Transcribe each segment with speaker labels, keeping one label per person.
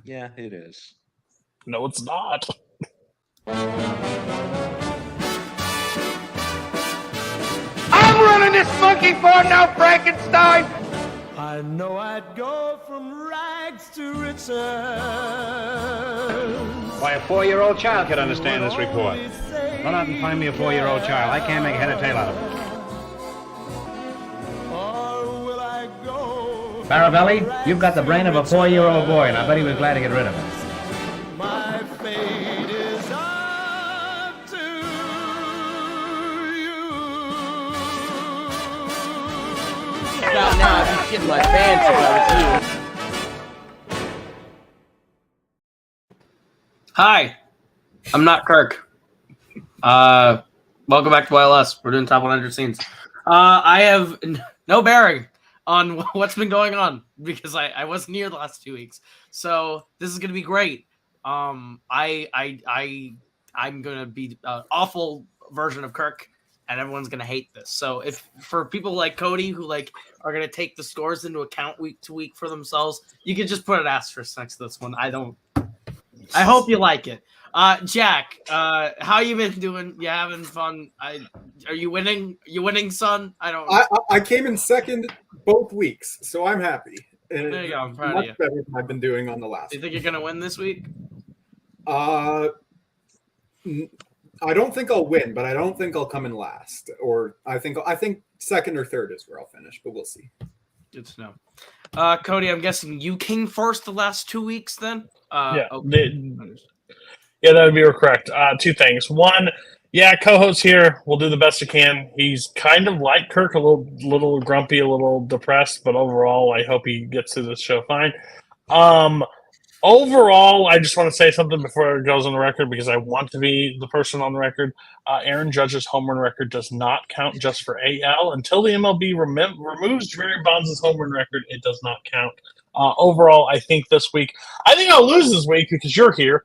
Speaker 1: Yeah, it is.
Speaker 2: No, it's not.
Speaker 3: I'm running this monkey farm now, Frankenstein!
Speaker 4: I know I'd go from rags to riches.
Speaker 5: Why, a 4-year-old child could understand this report. Run out and find me a 4-year-old child. I can't make head or tail out of it.
Speaker 4: Or will I go?
Speaker 5: Farabelli, you've got the brain of a 4-year-old boy, and I bet he was glad to get rid of it.
Speaker 4: My fate is up to you.
Speaker 6: Now I'd be shitting my pants if I was you.
Speaker 7: Hi, I'm not Kirk. Welcome back to YLS. We're doing top 100 scenes. I have no bearing on what's been going on because I wasn't here the last 2 weeks. So this is gonna be great. I'm gonna be an awful version of Kirk, and everyone's gonna hate this. So if for people like Cody who are gonna take the scores into account week to week for themselves, you can just put an asterisk next to this one. I hope you like it. Jack, how you been doing? You having fun? Are you winning? You winning, son?
Speaker 8: I came in second both weeks, so I'm happy.
Speaker 7: There you go. I'm proud of you.
Speaker 8: Better than I've been doing on the last.
Speaker 7: Do you think you're gonna win this week?
Speaker 8: I don't think I'll win, but I don't think I'll come in last. Or I think second or third is where I'll finish, but we'll see.
Speaker 7: Good to know. Cody, I'm guessing you came first the last 2 weeks then?
Speaker 2: Yeah.
Speaker 7: Okay.
Speaker 2: Yeah, that would be correct. Two things. One, yeah, Koho's here. We'll do the best we can. He's kind of like Kirk, a little grumpy, a little depressed, but overall, I hope he gets through this show fine. Overall, I just want to say something before it goes on the record because I want to be the person on the record. Aaron Judge's home run record does not count just for AL. Until the MLB removes Jerry Bonds' home run record, it does not count. Overall, I think this week, I think I'll lose this week because you're here,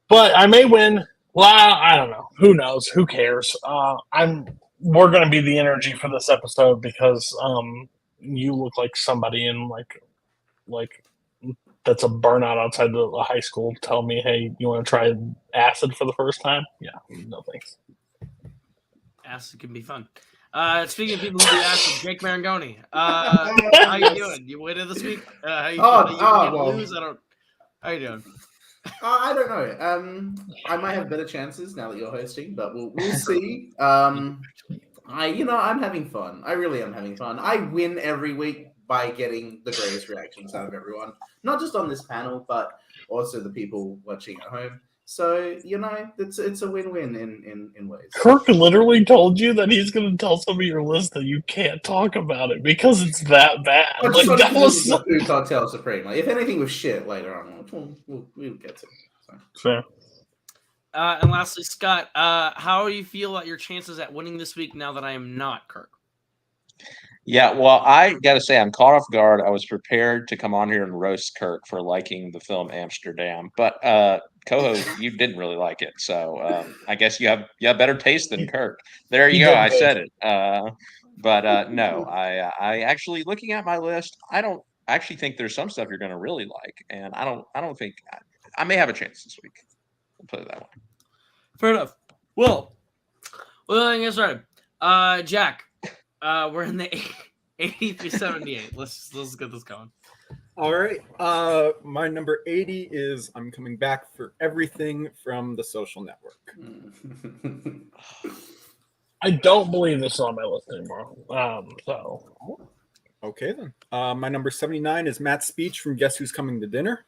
Speaker 2: but I may win. Well, I don't know. Who knows? Who cares? We're going to be the energy for this episode because you look like somebody in like that's a burnout outside the high school. Tell me, hey, you want to try acid for the first time? Yeah, no thanks.
Speaker 7: Acid can be fun. Speaking of people who do acid, Jake Marangoni. How you doing? You winning this week? How you lose? How you doing?
Speaker 9: I don't know. I might have better chances now that you're hosting, but we'll see. I'm having fun. I really am having fun. I win every week by getting the greatest reactions out of everyone, not just on this panel, but also the people watching at home. So it's a win-win in ways.
Speaker 2: Kirk literally told you that he's going to tell some of your list that you can't talk about it because it's that bad. That was
Speaker 9: Cartel Supreme. If anything was shit later on, we'll get to it. So.
Speaker 2: Fair.
Speaker 7: And lastly, Scott, how do you feel about your chances at winning this week now that I am not Kirk?
Speaker 1: Yeah, well, I got to say, I'm caught off guard. I was prepared to come on here and roast Kirk for liking the film Amsterdam, but Koho, you didn't really like it, so I guess you have better taste than Kirk. There you go. I said it. But no, I actually, looking at my list, I don't actually think there's some stuff you're going to really like, and I don't think I may have a chance this week. We'll put it that way.
Speaker 7: Fair enough. Well, I get started. Jack. We're in the 80 through 78. Let's get this going.
Speaker 8: All right. My number 80 is I'm Coming Back for Everything from The Social Network.
Speaker 2: I don't believe this is on my list anymore.
Speaker 8: Okay, then. My number 79 is Matt's speech from Guess Who's Coming to Dinner.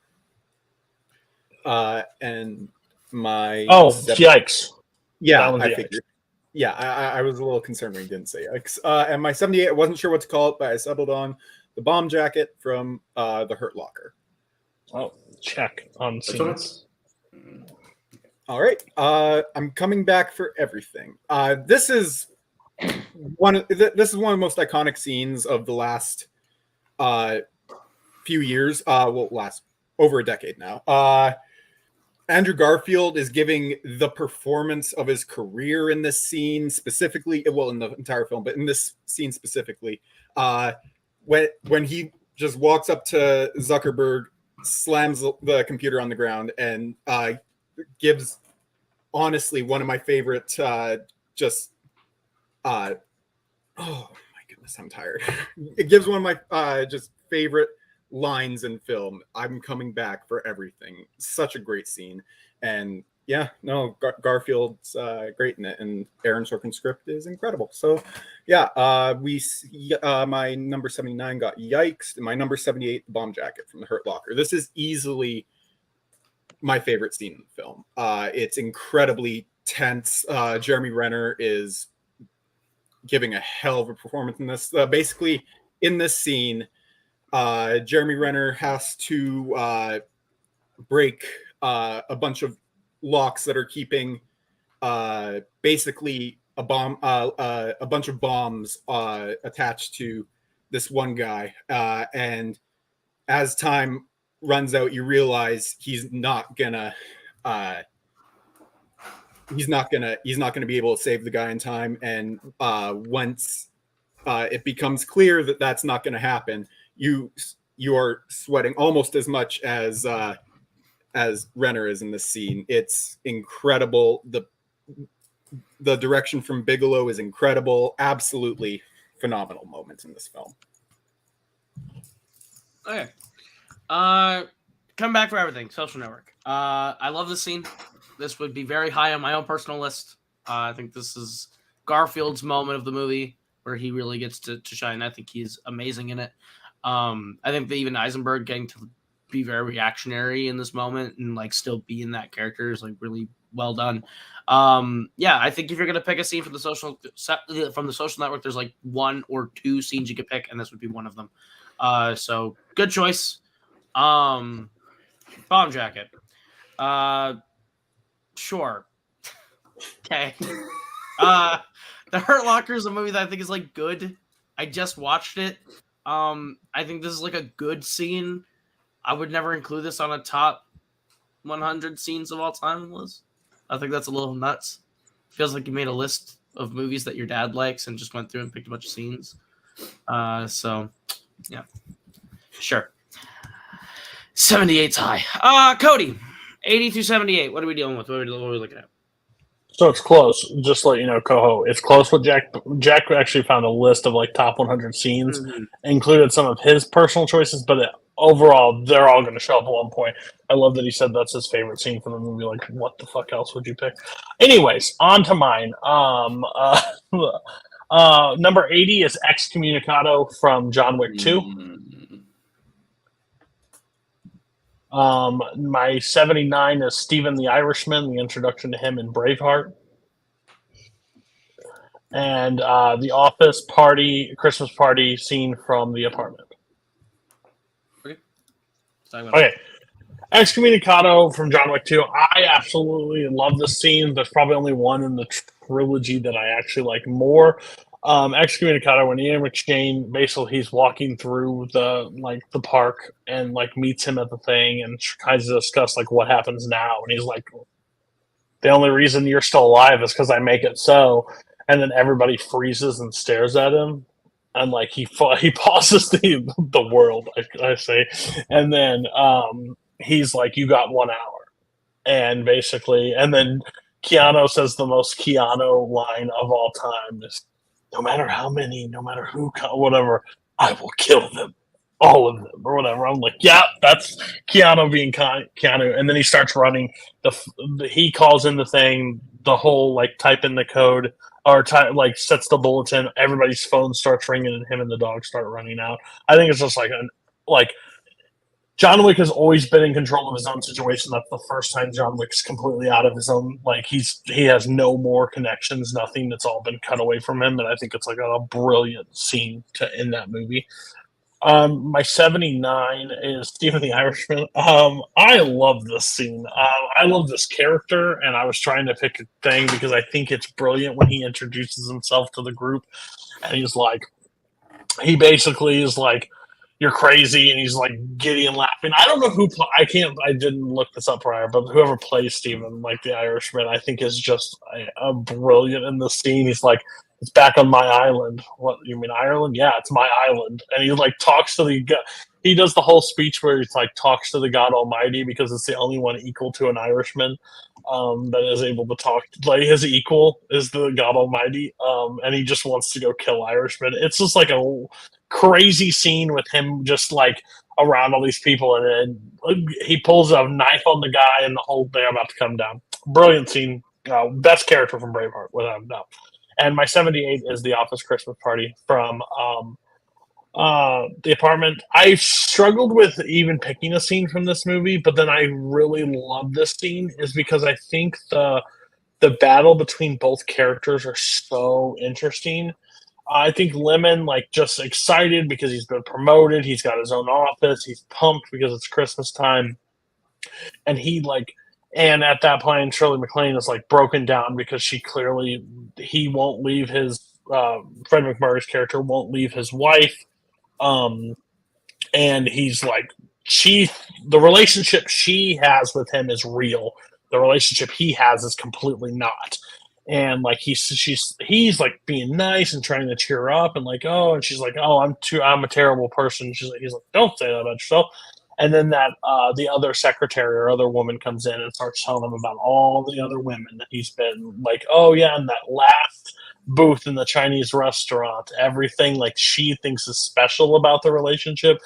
Speaker 8: And my...
Speaker 2: yikes.
Speaker 8: Yeah, I figured. Yeah, I was a little concerned when he didn't say X. And my 78, I wasn't sure what to call it, but I settled on The Bomb Jacket from The Hurt Locker.
Speaker 2: Oh, check on scenes.
Speaker 8: All right. I'm Coming Back for Everything. This is one of the most iconic scenes of the last few years. Last over a decade now. Andrew Garfield is giving the performance of his career in this scene specifically. Well, in the entire film, but in this scene specifically, when he just walks up to Zuckerberg slams the computer on the ground and gives honestly one of my favorite oh my goodness, I'm tired. It gives one of my just favorite lines in film. I'm coming back for everything. Such a great scene. And yeah, no, Garfield's great in it, and Aaron Sorkin's script is incredible. So yeah, my number 79 got Yikes, and my number 78, The Bomb Jacket from The Hurt Locker. This is easily my favorite scene in the film. It's incredibly tense. Jeremy Renner is giving a hell of a performance in this. Basically, in this scene, Jeremy Renner has to break a bunch of locks that are keeping basically a bunch of bombs attached to this one guy. And as time runs out, you realize he's not gonna be able to save the guy in time. And once it becomes clear that that's not going to happen, you are sweating almost as much as Renner is in this scene. It's incredible. The direction from Bigelow is incredible. Absolutely phenomenal moments in this film.
Speaker 7: Okay. Come back for everything. Social Network. I love this scene. This would be very high on my own personal list. I think this is Garfield's moment of the movie where he really gets to shine. I think he's amazing in it. I think that even Eisenberg getting to be very reactionary in this moment and like still be in that character is like really well done. Yeah, I think if you're gonna pick a scene from the Social Network, there's like one or two scenes you could pick, and this would be one of them. So good choice. Bomb Jacket. Sure. Okay. The Hurt Locker is a movie that I think is like good. I just watched it. I think this is like a good scene. I would never include this on a top 100 scenes of all time list. I think that's a little nuts. Feels like you made a list of movies that your dad likes and just went through and picked a bunch of scenes. So, yeah. Sure. 78's high. Cody, 80 through 78. What are we dealing with? What are we looking at?
Speaker 2: So it's close. Just to let you know, Koho, it's close with Jack. Jack actually found a list of like top 100 scenes, included some of his personal choices, but overall, they're all going to show up at one point. I love that he said that's his favorite scene from the movie. Like, what the fuck else would you pick? Anyways, on to mine. Number 80 is Excommunicado from John Wick 2. My 79 is Stephen the Irishman, the introduction to him in Braveheart. And the office party, Christmas party scene from The Apartment. Okay. Excommunicado from John Wick 2. I absolutely love this scene. There's probably only one in the trilogy that I actually like more. Excommunicado, when Ian McShane, basically he's walking through the park and like meets him at the thing and tries to discuss like what happens now, and he's like, the only reason you're still alive is because I make it so. And then everybody freezes and stares at him, and like he pauses the world, I say, and then he's like, you got 1 hour, and basically, and then Keanu says the most Keanu line of all time is, no matter how many, no matter who, whatever, I will kill them, all of them, or whatever. I'm like, yeah, that's Keanu being Keanu. And then he starts running. He calls in the thing, the whole like type in the code, or like sets the bulletin. Everybody's phone starts ringing, and him and the dog start running out. I think it's just like John Wick has always been in control of his own situation. That's the first time John Wick's completely out of his own. Like he has no more connections, nothing. That's all been cut away from him, and I think it's like a brilliant scene to end that movie. My 79 is Stephen the Irishman. I love this scene. I love this character, and I was trying to pick a thing because I think it's brilliant when he introduces himself to the group, and he's like, he basically is like, you're crazy, and he's like giddy and laughing. I don't know who I didn't look this up prior, but whoever plays Stephen, like the Irishman, I think is just a brilliant in the scene. He's like, it's back on my island. What, you mean Ireland? Yeah, it's my island. And he like talks to the guy. he does the whole speech where he like talks to the God Almighty because it's the only one equal to an Irishman that is able to talk. Like his equal is the God Almighty, and he just wants to go kill Irishmen. It's just like a crazy scene with him just like around all these people, and then he pulls a knife on the guy, and the whole thing about to come down. Brilliant scene. Best character from Braveheart, without a doubt. And my 78 is The Office Christmas Party from The Apartment. I struggled with even picking a scene from this movie, but then I really love this scene is because I think the battle between both characters are so interesting. I think Lemon, like, just excited because he's been promoted. He's got his own office. He's pumped because it's Christmas time. And and at that point, Shirley MacLaine is, like, broken down because he won't leave his, Fred McMurray's character won't leave his wife. And he's like, the relationship she has with him is real. The relationship he has is completely not. And like he's like being nice and trying to cheer her up and like, oh, and she's like, oh, I'm a terrible person. He's like, don't say that about yourself. And then that the other secretary or other woman comes in and starts telling him about all the other women that he's been like, oh yeah, and that last booth in the Chinese restaurant, everything like she thinks is special about the relationship,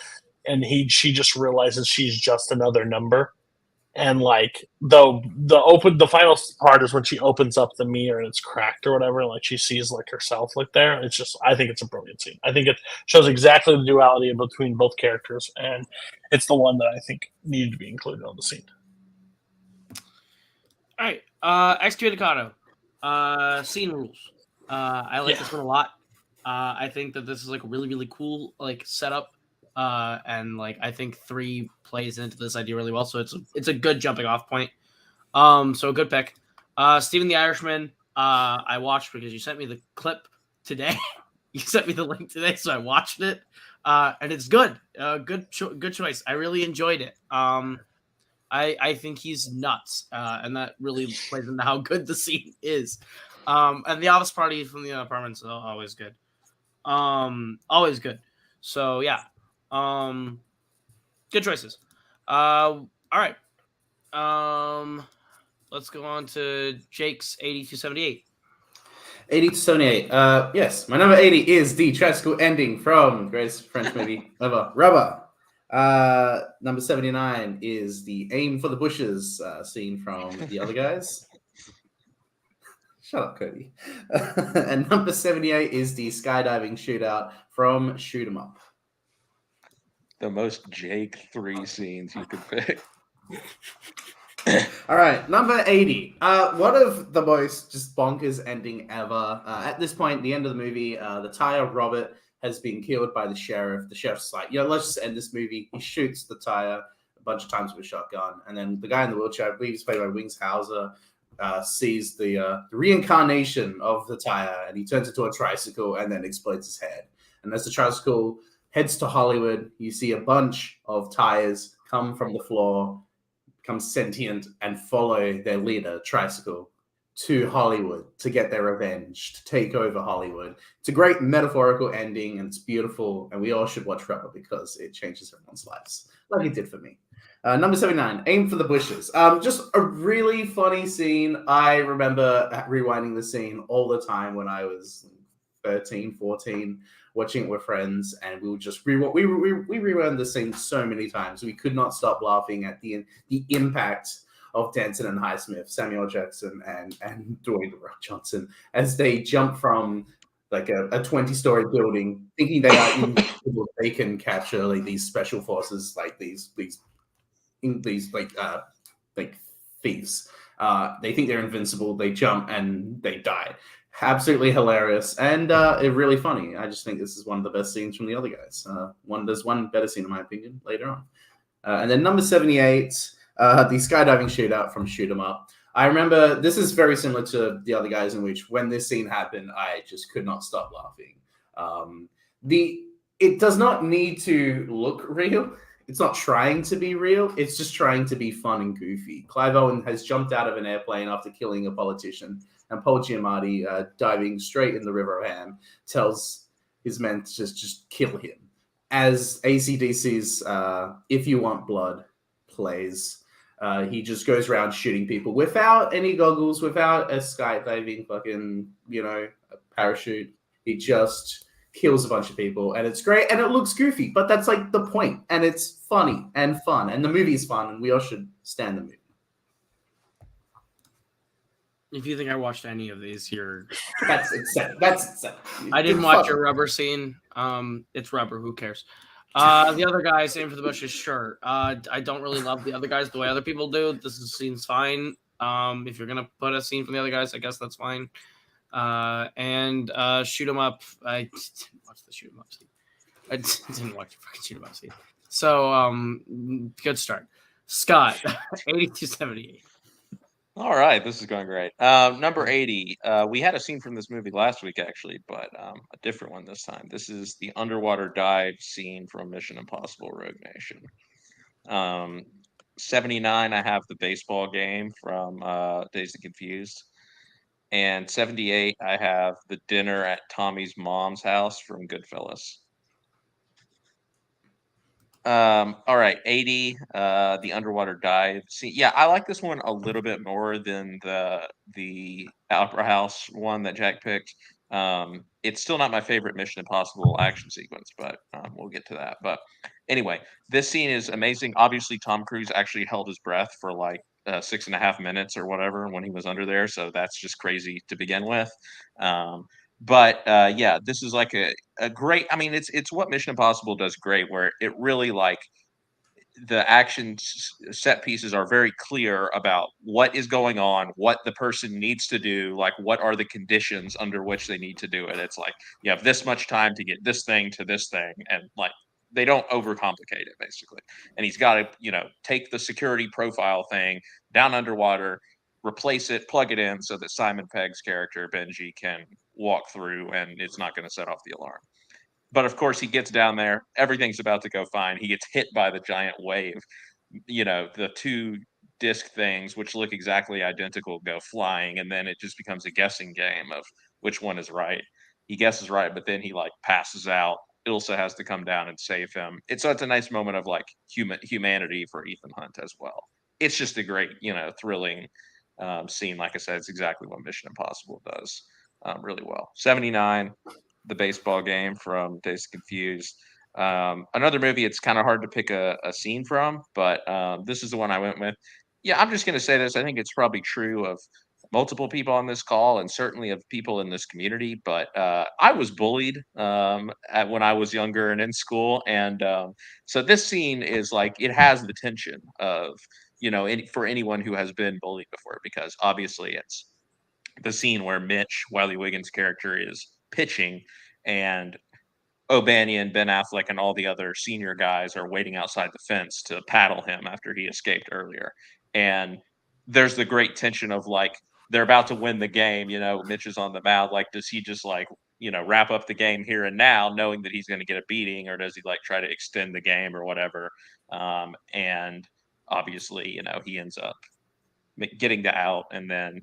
Speaker 2: and she just realizes she's just another number. And like the final part is when she opens up the mirror and it's cracked or whatever, and like she sees like herself like there. It's just, I think it's a brilliant scene. I think it shows exactly the duality between both characters, and it's the one that I think needed to be included on the scene.
Speaker 7: All right, excommunicado, scene rules. I like this one a lot. I think that this is like a really, really cool like setup. And like I think 3 plays into this idea really well, so it's a good jumping off point. So a good pick. Stephen the Irishman. I watched because you sent me the clip today. You sent me the link today, so I watched it. And it's good. Good choice. I really enjoyed it. I think he's nuts, and that really plays into how good the scene is. And the office party from the apartments are always good. Always good. So yeah. Good choices. All right. Let's go on to Jake's 80-78.
Speaker 9: 80-78. Yes, my number 80 is the tricycle ending from the greatest French movie ever, Rubber. Number 79 is the aim for the bushes scene from The Other Guys. Shut up, Cody. And number 78 is the skydiving shootout from Shoot 'Em Up.
Speaker 1: The most Jake 3 scenes you could pick.
Speaker 9: All right, number 80. One of the most just bonkers ending ever. At this point, the end of the movie, the tire Robert has been killed by the sheriff. The sheriff's like, let's just end this movie. He shoots the tire a bunch of times with a shotgun. And then the guy in the wheelchair, I believe he's played by Wings Hauser, sees the reincarnation of the tire, and he turns into a tricycle and then explodes his head. And as the tricycle heads to Hollywood, you see a bunch of tires come from the floor, become sentient, and follow their leader, Tricycle, to Hollywood to get their revenge, to take over Hollywood. It's a great metaphorical ending, and it's beautiful, and we all should watch Rubber because it changes everyone's lives, like it did for me. Number 79, Aim for the Bushes. Just a really funny scene. I remember rewinding the scene all the time when I was 13, 14, watching it with friends, and we would just we rewound the scene so many times. We could not stop laughing at the impact of Denton and Highsmith, Samuel Jackson, and Dwayne The Rock Johnson as they jump from like a 20-story building, thinking they are invincible. They can capture like these special forces, like these like thieves. They think they're invincible. They jump and they die. Absolutely hilarious and really funny. I just think this is one of the best scenes from The Other Guys. There's one better scene in my opinion later on. And then number 78, the skydiving shootout from Shoot 'Em Up. I remember this is very similar to The Other Guys, in which when this scene happened, I just could not stop laughing. It does not need to look real. It's not trying to be real. It's just trying to be fun and goofy. Clive Owen has jumped out of an airplane after killing a politician, and Paul Giamatti, diving straight in the River of Ham, tells his men to just kill him. as ACDC's "If You Want Blood" plays, he just goes around shooting people without any goggles, without a skydiving fucking, parachute. He just kills a bunch of people, and it's great, and it looks goofy, but that's like the point, and it's funny and fun, and the movie's fun, and we all should stand the movie.
Speaker 7: If you think I watched any of these,
Speaker 9: That's insane. That's insane.
Speaker 7: I didn't watch your rubber scene. It's rubber. Who cares? The other guys, aim for the bushes. Sure. I don't really love the other guys the way other people do. Scene's fine. If you're gonna put a scene from the other guys, I guess that's fine. And shoot 'em up. I didn't watch the shoot 'em up scene. I didn't watch the fucking shoot 'em up scene. So good start, Scott. 8278.
Speaker 1: All right, this is going great. Number 80. We had a scene from this movie last week, actually, but a different one this time. This is the underwater dive scene from Mission Impossible: Rogue Nation. 79. I have the baseball game from Dazed and Confused, and 78. I have the dinner at Tommy's mom's house from Goodfellas. All right, 80, the underwater dive scene. Yeah, I like this one a little bit more than the Opera House one that Jack picked. It's still not my favorite Mission Impossible action sequence, but we'll get to that. But anyway, this scene is amazing. Obviously, Tom Cruise actually held his breath for like 6.5 minutes or whatever when he was under there, so that's just crazy to begin with. But yeah, this is like a great. I mean, it's what Mission Impossible does great, where it really like the action set pieces are very clear about what is going on, what the person needs to do, like what are the conditions under which they need to do it. It's like you have this much time to get this thing to this thing, and like they don't overcomplicate it basically. And he's got to take the security profile thing down underwater, replace it, plug it in so that Simon Pegg's character Benji can walk through and it's not going to set off the alarm. But of course he gets down there, everything's about to go fine. He gets hit by the giant wave. The two disc things which look exactly identical go flying, and then it just becomes a guessing game of which one is right. He guesses right, but then he like passes out. Ilsa has to come down and save him. It's a nice moment of like humanity for Ethan Hunt as well. It's just a great, thrilling scene. Like I said, it's exactly what Mission Impossible does really well. 79, the baseball game from Dazed and Confused. Another movie it's kind of hard to pick a scene from, but this is the one I went with. Yeah, I'm just going to say this. I think it's probably true of multiple people on this call and certainly of people in this community, but I was bullied when I was younger and in school. And so this scene is like, it has the tension of, for anyone who has been bullied before, because obviously it's the scene where Mitch, Wiley Wiggins' character, is pitching and O'Banion, Ben Affleck, and all the other senior guys are waiting outside the fence to paddle him after he escaped earlier. And there's the great tension of like, they're about to win the game, Mitch is on the mound. Like, does he just like, wrap up the game here and now knowing that he's going to get a beating, or does he like try to extend the game or whatever? And obviously, he ends up getting the out and then,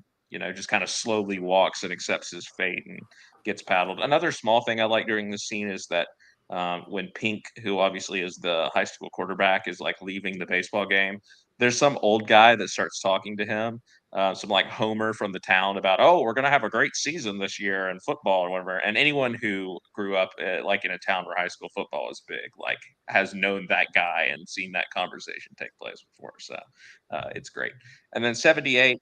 Speaker 1: just kind of slowly walks and accepts his fate and gets paddled. Another small thing I like during this scene is that when Pink, who obviously is the high school quarterback, is like leaving the baseball game, there's some old guy that starts talking to him, some like Homer from the town about, oh, we're going to have a great season this year in football or whatever. And anyone who grew up like in a town where high school football is big, like has known that guy and seen that conversation take place before. So it's great. And then 78,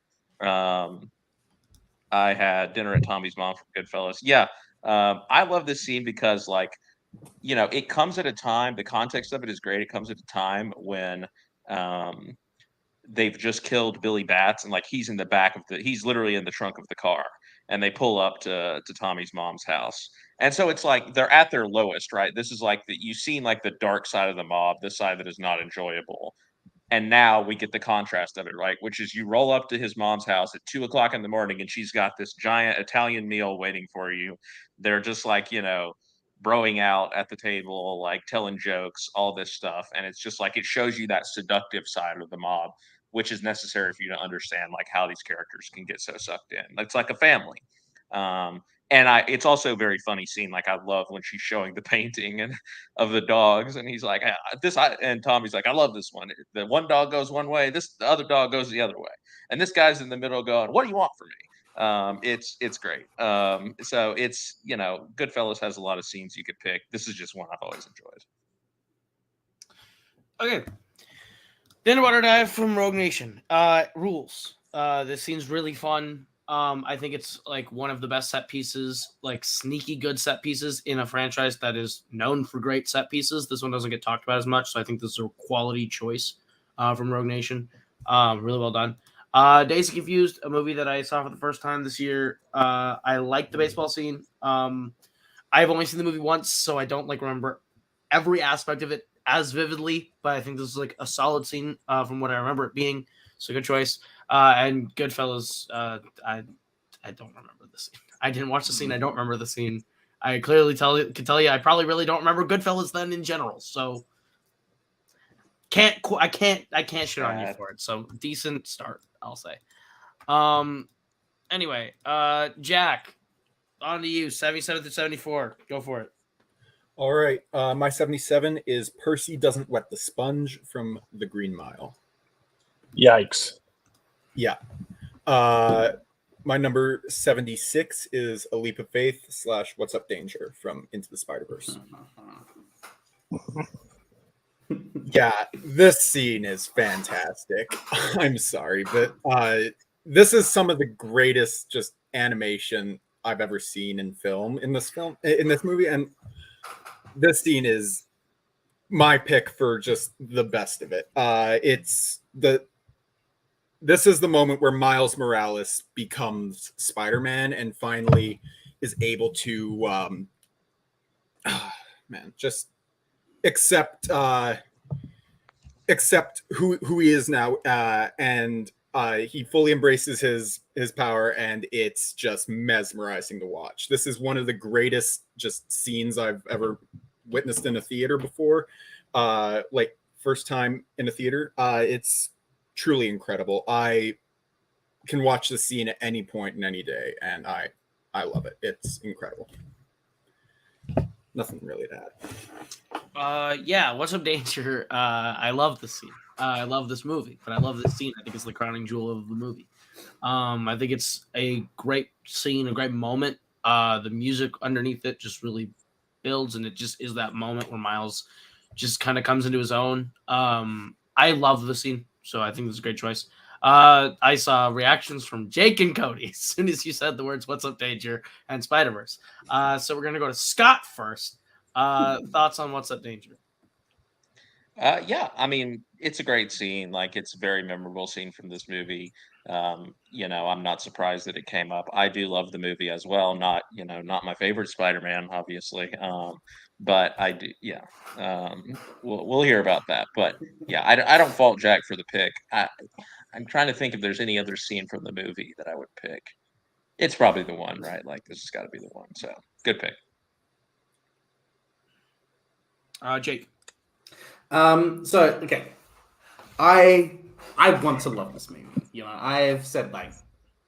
Speaker 1: I had dinner at Tommy's mom from Goodfellas. Yeah, I love this scene because, like, it comes at a time. The context of it is great. It comes at a time when they've just killed Billy Batts, and like he's in the back of he's literally in the trunk of the car, and they pull up to Tommy's mom's house. And so it's like they're at their lowest, right? This is like you've seen like the dark side of the mob, this side that is not enjoyable. And now we get the contrast of it, right? Which is you roll up to his mom's house at 2:00 in the morning and she's got this giant Italian meal waiting for you. They're just like, broing out at the table, like telling jokes, all this stuff. And it's just like, it shows you that seductive side of the mob, which is necessary for you to understand like how these characters can get so sucked in. It's like a family. it's also a very funny scene. Like, I love when she's showing the painting and of the dogs, and he's like, and Tommy's like, I love this one. The one dog goes one way, the other dog goes the other way, and this guy's in the middle going, what do you want from me? It's great. So it's, Goodfellas has a lot of scenes you could pick. This is just one I've always enjoyed.
Speaker 7: Okay. Then water dive from Rogue Nation. Rules. This scene's really fun. I think it's like one of the best set pieces, like sneaky good set pieces in a franchise that is known for great set pieces. This one doesn't get talked about as much, so I think this is a quality choice from Rogue Nation. Really well done. Dazed and Confused, a movie that I saw for the first time this year. I like the baseball scene. I've only seen the movie once, so I don't remember every aspect of it as vividly, but I think this is like a solid scene from what I remember it being. So good choice. And Goodfellas, I don't remember the scene. I didn't watch the scene. I don't remember the scene. I clearly can tell you I probably really don't remember Goodfellas then in general. So I can't shit on you for it. So decent start, I'll say. Anyway, Jack, on to you. 77 to 74. Go for it.
Speaker 8: All right. My 77 is Percy Doesn't Wet the Sponge from The Green Mile.
Speaker 2: Yikes.
Speaker 8: Yeah. My number 76 is A Leap of Faith / What's Up Danger from Into the Spider-Verse. Yeah, this scene is fantastic. I'm sorry, but this is some of the greatest just animation I've ever seen in this movie, and this scene is my pick for just the best of it. This is the moment where Miles Morales becomes Spider-Man and finally is able to just accept who he is now, and he fully embraces his power, and it's just mesmerizing to watch. This is one of the greatest just scenes I've ever witnessed in a theater before. First time in a theater. It's truly incredible. I can watch the scene at any point in any day, and I love it. It's incredible. Nothing really to add.
Speaker 7: Yeah, What's Up Danger? I love this scene. I love this movie, but I love this scene. I think it's the crowning jewel of the movie. I think it's a great scene, a great moment. The music underneath it just really builds, and it just is that moment where Miles just kind of comes into his own. I love the scene, so I think this is a great choice. I saw reactions from Jake and Cody as soon as you said the words "What's Up, Danger" and Spider-Verse. So we're gonna go to Scott first. Thoughts on What's Up, Danger?
Speaker 1: Yeah, I mean, it's a great scene. Like, it's a very memorable scene from this movie. I'm not surprised that it came up. I do love the movie as well. Not my favorite Spider-Man, obviously. But I do, yeah. We'll hear about that. But yeah, I don't fault Jack for the pick. I'm trying to think if there's any other scene from the movie that I would pick. It's probably the one, right? Like, this has got to be the one. So good pick.
Speaker 7: Jake.
Speaker 9: Okay. I want to love this movie. I've said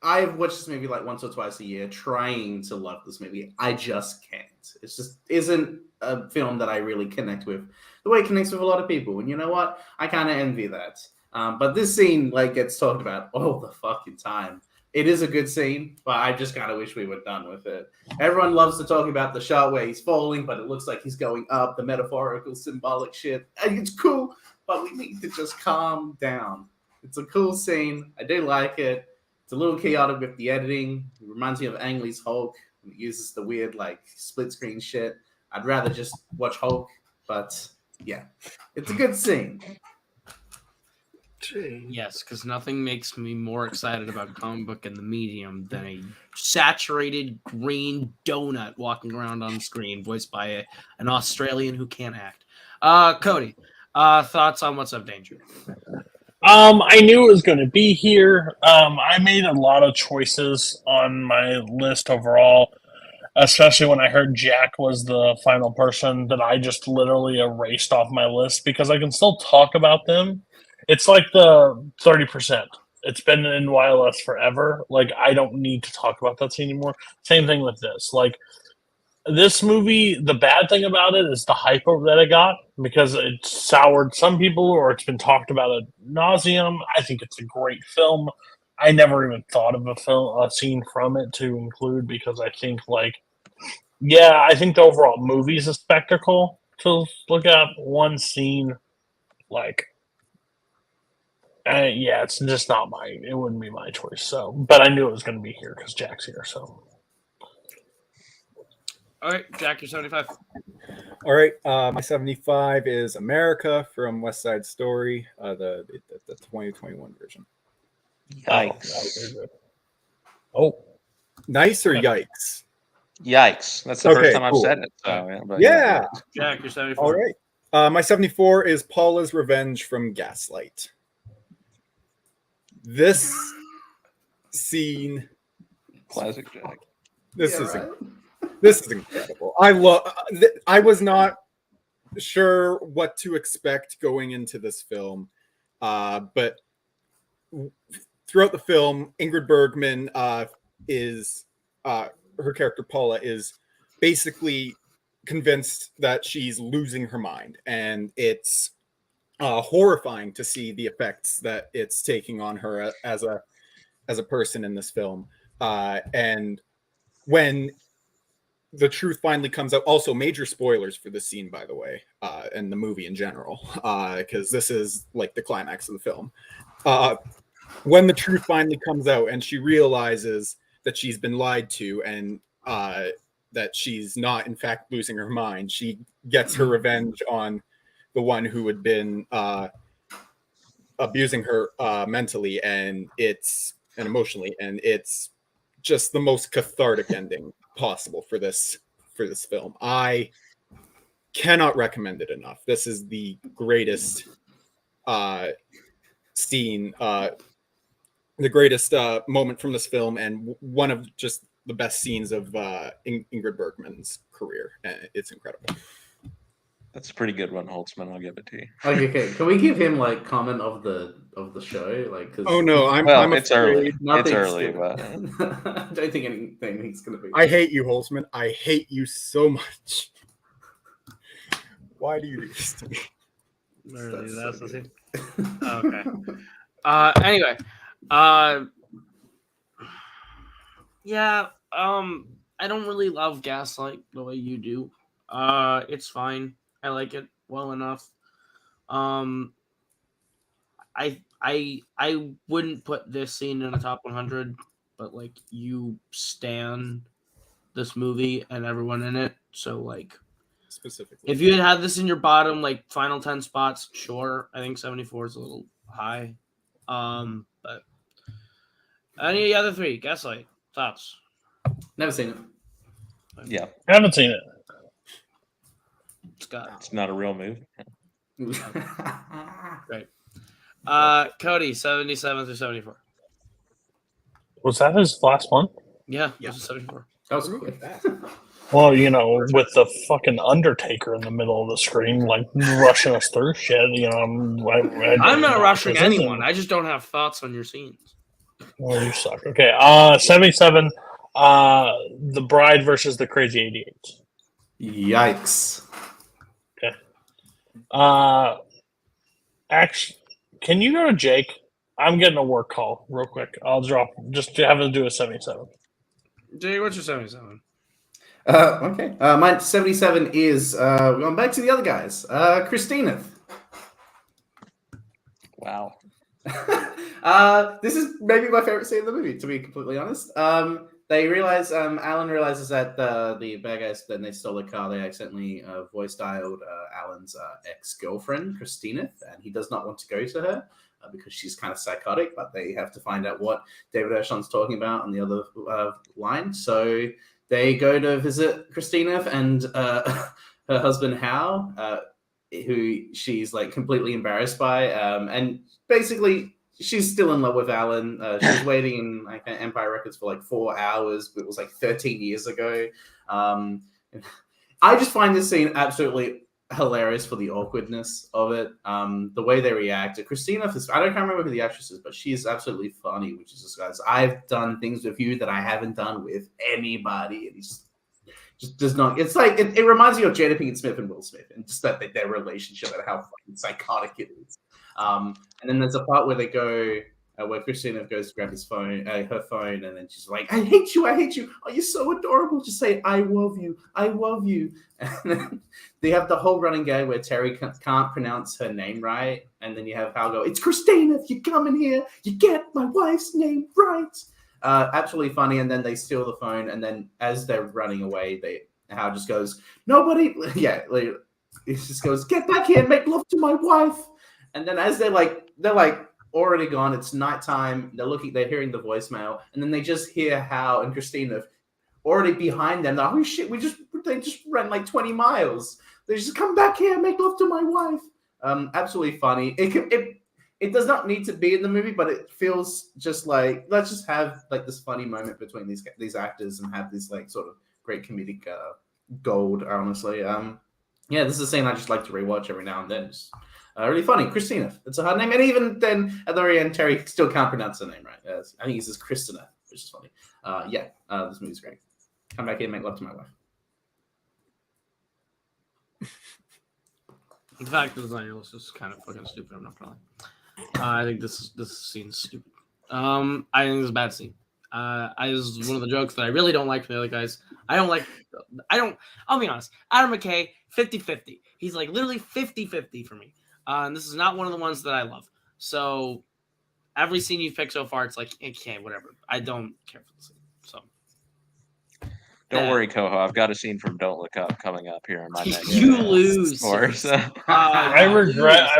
Speaker 9: I've watched this movie once or twice a year, trying to love this movie. I just can't. It just isn't a film that I really connect with the way it connects with a lot of people. And you know what? I kind of envy that. But this scene gets talked about all the fucking time. It is a good scene, but I just kind of wish we were done with it. Everyone loves to talk about the shot where he's falling, but it looks like he's going up, the metaphorical, symbolic shit. And it's cool, but we need to just calm down. It's a cool scene. I do like it. It's a little chaotic with the editing. It reminds me of Ang Lee's Hulk. It uses the weird, split screen shit. I'd rather just watch Hulk, but yeah, it's a good scene.
Speaker 7: Yes, because nothing makes me more excited about comic book and the medium than a saturated green donut walking around on screen, voiced by an Australian who can't act. Cody, thoughts on What's Up, Danger?
Speaker 2: I knew it was going to be here. I made a lot of choices on my list overall, especially when I heard Jack was the final person that I just literally erased off my list because I can still talk about them. It's like the 30%. It's been in YLS forever. Like, I don't need to talk about that scene anymore. Same thing with this. Like, this movie, the bad thing about it is the hype that it got because it soured some people, or it's been talked about ad nauseum. I think it's a great film. I never even thought of a scene from it to include because I think, like, yeah, I think the overall movie is a spectacle to look at. One scene, like, yeah, it's just not it wouldn't be my choice. So, but I knew it was going to be here because Jack's here. So,
Speaker 7: All right, Jack, you're 75.
Speaker 8: All right, my 75 is America from West Side Story, the 2021 version.
Speaker 1: Yikes.
Speaker 2: Oh,
Speaker 8: Nice or yikes?
Speaker 1: Yikes. That's the first time
Speaker 8: cool.
Speaker 1: I've said it. So, but
Speaker 8: Yeah.
Speaker 7: Jack, you're 74.
Speaker 8: All right. My 74 is Paula's Revenge from Gaslight. This scene,
Speaker 1: classic Jack.
Speaker 8: this is incredible. I was not sure what to expect going into this film, but throughout the film, Ingrid Bergman is her character Paula is basically convinced that she's losing her mind, and it's horrifying to see the effects that it's taking on her as a person in this film. And when the truth finally comes out, also major spoilers for this scene, by the way, and the movie in general, because this is like the climax of the film. When the truth finally comes out and she realizes that she's been lied to and that she's not in fact losing her mind, she gets her revenge on the one who had been abusing her mentally and emotionally, and it's just the most cathartic ending possible for this film. I cannot recommend it enough. This is the greatest scene, the greatest moment from this film, and one of just the best scenes of Ingrid Bergman's career. It's incredible.
Speaker 1: That's a pretty good one, Holtzman. I'll give it to you.
Speaker 9: Okay. Can we give him like comment of the show? Like, cause
Speaker 8: oh no, I'm
Speaker 1: it's early.
Speaker 8: It's
Speaker 1: early, but
Speaker 9: I don't think anything's gonna be.
Speaker 8: I hate you, Holtzman. I hate you so much. Why do you do this to me?
Speaker 7: Really, that's the thing.
Speaker 9: Okay.
Speaker 7: Anyway, yeah. I don't really love Gaslight the way you do. It's fine. I like it well enough. I wouldn't put this scene in a top 100, but like you stan this movie and everyone in it. So like
Speaker 8: specifically,
Speaker 7: if you had this in your bottom like final 10 spots, sure. I think 74 is a little high. But any other three? Gaslight thoughts?
Speaker 9: Never seen it.
Speaker 1: Yeah,
Speaker 2: I haven't seen it.
Speaker 7: Scott.
Speaker 1: It's not a real movie.
Speaker 7: Great. Cody, 77 through 74.
Speaker 2: Was that his last one?
Speaker 7: Yeah. This is 74.
Speaker 9: That was really fast.
Speaker 2: Well, you know, with the fucking Undertaker in the middle of the screen, like rushing us through shit, you know.
Speaker 7: I'm not rushing anyone. I just don't have thoughts on your scenes.
Speaker 2: Well, you suck. Okay. 77. The Bride versus the Crazy 88.
Speaker 9: Yikes.
Speaker 2: Okay. Actually, can you go to Jake? I'm getting a work call real quick. I'll drop. Just have him do a 77.
Speaker 7: Jake, what's your 77?
Speaker 9: Okay. My 77 is we're going back to the other guys. Christina.
Speaker 1: Wow.
Speaker 9: This is maybe my favorite scene in the movie, to be completely honest. They realize, Alan realizes that the bad guys, then they stole the car. They accidentally voice dialed Alan's ex-girlfriend, Christina, and he does not want to go to her because she's kind of psychotic, but they have to find out what David Ershon's talking about on the other line. So they go to visit Christina and her husband, Hal, who she's like completely embarrassed by. And basically, she's still in love with Alan. She's waiting in like Empire Records for like 4 hours. It was like 13 years ago. I just find this scene absolutely hilarious for the awkwardness of it. The way they react. Christina, I don't remember who the actress is, but she is absolutely funny. Which is just, guys, I've done things with you that I haven't done with anybody, and he's just does not. It's like it reminds me of Jada Pinkett Smith and Will Smith, and just that their relationship and how fucking psychotic it is. And then there's a part where they go. Where Christina goes to grab his phone, her phone, and then she's like, "I hate you, I hate you. Oh, you're so adorable. Just say, I love you, I love you." And then they have the whole running gag where Terry can't pronounce her name right, and then you have Hal go, "It's Christina. If you come in here, you get my wife's name right." Absolutely funny. And then they steal the phone, and then as they're running away, Hal just goes, "Nobody, yeah." He just goes, "Get back here and make love to my wife." And then as they're like already gone, it's nighttime, they're hearing the voicemail, and then they just hear Hal and Christina already behind them. They're like, "Oh shit, they just ran like 20 miles. They just come back here and make love to my wife." Absolutely funny. It does not need to be in the movie, but it feels just like, let's just have like this funny moment between these actors and have this like sort of great comedic gold, honestly. Yeah, this is a scene I just like to rewatch every now and then. It's really funny. Christina. It's a hard name. And even then, at the very end, Terry still can't pronounce her name right. I think he says Christina, which is funny. This movie's great. Come back here and make love to my wife.
Speaker 7: The fact that design was just kind of fucking stupid. I'm not gonna lie. I think this scene's stupid. I think it's a bad scene. This is one of the jokes that I really don't like from the other guys. I'll be honest. Adam McKay, 50-50. He's like literally 50-50 for me. And this is not one of the ones that I love. So every scene you've picked so far, it's like, okay, whatever. I don't care for the scene. So
Speaker 1: don't worry, Koho. I've got a scene from Don't Look Up coming up here in my next.
Speaker 7: You lose.
Speaker 2: I regret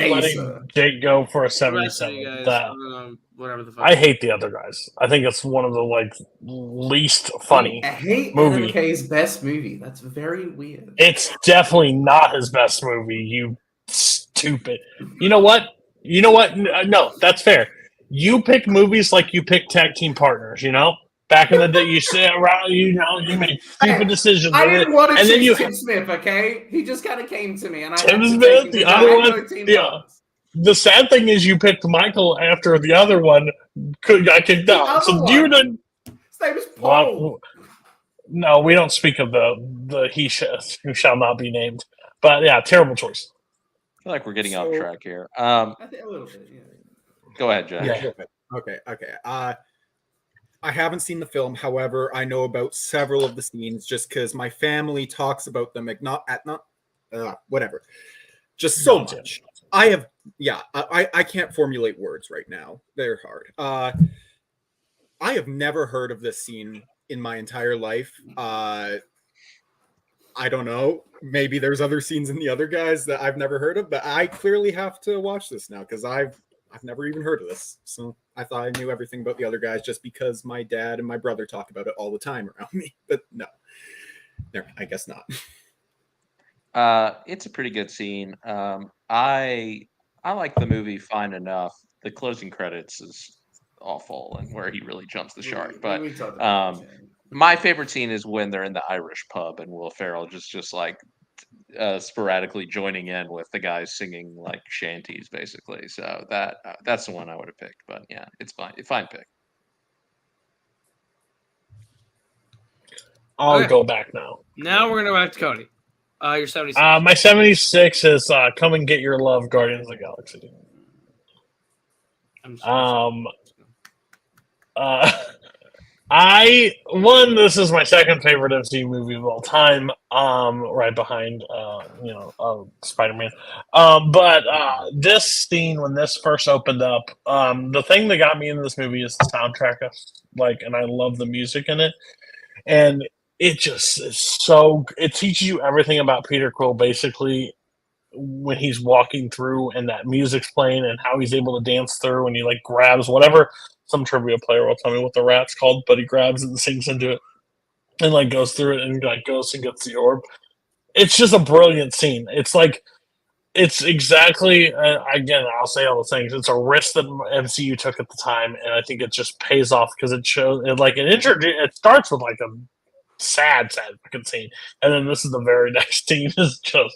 Speaker 2: letting Jake go for a 77.
Speaker 7: Whatever the fuck.
Speaker 2: I hate the other guys. I think it's one of the least funny.
Speaker 9: I hate
Speaker 2: movie.
Speaker 9: MK's best movie. That's very weird.
Speaker 2: It's definitely not his best movie. You stupid. You know what? No, that's fair. You pick movies like you pick Tag Team Partners. Back in the day, you sit around. You make stupid decisions.
Speaker 9: I didn't want to
Speaker 2: and then
Speaker 9: Tim Smith. Okay, he just kind of came to me, and I
Speaker 2: Tim Smith. The other one. The sad thing is, you picked Michael after the other one got kicked out. So you didn't.
Speaker 9: His name is Paul.
Speaker 2: No, we don't speak of the who shall not be named. But yeah, terrible choice.
Speaker 1: I feel like we're getting off track here. I
Speaker 9: think a little bit. Yeah.
Speaker 1: Go ahead, Jack.
Speaker 8: Yeah. Okay. I haven't seen the film. However, I know about several of the scenes just because my family talks about them. Whatever. Just so much. I can't formulate words right now. They're hard. I have never heard of this scene in my entire life. I don't know. Maybe there's other scenes in the other guys that I've never heard of, but I clearly have to watch this now because I've never even heard of this. So I thought I knew everything about the other guys just because my dad and my brother talk about it all the time around me. But no, I guess not.
Speaker 1: It's a pretty good scene. I like the movie fine enough. The closing credits is awful and where he really jumps the shark. But my favorite scene is when they're in the Irish pub and Will Ferrell just like sporadically joining in with the guys singing like shanties, basically. So that's the one I would have picked. But yeah, it's fine. Fine pick.
Speaker 2: I'll go back now.
Speaker 7: Now we're gonna go back to Cody. Your 76.
Speaker 2: My 76 is Come and Get Your Love, Guardians of the Galaxy. This is my second favorite MCU movie of all time, right behind, Spider-Man. But this scene, when this first opened up, the thing that got me into this movie is the soundtrack. And I love the music in it. And it just is it teaches you everything about Peter Quill, basically, when he's walking through and that music's playing and how he's able to dance through and he grabs whatever. Some trivia player will tell me what the rat's called, but he grabs it and sings into it and goes through it and goes and gets the orb. It's just a brilliant scene. It's exactly, again, I'll say all the things. It's a risk that MCU took at the time, and I think it just pays off because it shows it starts with sad fucking scene. And then this is the very next scene is just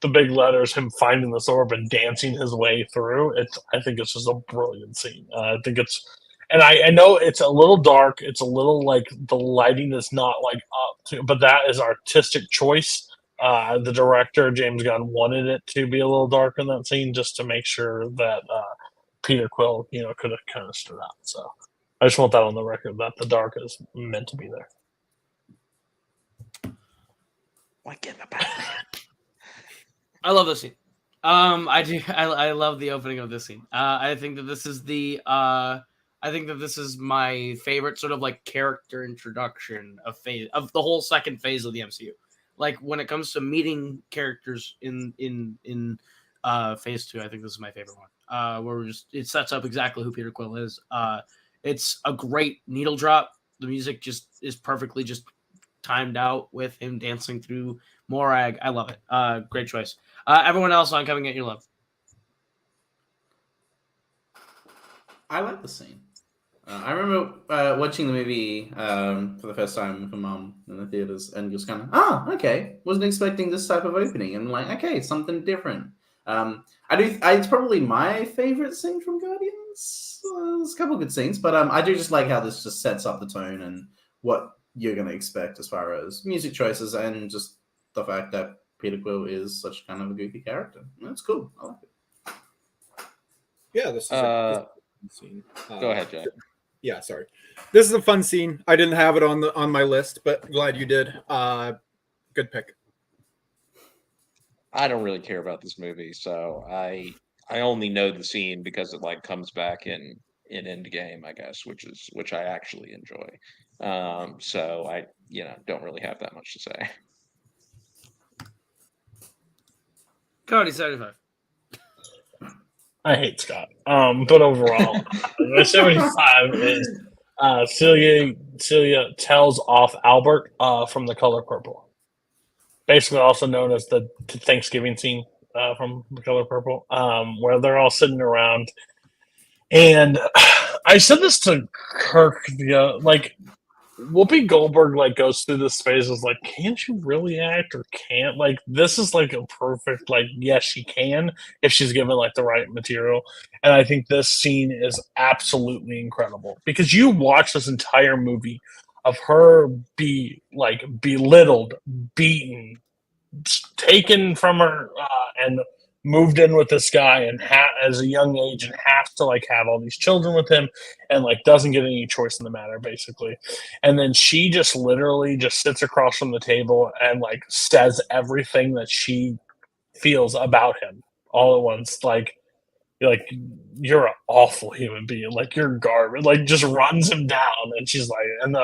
Speaker 2: the big letters, him finding this orb and dancing his way through. I think it's just a brilliant scene. I think it's, and I know it's a little dark. It's a little like the lighting is not like up to, but that is artistic choice. The director James Gunn wanted it to be a little dark in that scene just to make sure that Peter Quill, could have kind of stood out. So I just want that on the record that the dark is meant to be there.
Speaker 1: Why get the Batman?
Speaker 7: I love this scene. I do. I love the opening of this scene. I think that this is my favorite sort of like character introduction of the whole second phase of the MCU. Like when it comes to meeting characters in phase 2, I think this is my favorite one. Where it sets up exactly who Peter Quill is. It's a great needle drop. The music just is perfectly just timed out with him dancing through Morag. I love it. Great choice. Everyone else on Coming At Your Love.
Speaker 9: I like the scene. I remember watching the movie for the first time with my mom in the theaters, and just kind of, okay, wasn't expecting this type of opening, and like, okay, something different. It's probably my favorite scene from Guardians. There's a couple good scenes, but I do just like how this just sets up the tone and what you're going to expect as far as music choices and just the fact that Peter Quill is such kind of a goofy character. That's cool. I like it.
Speaker 8: Yeah, this is a scene.
Speaker 1: Go ahead, Jay.
Speaker 8: Yeah, sorry. This is a fun scene. I didn't have it on my list, but glad you did. Good pick.
Speaker 1: I don't really care about this movie, so I only know the scene because it like comes back in Endgame, I guess, which I actually enjoy. So I don't really have that much to say.
Speaker 7: Cody 75.
Speaker 2: I hate Scott. But overall, my 75 is Celia tells off Albert from The Color Purple. Basically also known as the Thanksgiving scene from The Color Purple, where they're all sitting around. And I said this to Kirk, like, Whoopi Goldberg like goes through this phase of like, can't you really act or can't? Like, this is like a perfect, like, yes, she can if she's given like the right material. And I think this scene is absolutely incredible because you watch this entire movie of her be like belittled, beaten, taken from her, and moved in with this guy and as a young age and has to like have all these children with him and like doesn't get any choice in the matter basically. And then she just literally just sits across from the table and like says everything that she feels about him all at once. Like you're an awful human being. Like you're garbage. Like just runs him down. And she's like, and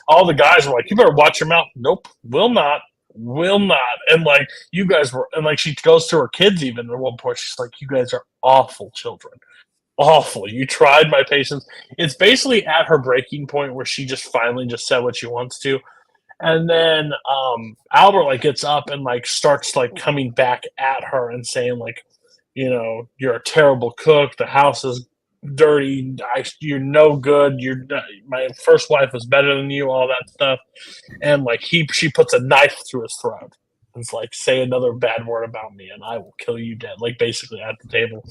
Speaker 2: all the guys were like, you better watch your mouth. Nope, will not. And like you guys were, and like she goes to her kids even at one point. She's like, you guys are awful children. Awful. You tried my patience. It's basically at her breaking point where she just finally just said what she wants to. And then Albert like gets up and like starts like coming back at her and saying like, you're a terrible cook. The house is dirty. You're no good. My first wife was better than you. All that stuff. And like she puts a knife through his throat. It's like, say another bad word about me and I will kill you dead. Like basically at the table.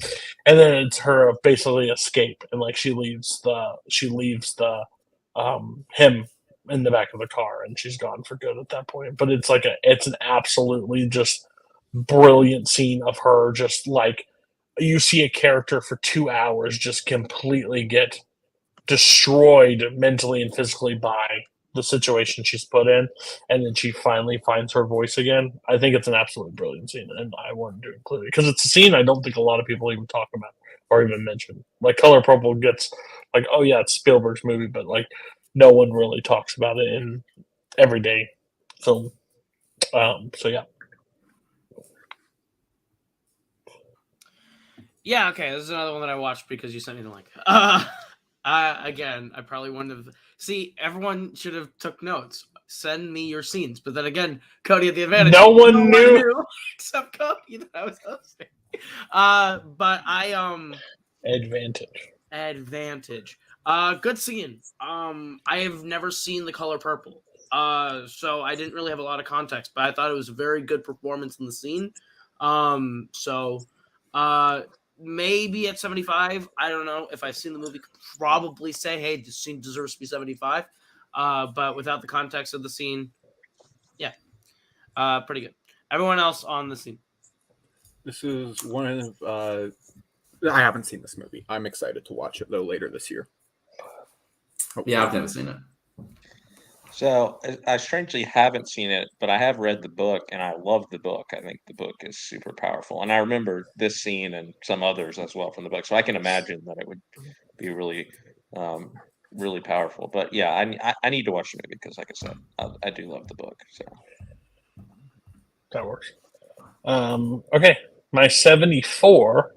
Speaker 2: And then it's her basically escape. And like she leaves him in the back of the car and she's gone for good at that point. But it's like it's an absolutely just brilliant scene of her just like, you see a character for 2 hours just completely get destroyed mentally and physically by the situation she's put in, and then she finally finds her voice again. I think it's an absolutely brilliant scene, and I wanted to include it because it's a scene I don't think a lot of people even talk about or even mention. Like Color Purple gets like, oh yeah, it's Spielberg's movie, but like no one really talks about it in everyday film. So yeah.
Speaker 7: Yeah, okay. This is another one that I watched because you sent me the link. Again, I probably wouldn't have. See, everyone should have took notes. Send me your scenes, but then again, Cody had the advantage.
Speaker 2: No one knew
Speaker 7: except Cody that I was hosting. But I
Speaker 2: advantage.
Speaker 7: Good scene. I have never seen The Color Purple. So I didn't really have a lot of context, but I thought it was a very good performance in the scene. Maybe at 75. I don't know. If I've seen the movie, probably say, hey, this scene deserves to be 75. But without the context of the scene, yeah, pretty good. Everyone else on the scene.
Speaker 8: This is one of. I haven't seen this movie. I'm excited to watch it though later this year.
Speaker 9: Yeah, I've never seen it.
Speaker 1: So I strangely haven't seen it, but I have read the book and I love the book. I think the book is super powerful. And I remember this scene and some others as well from the book. So I can imagine that it would be really, really powerful. But yeah, I need to watch the movie because, like I said, I do love the book. So
Speaker 2: that works. Okay, my 74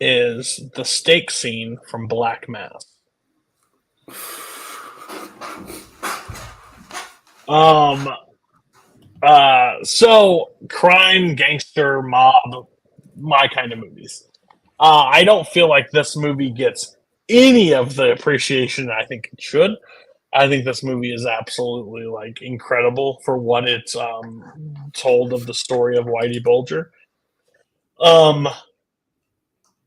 Speaker 2: is the steak scene from Black Mass. So crime, gangster, mob, my kind of movies. I don't feel like this movie gets any of the appreciation I think it should. I think this movie is absolutely like incredible for what it's told of the story of Whitey Bulger.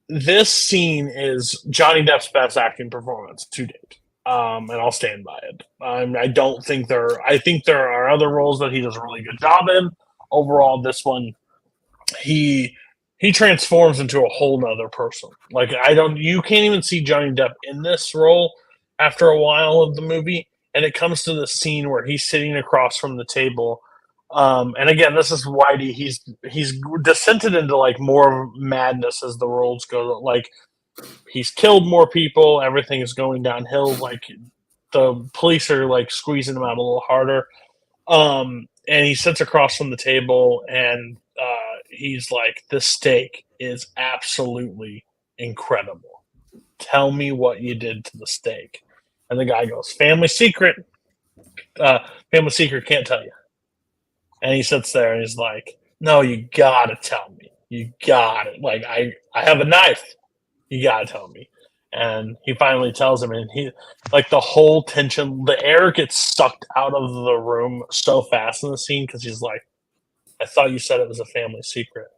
Speaker 2: This scene is Johnny Depp's best acting performance to date. And I'll stand by it. I think there are other roles that he does a really good job in. Overall, this one, he transforms into a whole nother person. Like you can't even see Johnny Depp in this role after a while of the movie. And it comes to the scene where he's sitting across from the table. And again, this is Whitey. He's descended into like more madness as the roles go. Like he's killed more people. Everything is going downhill. Like the police are like squeezing him out a little harder. And he sits across from the table and he's like, "This steak is absolutely incredible. Tell me what you did to the steak." And the guy goes, "Family secret. Family secret, can't tell you." And he sits there and he's like, "No, you gotta tell me. You got it. Like I have a knife. You gotta tell me." And he finally tells him, and he like the whole tension, the air gets sucked out of the room so fast in the scene because he's like, "I thought you said it was a family secret."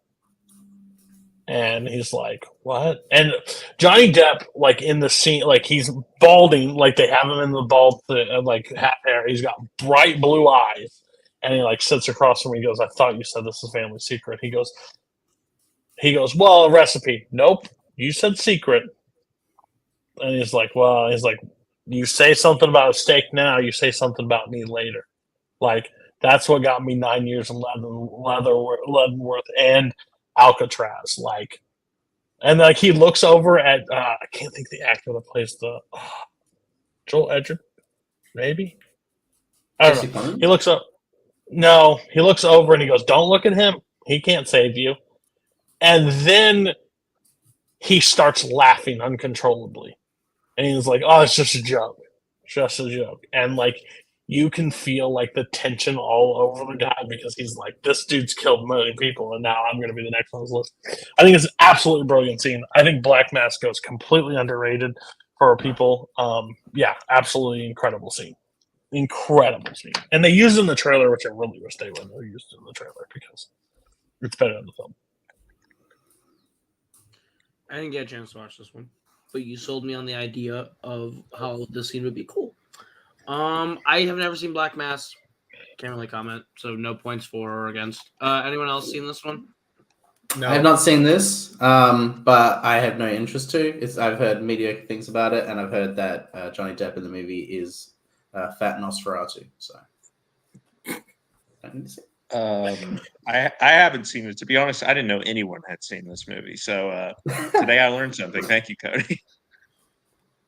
Speaker 2: And he's like, "What?" And Johnny Depp, like in the scene, like he's balding, like they have him in the bald, like hat hair. He's got bright blue eyes, and he like sits across from me. He goes, "I thought you said this is a family secret." He goes, "Well, a recipe." "Nope, you said secret." And he's like, "You say something about a steak now, you say something about me later." Like that's what got me 9 years in Leavenworth and Alcatraz. Like, and like he looks over at I can't think the actor that plays the Joel Edgerton, maybe. I don't know. He looks up. No, he looks over and he goes, "Don't look at him. He can't save you." And then he starts laughing uncontrollably. And he's like, "Oh, it's just a joke. Just a joke." And like you can feel like the tension all over the guy because he's like, this dude's killed many people and now I'm going to be the next on his list. I think it's an absolutely brilliant scene. I think Black Mass goes completely underrated for people. Yeah, absolutely incredible scene. Incredible scene. And they used it in the trailer, which I really wish they would have used it in the trailer because it's better in the film.
Speaker 7: I didn't get a chance to watch this one, but you sold me on the idea of how this scene would be cool. I have never seen Black Mass. Can't really comment, so no points for or against. Anyone else seen this one?
Speaker 9: No. I have not seen this, but I have no interest to. I've heard mediocre things about it, and I've heard that Johnny Depp in the movie is Fat Nosferatu. So I need to see it.
Speaker 1: I haven't seen it. To be honest, I didn't know anyone had seen this movie. So today I learned something. Thank you, Cody.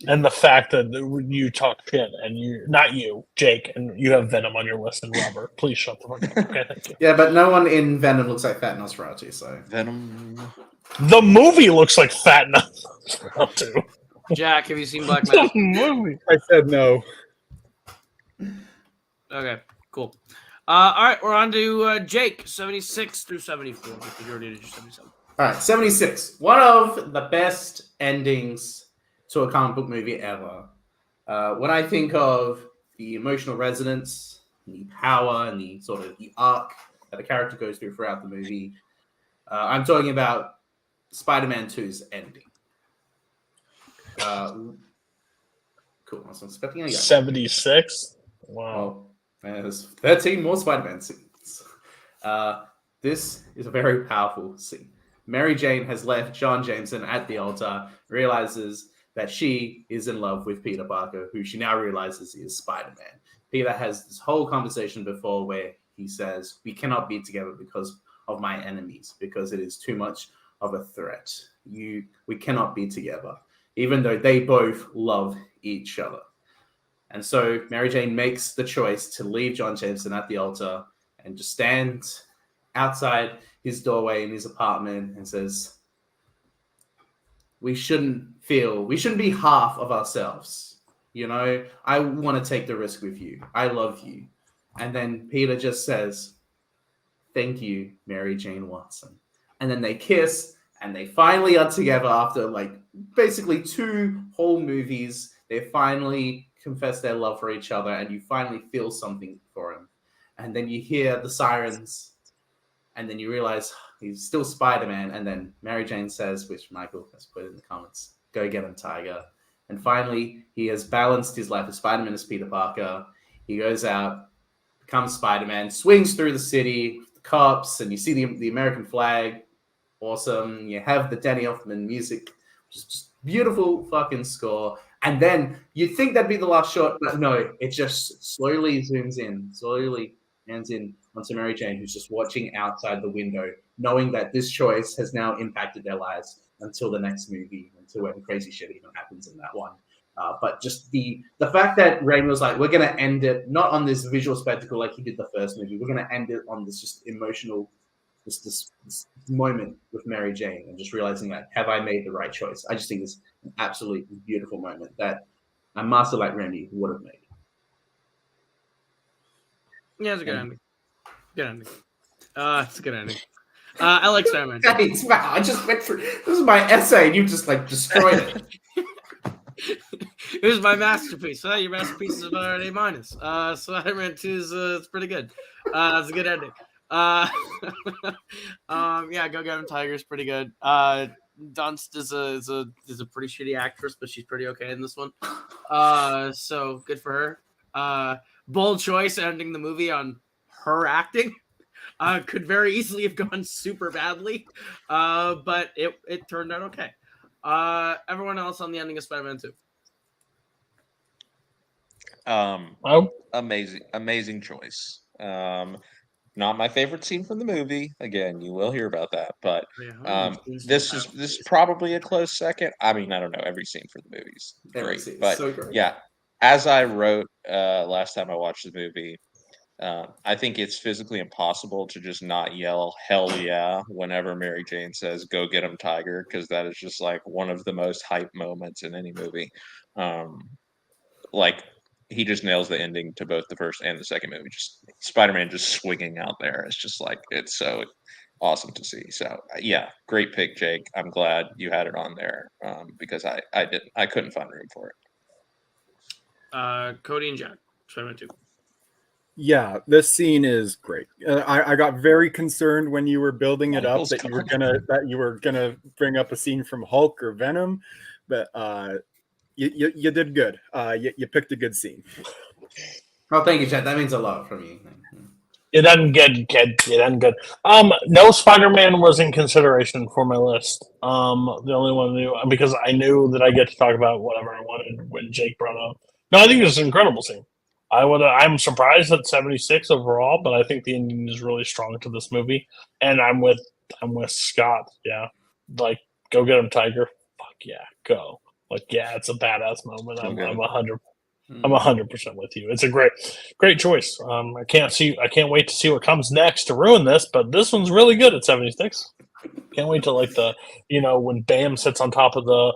Speaker 2: And the fact that you talk shit and not you, Jake, and you have Venom on your list and Robert. Please shut the fuck up. Okay, thank you.
Speaker 9: Yeah, but no one in Venom looks like Fat Nosferatu, so.
Speaker 1: Venom.
Speaker 2: The movie looks like Fat Nosferatu.
Speaker 7: Jack, have you seen Black Mass?
Speaker 2: The movie.
Speaker 8: I said no.
Speaker 7: Okay, cool. All right, we're on to Jake, 76 through 74. Because you already did your 77.
Speaker 9: All right, 76. One of the best endings to a comic book movie ever. When I think of, the emotional resonance, and the power, and the sort of the arc that a character goes through throughout the movie. I'm talking about Spider-Man 2's ending. Cool. I was expecting
Speaker 2: 76. Wow.
Speaker 9: Well, there's 13 more Spider-Man scenes. This is a very powerful scene. Mary Jane has left John Jameson at the altar, realizes that she is in love with Peter Parker, who she now realizes is Spider-Man. Peter has this whole conversation before where he says, we cannot be together because of my enemies, because it is too much of a threat. We cannot be together, even though they both love each other. And so Mary Jane makes the choice to leave John Jameson at the altar and just stand outside his doorway in his apartment and says, we shouldn't be half of ourselves. You know, I want to take the risk with you. I love you. And then Peter just says, thank you, Mary Jane Watson. And then they kiss and they finally are together after like basically 2 whole movies. They finally confess their love for each other and you finally feel something for him. And then you hear the sirens and then you realize he's still Spider-Man. And then Mary Jane says, which Michael has put in the comments, go get him, Tiger. And finally, he has balanced his life as Spider-Man as Peter Parker. He goes out, becomes Spider-Man, swings through the city, the cops, and you see the American flag. Awesome. You have the Danny Elfman music, which is just beautiful fucking score. And then you'd think that'd be the last shot, but no, it just slowly zooms in, slowly hands in onto Mary Jane, who's just watching outside the window, knowing that this choice has now impacted their lives until the next movie, until when crazy shit even happens in that one. But just the fact that Raimi was like, we're going to end it not on this visual spectacle like he did the first movie. We're going to end it on this just emotional, this moment with Mary Jane and just realizing that, have I made the right choice? I just think it's an absolutely beautiful moment that a master like Raimi would have made.
Speaker 7: Yeah, it's a good ending. Good ending. It's a good ending. I like Spider-Man.
Speaker 9: I just went through. This is my essay, and you just like destroyed it.
Speaker 7: It was my masterpiece. Well, your masterpiece is about an A-. Spider-Man 2 is it's pretty good. It's a good ending. Yeah, Go Get 'Em Tiger is pretty good. Dunst is a pretty shitty actress, but she's pretty okay in this one. So good for her. Bold choice ending the movie on her acting. Could very easily have gone super badly, but it turned out okay. Everyone else on the ending of Spider-Man 2?
Speaker 1: Amazing choice. Not my favorite scene from the movie. Again, you will hear about that, but this is probably a close second. I mean, I don't know. Every scene for the movie's great, but
Speaker 9: so great.
Speaker 1: Yeah, as I wrote last time I watched the movie. I think it's physically impossible to just not yell "Hell yeah" whenever Mary Jane says "Go get him, Tiger," because that is just like one of the most hype moments in any movie. Like he just nails the ending to both the first and the second movie. Just Spider-Man just swinging out there. It's just like it's so awesome to see. So yeah, great pick, Jake. I'm glad you had it on there because I couldn't find room for
Speaker 7: it. Cody and Jack, Spider-Man 2.
Speaker 8: Yeah, this scene is great. I got very concerned when you were building it up that you were gonna bring up a scene from Hulk or Venom, but you did good. You picked a good scene.
Speaker 9: Oh, thank you, Chad. That means a lot from you.
Speaker 2: You done good, kid. You done good. No Spider-Man was in consideration for my list. The only one knew because I knew that I get to talk about whatever I wanted when Jake brought up. No, I think it's an incredible scene. I'm surprised at 76 overall, but I think the ending is really strong to this movie. And I'm with Scott. Yeah, like go get him, Tiger. Fuck yeah, go. Like yeah, it's a badass moment. I'm 100% with you. It's a great choice. I can't wait to see what comes next to ruin this, but this one's really good at 76. Can't wait to like when Bam sits on top of the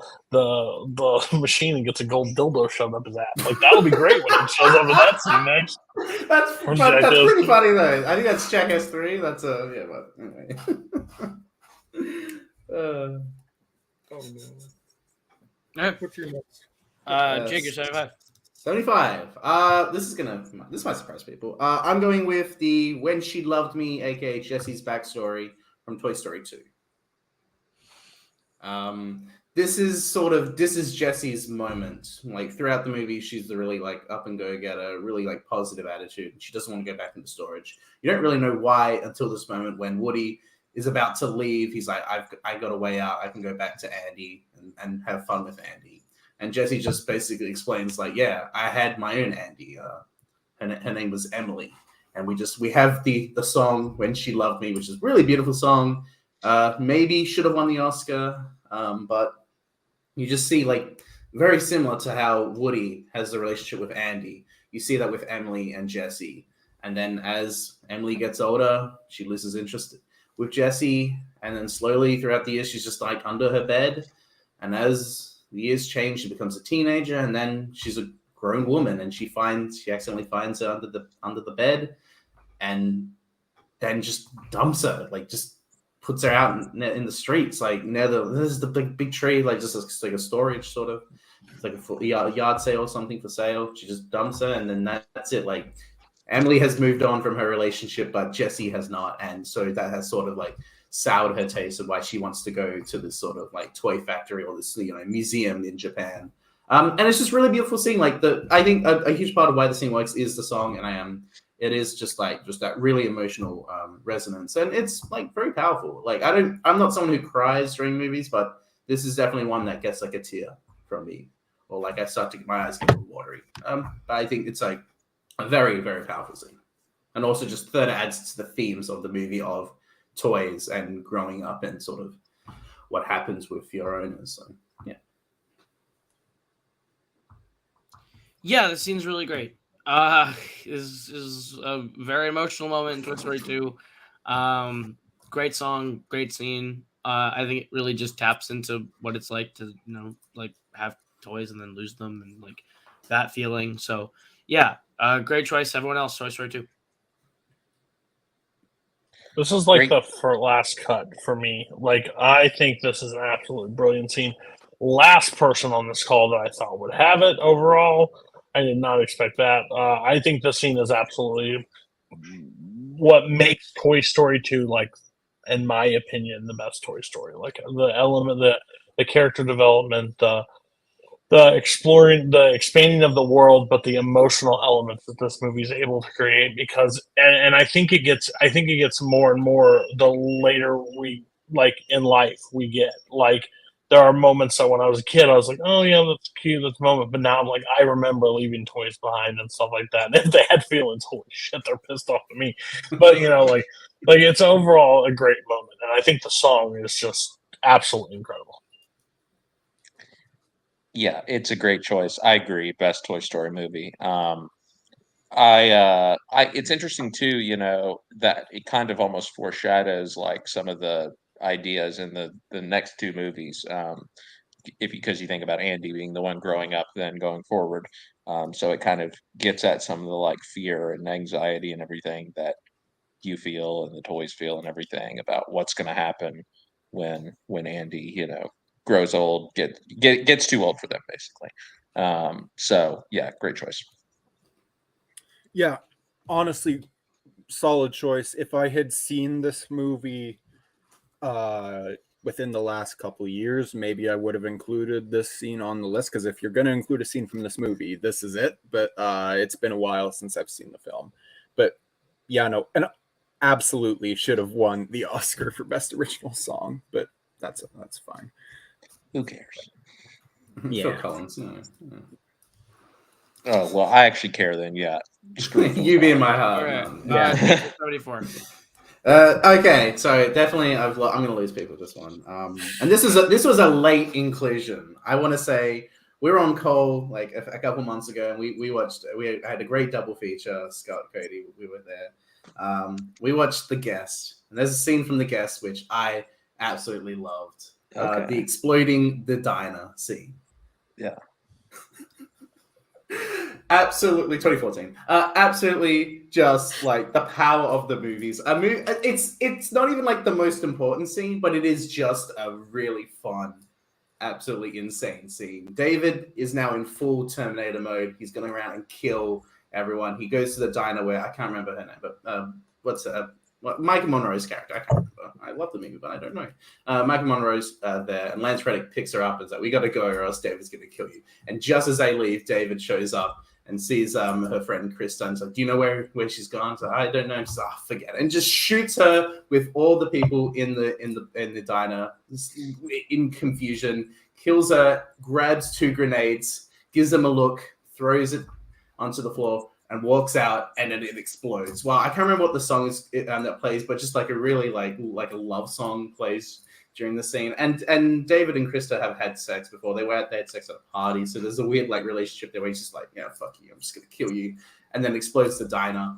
Speaker 2: machine and gets a gold dildo shoved up his ass. Like that'll be great when it shows up in that scene next.
Speaker 9: That's pretty funny though. I think that's Jackass 3. That's but anyway.
Speaker 7: Oh no. What's your next? Jake, you're 75.
Speaker 9: 75. This might surprise people. I'm going with the When She Loved Me, aka Jesse's backstory from Toy Story 2. This is Jesse's moment. Like throughout the movie, she's the really like up and go getter, really like positive attitude. She doesn't want to go back into storage. You don't really know why until this moment when Woody is about to leave. He's like, I got a way out. I can go back to Andy and have fun with Andy. And Jesse just basically explains like, yeah, I had my own Andy. Her name was Emily. And we have the song When She Loved Me, which is a really beautiful song. Maybe should have won the Oscar. But you just see like very similar to how Woody has the relationship with Andy. You see that with Emily and Jesse. And then as Emily gets older, she loses interest with Jesse. And then slowly throughout the years, she's just like under her bed. And as the years change, she becomes a teenager, and then she's a grown woman, and she accidentally finds her under the bed, and then just dumps her, like just puts her out in the streets, like there's the big tree, like just like a storage sort of, it's like a yard sale or something for sale. She just dumps her, and then that's it. Like Emily has moved on from her relationship, but Jesse has not, and so that has sort of like soured her taste of why she wants to go to this sort of like toy factory or this museum in Japan. And it's just really beautiful seeing like I think a huge part of why the scene works is the song, and it is just that really emotional resonance, and it's like very powerful. Like I'm not someone who cries during movies, but this is definitely one that gets like a tear from me, or like I start to get my eyes get a little watery. But I think it's like a very, very powerful scene, and also just further adds to the themes of the movie of toys and growing up and sort of what happens with your owners. So
Speaker 7: yeah, this scene's really great. Is a very emotional moment in Toy Story 2. Great song, great scene. I think it really just taps into what it's like to like have toys and then lose them, and like that feeling. So yeah, great choice. Everyone else, Toy Story 2.
Speaker 2: This is like the last cut for me. Like, I think this is an absolutely brilliant scene. Last person on this call that I thought would have it overall. I did not expect that. I think this scene is absolutely what makes Toy Story 2, like, in my opinion, the best Toy Story. Like, the element, the character development, the expanding of the world, but the emotional elements that this movie is able to create, because and I think it gets more and more the later we like in life we get. Like there are moments that when I was a kid I was like, oh yeah, that's cute, that's a moment, but now I'm like, I remember leaving toys behind and stuff like that. And if they had feelings, holy shit, they're pissed off at me. But like it's overall a great moment, and I think the song is just absolutely incredible.
Speaker 1: Yeah, it's a great choice. I agree. Best Toy Story movie. It's interesting too, that it kind of almost foreshadows like some of the ideas in the next two movies. Because you think about Andy being the one growing up, then going forward. So it kind of gets at some of the like fear and anxiety and everything that you feel and the toys feel and everything about what's going to happen when Andy, grows old, gets too old for them, basically. So yeah, great choice.
Speaker 8: Yeah, honestly, solid choice. If I had seen this movie within the last couple of years, maybe I would have included this scene on the list, because if you're going to include a scene from this movie, this is it. But it's been a while since I've seen the film. But yeah, no, and absolutely should have won the Oscar for Best Original Song, but that's fine.
Speaker 1: Who cares?
Speaker 8: Yeah.
Speaker 9: Phil Collins.
Speaker 1: Oh, well, I actually care then. Yeah.
Speaker 9: You be in my heart.
Speaker 7: All
Speaker 9: man.
Speaker 7: right. 74.
Speaker 9: Okay, so definitely I'm going to lose people with this one. And this was a late inclusion. I want to say we were on Cole like a couple months ago, and we had a great double feature. Scott, Cody, we were there. We watched The Guest, and there's a scene from The Guest which I absolutely loved.
Speaker 1: Okay.
Speaker 9: The exploding the diner scene.
Speaker 1: Yeah.
Speaker 9: Absolutely, 2014. Absolutely, just like the power of the movies. It's not even like the most important scene, but it is just a really fun absolutely insane scene. David is now in full Terminator mode. He's going around and kill everyone. He goes to the diner where I can't remember her name, but Michael Monroe's character. I can't remember. I love the movie, but I don't know. Michael Monroe's there, and Lance Reddick picks her up and says, "We got to go, or else David's going to kill you." And just as they leave, David shows up and sees her friend Chris Dunn. Like, "Do you know where she's gone?" So I don't know. So forget it, and just shoots her with all the people in the diner in confusion. Kills her, grabs 2 grenades, gives them a look, throws it onto the floor, and walks out, and then it explodes. Well, I can't remember what the song is that plays, but just like a really like a love song plays during the scene. And David and Krista have had sex before. They had sex at a party, so there's a weird like relationship there where he's just like, "Yeah, fuck you, I'm just gonna kill you," and then explodes the diner.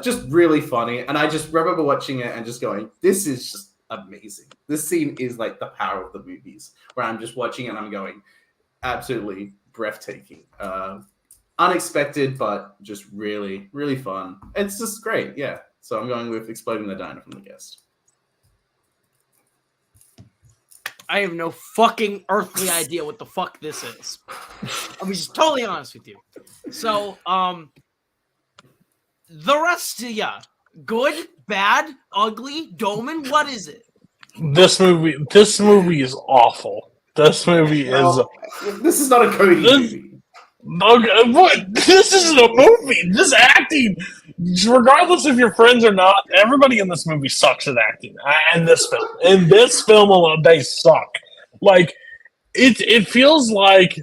Speaker 9: Just really funny, and I just remember watching it and just going, "This is just amazing." This scene is like the power of the movies, where I'm just watching and I'm going, absolutely breathtaking. Unexpected, but just really, really fun. It's just great, yeah. So I'm going with Exploding the Diner from The Guest.
Speaker 7: I have no fucking earthly idea what the fuck this is. I'll be just totally honest with you. So, the rest of ya, good, bad, ugly, Doman, what is it?
Speaker 2: This movie is awful. This movie is.
Speaker 9: This is not a Cody movie.
Speaker 2: Okay, what? This isn't a movie. This acting, regardless if you're friends or not, everybody in this movie sucks at acting. And this film alone, they suck. Like, it feels like.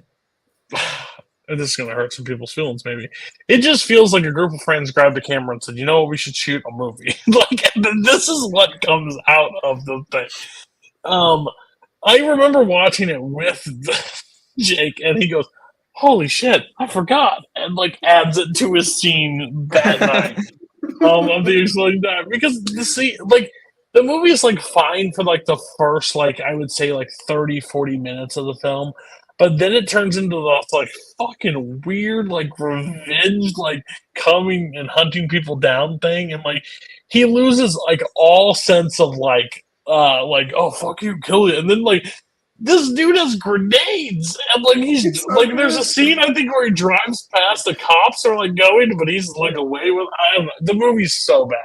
Speaker 2: And this is going to hurt some people's feelings, maybe. It just feels like a group of friends grabbed a camera and said, "You know what? We should shoot a movie." Like, this is what comes out of the thing. I remember watching it with Jake, and he goes, "Holy shit, I forgot," and like adds it to his scene that night of the exploding diner, because the scene, like, the movie is like fine for like the first, like, I would say like 30-40 minutes of the film, but then it turns into the like fucking weird like revenge, like coming and hunting people down thing, and like he loses like all sense of like oh fuck you, kill you, and then like this dude has grenades, and like he's so like, there's a scene I think where he drives past the cops are like going, but he's like away with. I don't know. The movie's so bad.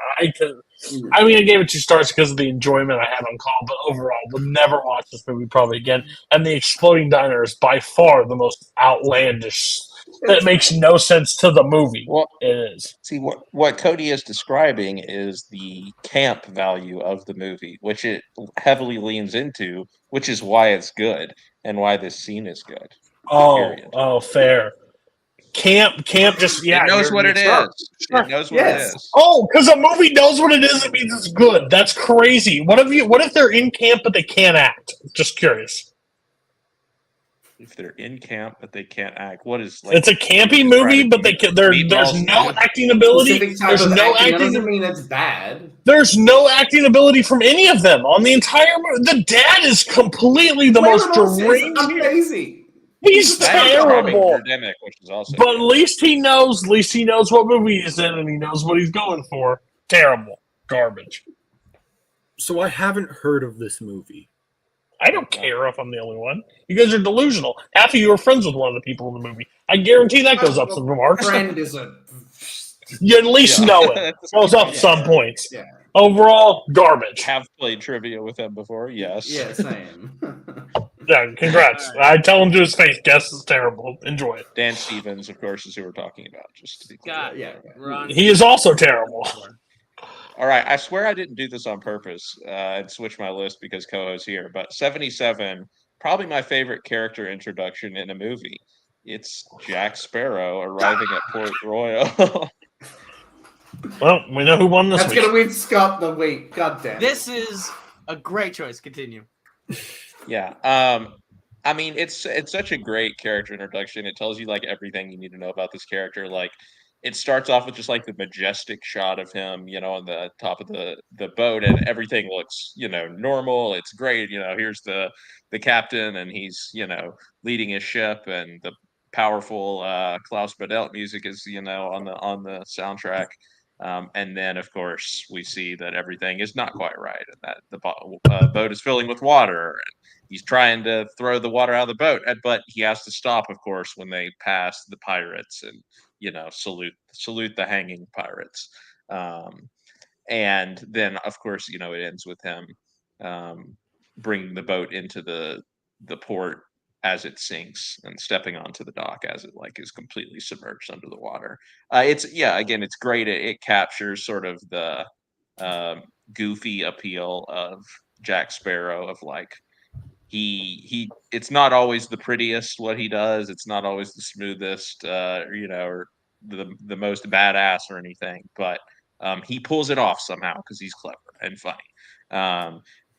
Speaker 2: I mean, I gave it 2 stars because of the enjoyment I had on call, but overall, we'll never watch this movie probably again. And the exploding diner is by far the most outlandish. That makes no sense to the movie.
Speaker 1: Well,
Speaker 2: it is.
Speaker 1: See, what Cody is describing is the camp value of the movie, which it heavily leans into, which is why it's good and why this scene is good.
Speaker 2: Oh, fair. Camp just, yeah.
Speaker 1: It knows what it is.
Speaker 2: Sure.
Speaker 1: It knows what it is.
Speaker 2: Oh, because a movie knows what it is, it means it's good. That's crazy. What if they're in camp but they can't act? Just curious.
Speaker 1: If they're in camp but they can't act, what is like?
Speaker 2: It's a campy movie, but there's no acting ability. There's no acting.
Speaker 9: Doesn't mean it's bad.
Speaker 2: There's no acting ability from any of them on the entire movie. The dad is completely the most deranged.
Speaker 9: Amazing.
Speaker 2: He's terrible.
Speaker 1: Which is also
Speaker 2: but at least he knows. At least he knows what movie he's in, and he knows what he's going for. Terrible, garbage.
Speaker 8: So I haven't heard of this movie.
Speaker 2: I don't care if I'm the only one. You guys are delusional. Half of you are friends with one of the people in the movie. I guarantee that goes up some marks.
Speaker 9: Friend is a.
Speaker 2: You at least know it. Goes up some points.
Speaker 9: Yeah.
Speaker 2: Overall, garbage.
Speaker 1: Have played trivia with him before, yes.
Speaker 9: Yeah, same.
Speaker 2: Yeah, congrats. I tell him to his face, guess is terrible. Enjoy it.
Speaker 1: Dan Stevens, of course, is who we're talking about. Just to be clear.
Speaker 7: God, yeah.
Speaker 2: He is also terrible.
Speaker 1: All right, I swear I didn't do this on purpose and switch my list because Koho's here, but 77, probably my favorite character introduction in a movie. It's Jack Sparrow arriving at Port Royal.
Speaker 2: Well, we know who won this
Speaker 9: That's
Speaker 2: week.
Speaker 9: going to win Scott the week. God damn.
Speaker 7: This is a great choice. Continue.
Speaker 1: Yeah. I mean, it's such a great character introduction. It tells you like everything you need to know about this character. Like, it starts off with just like the majestic shot of him, you know, on the top of the boat, and everything looks, you know, normal. It's great. You know, here's the captain, and he's, you know, leading his ship, and the powerful Klaus Badelt music is, you know, on the soundtrack. And then, of course, we see that everything is not quite right, and that the boat is filling with water. And he's trying to throw the water out of the boat, but he has to stop, of course, when they pass the pirates and salute the hanging pirates. And then, of course, it ends with him bringing the boat into the port as it sinks and stepping onto the dock as it is completely submerged under the water. It's great. It captures sort of the goofy appeal of Jack Sparrow of he it's not always the prettiest what he does. It's not always the smoothest, or the most badass or anything, but he pulls it off somehow because he's clever and funny.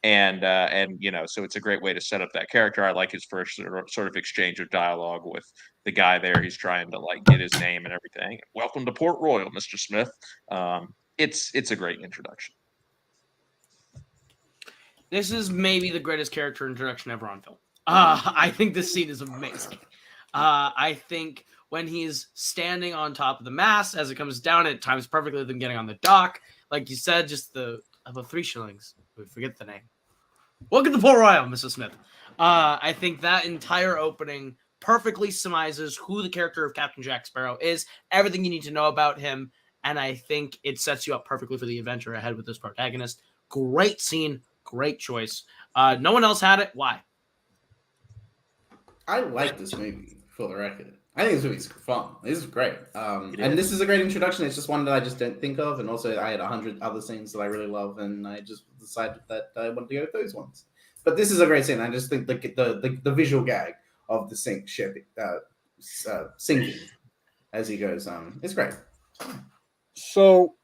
Speaker 1: So it's a great way to set up that character. I like his first sort of exchange of dialogue with the guy there. He's trying to get his name and everything. Welcome to Port Royal, Mr. Smith. It's a great introduction.
Speaker 7: This is maybe the greatest character introduction ever on film. I think this scene is amazing. I think when he's standing on top of the mast as it comes down, it times perfectly with him getting on the dock. Like you said, just about 3 shillings. We forget the name. Welcome to Port Royal, Mrs. Smith. I think that entire opening perfectly surmises who the character of Captain Jack Sparrow is, everything you need to know about him, and I think it sets you up perfectly for the adventure ahead with this protagonist. Great scene, great choice. No one else had it. Why?
Speaker 9: I like this movie, for the record. I think this movie's fun. This is great. And this is a great introduction. It's just one that I just don't think of. And also, I had 100 other scenes that I really love, and I just decided that I wanted to go with those ones. But this is a great scene. I just think the visual gag of the ship sinking as he goes, it's great.
Speaker 8: So,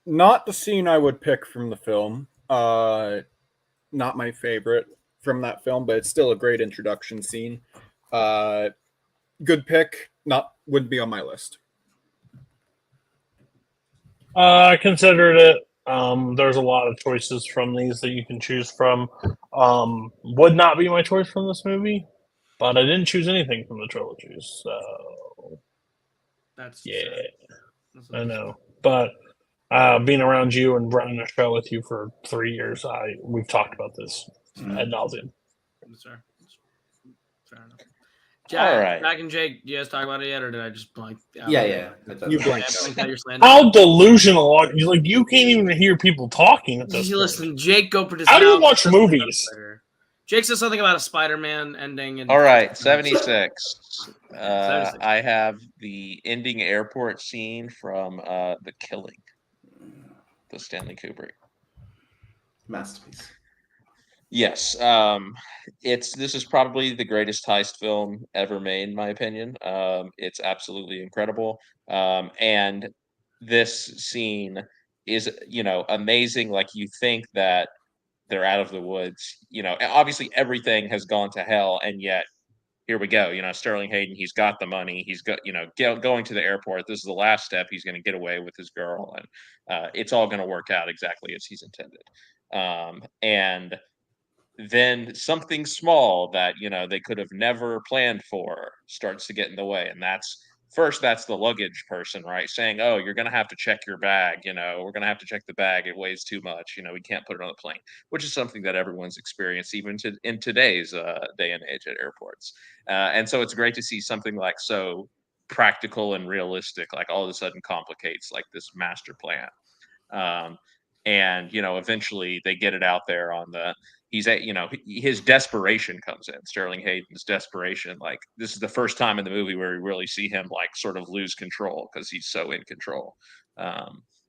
Speaker 8: not the scene I would pick from the film. Not my favorite from that film, but it's still a great introduction scene. Good pick. Wouldn't be on my list.
Speaker 2: I considered it. There's a lot of choices from these that you can choose from. Would not be my choice from this movie, but I didn't choose anything from the trilogies. So
Speaker 7: that's
Speaker 2: I know. But being around you and running a show with you for 3 years, we've talked about this ad nauseum.
Speaker 7: Sir. Fair enough.
Speaker 1: All right.
Speaker 7: Jack and Jake, you guys talk about it yet, or did I just blank?
Speaker 9: Yeah.
Speaker 8: You blanked out.
Speaker 2: How delusional are you? You can't even hear people talking at this point.
Speaker 7: Listen, Jake, go participate.
Speaker 2: How do you watch movies?
Speaker 7: Jake says something about a Spider-Man ending.
Speaker 1: All right, 76. I have the ending airport scene from The Killing, the Stanley Kubrick
Speaker 9: masterpiece.
Speaker 1: Yes, this is probably the greatest heist film ever made, in my opinion. It's absolutely incredible, and this scene is, amazing. You think that they're out of the woods. Obviously everything has gone to hell, and yet here we go. Sterling Hayden, he's got the money. He's got, going to the airport. This is the last step. He's going to get away with his girl, and it's all going to work out exactly as he's intended. And then something small that they could have never planned for starts to get in the way, and that's the luggage person, right, saying, oh, you're going to have to check your bag, we're going to have to check the bag, it weighs too much, we can't put it on the plane, which is something that everyone's experienced even in today's day and age at airports. And so it's great to see something so practical and realistic all of a sudden complicates this master plan. And eventually they get it out there on the his desperation comes in. Sterling Hayden's desperation. This is the first time in the movie where we really see him sort of lose control because he's so in control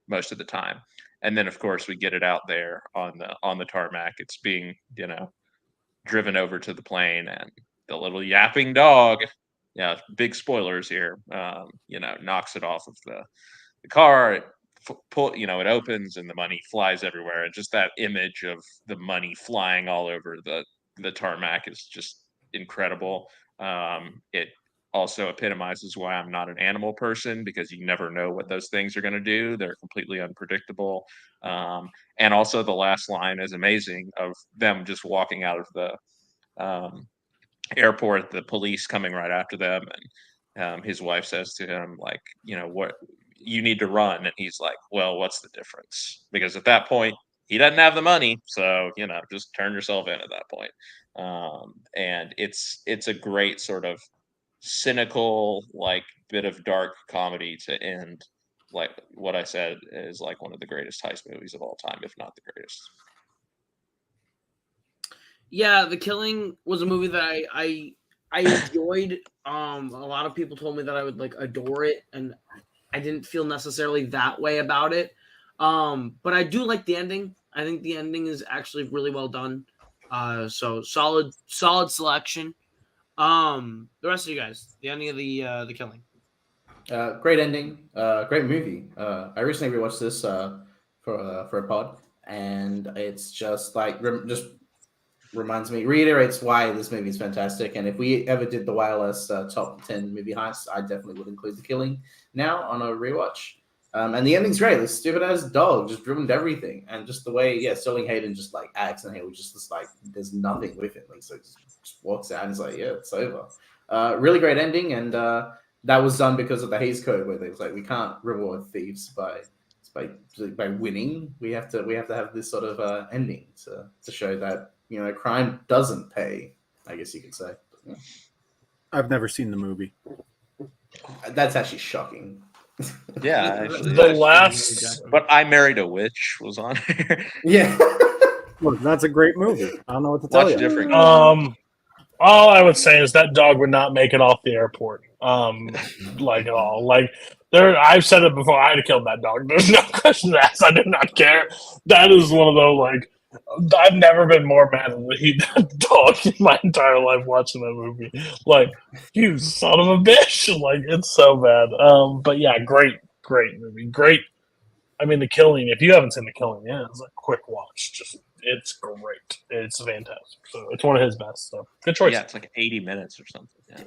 Speaker 1: most of the time. And then of course we get it out there on the tarmac. It's being driven over to the plane, and the little yapping dog, big spoilers here, knocks it off of the car. It opens and the money flies everywhere, and just that image of the money flying all over the tarmac is just incredible. It also epitomizes why I'm not an animal person, because you never know what those things are going to do. They're completely unpredictable. And also the last line is amazing, of them just walking out of the airport, the police coming right after them, and his wife says to him, what you need to run. And he's like, well, what's the difference? Because at that point, he doesn't have the money. So, just turn yourself in at that point. And it's a great sort of cynical, like bit of dark comedy to end like what I said is like one of the greatest heist movies of all time, if not the greatest.
Speaker 7: Yeah, The Killing was a movie that I enjoyed. A lot of people told me that I would like adore it, and I didn't feel necessarily that way about it. But I do like the ending. I think the ending is actually really well done. So solid selection. The rest of you guys, the ending of the Killing.
Speaker 9: Great ending. Great movie. I recently rewatched this for a pod, and it's just like just reiterates why this movie is fantastic. And if we ever did the wireless top 10 movie heists, I definitely would include The Killing now on a rewatch. And the ending's great. This stupid ass dog just ruined everything, and just the way Sterling Hayden just like acts, and he was just like there's nothing with it. Like so, it just walks out and he's like, yeah, it's over. Really great ending, and that was done because of the Hays Code, where they was like, we can't reward thieves by winning. We have to have this sort of ending to show that crime doesn't pay, I guess you could say. Yeah.
Speaker 8: I've never seen the movie.
Speaker 9: That's actually shocking.
Speaker 1: Yeah, actually,
Speaker 2: the last.
Speaker 1: But I Married a Witch was on here.
Speaker 9: Yeah.
Speaker 8: Look, that's a great movie. I don't know what to tell
Speaker 1: Watch
Speaker 8: you.
Speaker 1: different.
Speaker 2: All I would say is that dog would not make it off the airport. Like at all. Like I've said it before. I'd have killed that dog. There's no question asked. I do not care. That is one of those like. I've never been more mad at the dog in my entire life watching that movie. Like, you son of a bitch! Like, it's so bad. But yeah, great movie. Great. I mean, The Killing. If you haven't seen The Killing, yeah, it's a quick watch. It's great. It's fantastic. So it's one of his best. So good choice.
Speaker 1: Yeah, it's like 80 minutes or something. Yeah.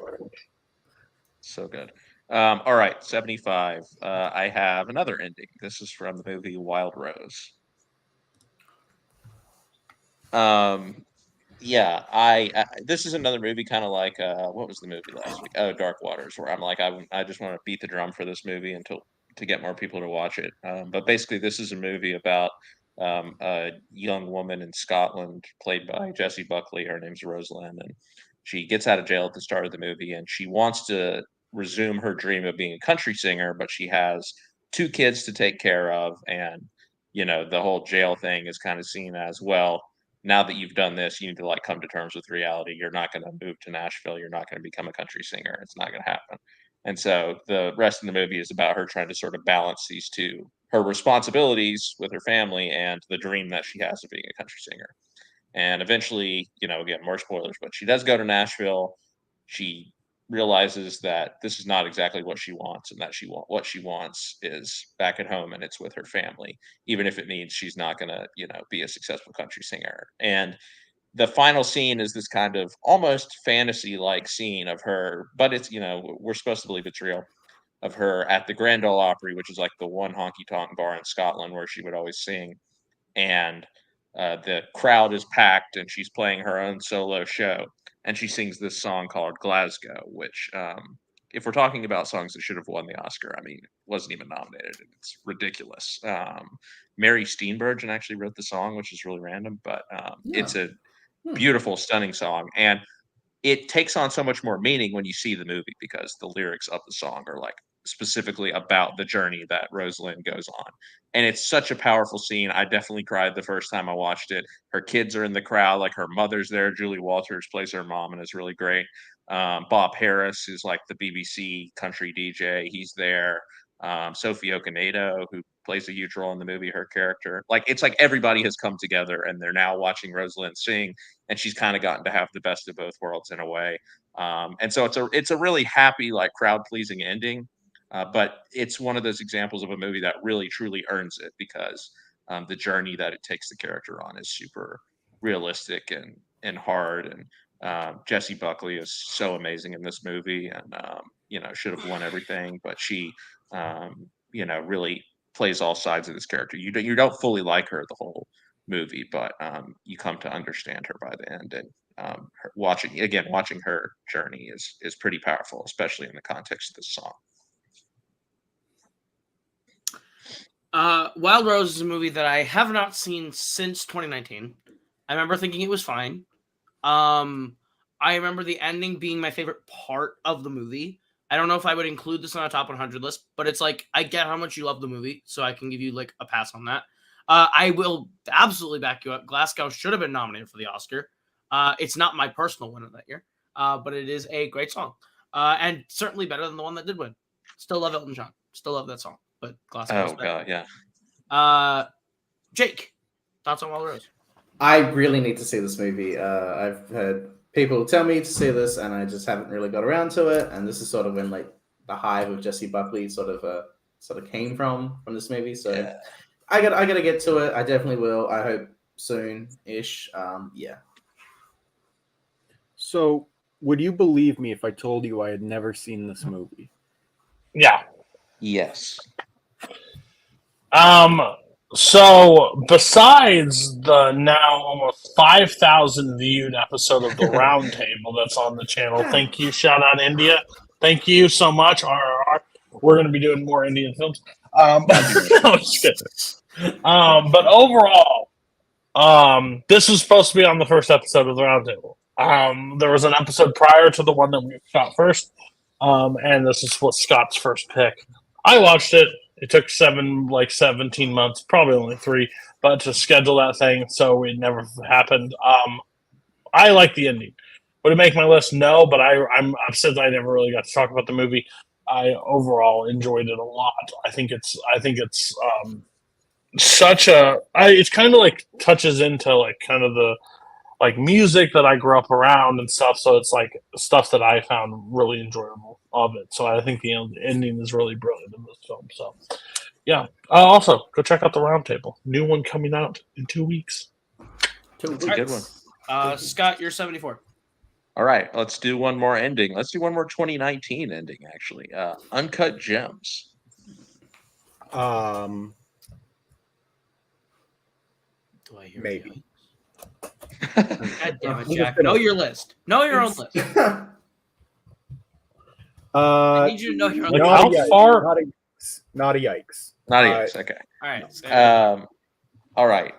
Speaker 1: So good. All right, 75. I have another ending. This is from the movie Wild Rose. Yeah, this is another movie kind of like what was the movie last week? Oh, Dark Waters, where I'm like I just want to beat the drum for this movie to get more people to watch it. But basically, this is a movie about a young woman in Scotland played by Jessie Buckley. Her name's Rosalind, and she gets out of jail at the start of the movie, and she wants to resume her dream of being a country singer, but she has 2 kids to take care of, and the whole jail thing is kind of seen as, well, now that you've done this, you need to like come to terms with reality. You're not going to move to Nashville. You're not going to become a country singer. It's not going to happen. And so the rest of the movie is about her trying to sort of balance these two, her responsibilities with her family and the dream that she has of being a country singer. And eventually, again, more spoilers, but she does go to Nashville. She realizes that this is not exactly what she wants, and that what she wants is back at home, and it's with her family, even if it means she's not going to, be a successful country singer. And the final scene is this kind of almost fantasy-like scene of her, but it's, we're supposed to believe it's real, of her at the Grand Ole Opry, which is like the one honky-tonk bar in Scotland where she would always sing. And the crowd is packed, and she's playing her own solo show. And she sings this song called Glasgow, which, if we're talking about songs that should have won the Oscar, I mean, it wasn't even nominated. It's ridiculous. Mary Steenburgen actually wrote the song, which is really random, but it's a beautiful, stunning song. And it takes on so much more meaning when you see the movie, because the lyrics of the song are like specifically about the journey that Rosalind goes on. And it's such a powerful scene. I definitely cried the first time I watched it. Her kids are in the crowd, like her mother's there. Julie Walters plays her mom and is really great. Bob Harris, who's like the BBC country DJ, he's there. Sophie Okonedo, who plays a huge role in the movie, her character. Like, it's like everybody has come together, and they're now watching Rosalind sing, and she's kind of gotten to have the best of both worlds in a way. And so it's a really happy, like, crowd pleasing ending. But it's one of those examples of a movie that really truly earns it, because the journey that it takes the character on is super realistic and hard. And Jessie Buckley is so amazing in this movie, and should have won everything, but she really plays all sides of this character. You don't fully like her the whole movie, but you come to understand her by the end. And watching her journey is pretty powerful, especially in the context of this song.
Speaker 7: Wild Rose is a movie that I have not seen since 2019. I remember thinking it was fine. I remember the ending being my favorite part of the movie. I don't know if I would include this on a top 100 list, but it's like I get how much you love the movie, so I can give you like a pass on that. I will absolutely back you up. Glasgow should have been nominated for the Oscar. It's not my personal winner that year, but it is a great song, and certainly better than the one that did win. Still love Elton John. Still love that song, but Glasgow.
Speaker 1: Oh god, yeah.
Speaker 7: Jake, thoughts on Wild Rose?
Speaker 9: I really need to see this movie. I've heard people tell me to see this, and I just haven't really got around to it. And this is sort of when like the hive of Jesse Buckley sort of came from this movie. So
Speaker 1: Yeah.
Speaker 9: I gotta get to it. I definitely will. I hope soon-ish. Yeah.
Speaker 8: So, would you believe me if I told you I had never seen this movie?
Speaker 2: Yeah.
Speaker 1: Yes.
Speaker 2: So besides the now almost 5,000 viewed episode of the Round Table that's on the channel, thank you. Shout out India. Thank you so much. RRR. We're going to be doing more Indian films. No, I'm just kidding. But overall, this was supposed to be on the first episode of the Round Table. There was an episode prior to the one that we shot first, and this was Scott's first pick. I watched it. It took 17 months, probably only 3, but to schedule that thing, so it never happened. I like the ending. Would it make my list? No, but I'm upset that I never really got to talk about the movie. I overall enjoyed it a lot. I think it's such a. It's kind of like touches into like kind of the like music that I grew up around and stuff. So it's like stuff that I found really enjoyable of it. So I think the ending is really brilliant in this film. So yeah. Also, go check out the Round Table. New one coming out in 2 weeks.
Speaker 1: That's a good one.
Speaker 7: Scott, you're 74.
Speaker 1: All right, let's do one more ending. Let's do one more 2019 ending, actually. Uncut Gems.
Speaker 7: Do I hear
Speaker 8: Maybe.
Speaker 7: you? God damn it, Jack. Know your list. Know your own list. I need you to know your own
Speaker 2: Like,
Speaker 7: list.
Speaker 2: how far?
Speaker 8: Not a yikes.
Speaker 1: Not a yes, okay.
Speaker 7: All right.
Speaker 1: All right.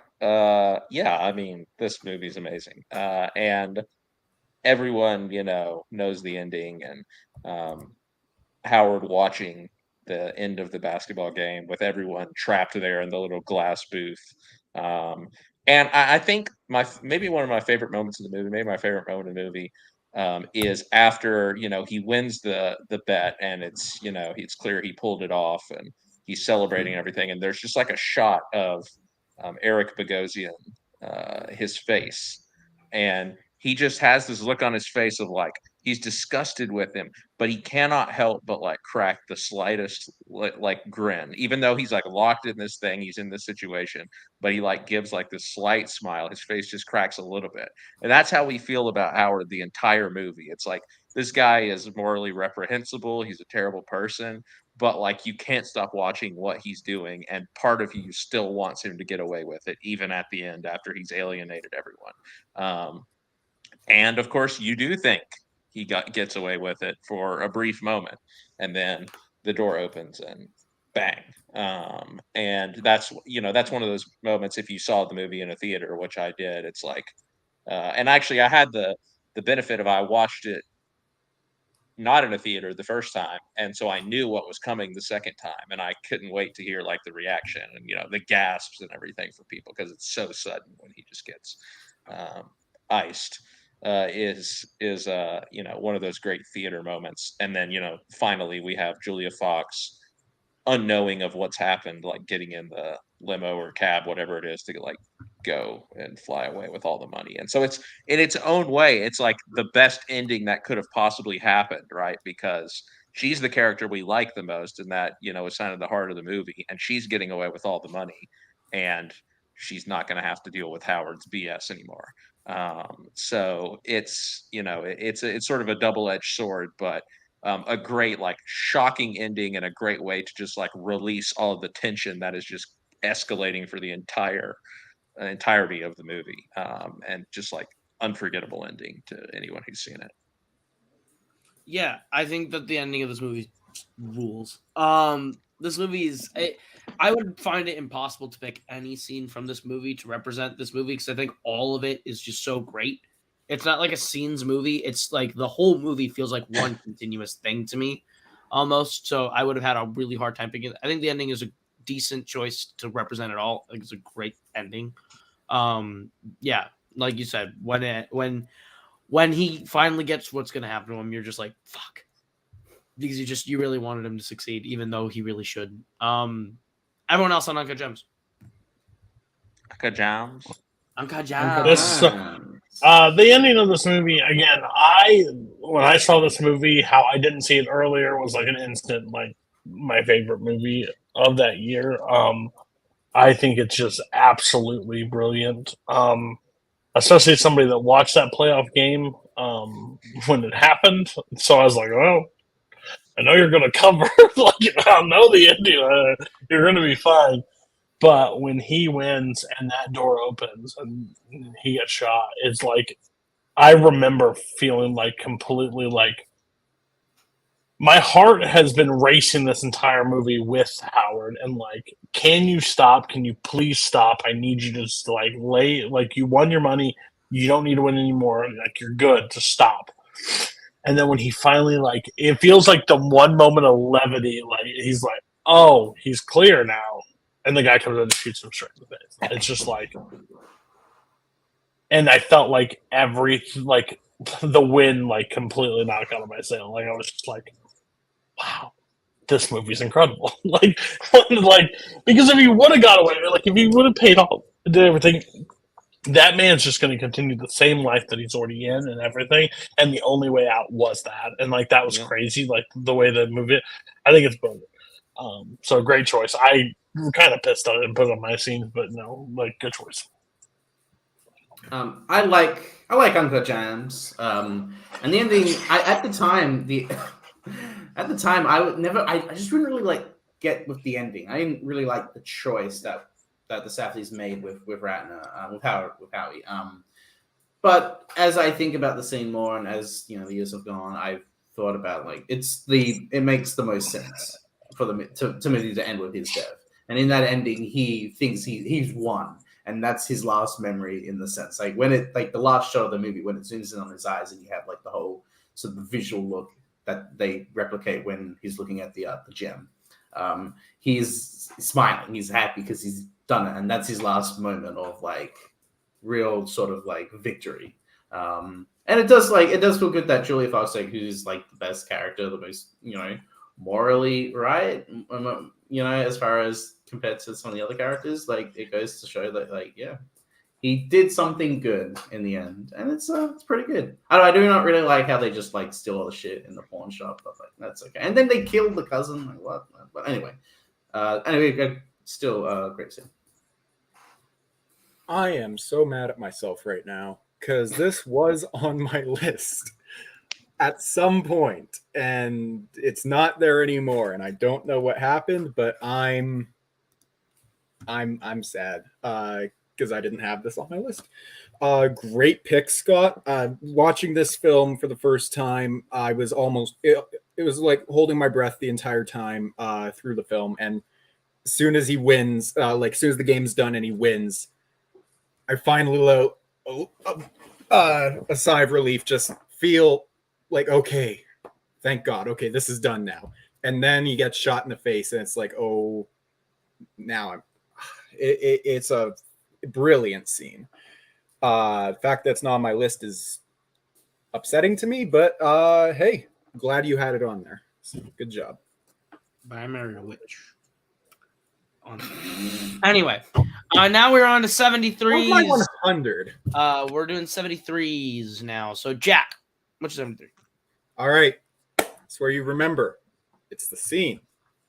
Speaker 1: Yeah, I mean, this movie's amazing. And everyone, knows the ending, and Howard watching the end of the basketball game with everyone trapped there in the little glass booth. And I think maybe one of my favorite moments in the movie, maybe my favorite moment in the movie, is after he wins the bet, and it's clear he pulled it off, and he's celebrating everything, and there's just like a shot of Eric Bogosian, his face, and he just has this look on his face of like he's disgusted with him, but he cannot help but like crack the slightest like grin, even though he's like locked in this thing, he's in this situation, but he like gives like this slight smile. His face just cracks a little bit, and that's how we feel about Howard the entire movie. It's like this guy is morally reprehensible. He's a terrible person, but like you can't stop watching what he's doing, and part of you still wants him to get away with it, even at the end after he's alienated everyone. And of course, you do think he gets away with it for a brief moment, and then the door opens and bang. And that's one of those moments. If you saw the movie in a theater, which I did, it's like, and actually, I had the benefit of I watched it not in a theater the first time, and so I knew what was coming the second time, and I couldn't wait to hear like the reaction and the gasps and everything for people, because it's so sudden when he just gets iced. Is one of those great theater moments. And then finally we have Julia Fox, unknowing of what's happened, like getting in the limo or cab, whatever it is, to like go and fly away with all the money. And so it's in its own way, it's like the best ending that could have possibly happened, right? Because she's the character we like the most, and that is kind of the heart of the movie, and she's getting away with all the money, and she's not going to have to deal with Howard's BS anymore. So it's it's sort of a double-edged sword, but a great like shocking ending, and a great way to just like release all of the tension that is just escalating for the entirety of the movie, and just like unforgettable ending to anyone who's seen it.
Speaker 7: Yeah, I think that the ending of this movie rules. This movie is. I would find it impossible to pick any scene from this movie to represent this movie because I think all of it is just so great. It's not like a scenes movie. It's like the whole movie feels like one continuous thing to me, almost. So I would have had a really hard time picking. I think the ending is a decent choice to represent it all. I think it's a great ending. Yeah, like you said, when he finally gets what's gonna happen to him, you're just like, fuck. Because you really wanted him to succeed, even though he really should. Everyone else on Uncut Gems.
Speaker 1: Uncut Gems.
Speaker 7: Uncut
Speaker 2: This,
Speaker 7: Gems.
Speaker 2: the ending of this movie, again, when I saw this movie, how I didn't see it earlier was like an instant, like my favorite movie of that year. I think it's just absolutely brilliant. Especially somebody that watched that playoff game when it happened. So I was like, oh, I know you're going to cover. Like, I know the ending. You're going to be fine. But when he wins and that door opens and he gets shot, it's like, I remember feeling like completely like my heart has been racing this entire movie with Howard and like, can you stop? Can you please stop? I need you to just like you won your money. You don't need to win anymore. Like, you're good to stop. And then when he finally, like, it feels like the one moment of levity, like, he's like, oh, he's clear now. And the guy comes in and shoots him straight in the face. It's just like, and I felt like the wind, like, completely knocked out of my sail. Like, I was just like, wow, this movie's incredible. like, because if he would have got away, like, if he would have paid off and did everything, that man's just going to continue the same life that he's already in and everything. And the only way out was that. And like, that was crazy. Like the way the movie, I think it's brilliant. So great choice. I kind of pissed on it and put it on my scenes, but no, like, good choice.
Speaker 9: I like Uncut Gems. And the ending, at the time, I just didn't really like get with the ending. I didn't really like the choice that the Safdies made with Ratner, with Howie. But as I think about the scene more, and as the years have gone, I've thought about like it makes the most sense for the movie to end with his death. And in that ending, he thinks he's won, and that's his last memory in the sense. Like when the last shot of the movie, when it zooms in on his eyes, and you have like the whole sort of visual look that they replicate when he's looking at the gem. He's smiling, he's happy because he's done it, and that's his last moment of like real sort of like victory. And it does feel good that Julia Foster, who's like the best character, the most morally right, as far as compared to some of the other characters, like it goes to show that like he did something good in the end, and it's pretty good. I do not really like how they just like steal all the shit in the pawn shop, but like that's okay. And then they killed the cousin. Like what? But anyway, still great scene.
Speaker 8: I am so mad at myself right now because this was on my list at some point, and it's not there anymore, and I don't know what happened, but I'm sad because I didn't have this on my list. Great pick, Scott. Watching this film for the first time, I was almost it was like holding my breath the entire time through the film, and as soon as he wins, as soon as the game's done and he wins, I finally let a sigh of relief, just feel like, okay, thank God, okay, this is done now. And then he gets shot in the face, and it's like, oh, now it's a brilliant scene. The fact that it's not on my list is upsetting to me, but hey, glad you had it on there. So, good job.
Speaker 7: But I married a witch. Anyway, now we're on to 73s.
Speaker 8: 100.
Speaker 7: We're doing 73s now. So Jack, what's 73?
Speaker 8: All right, that's where you remember it's the scene,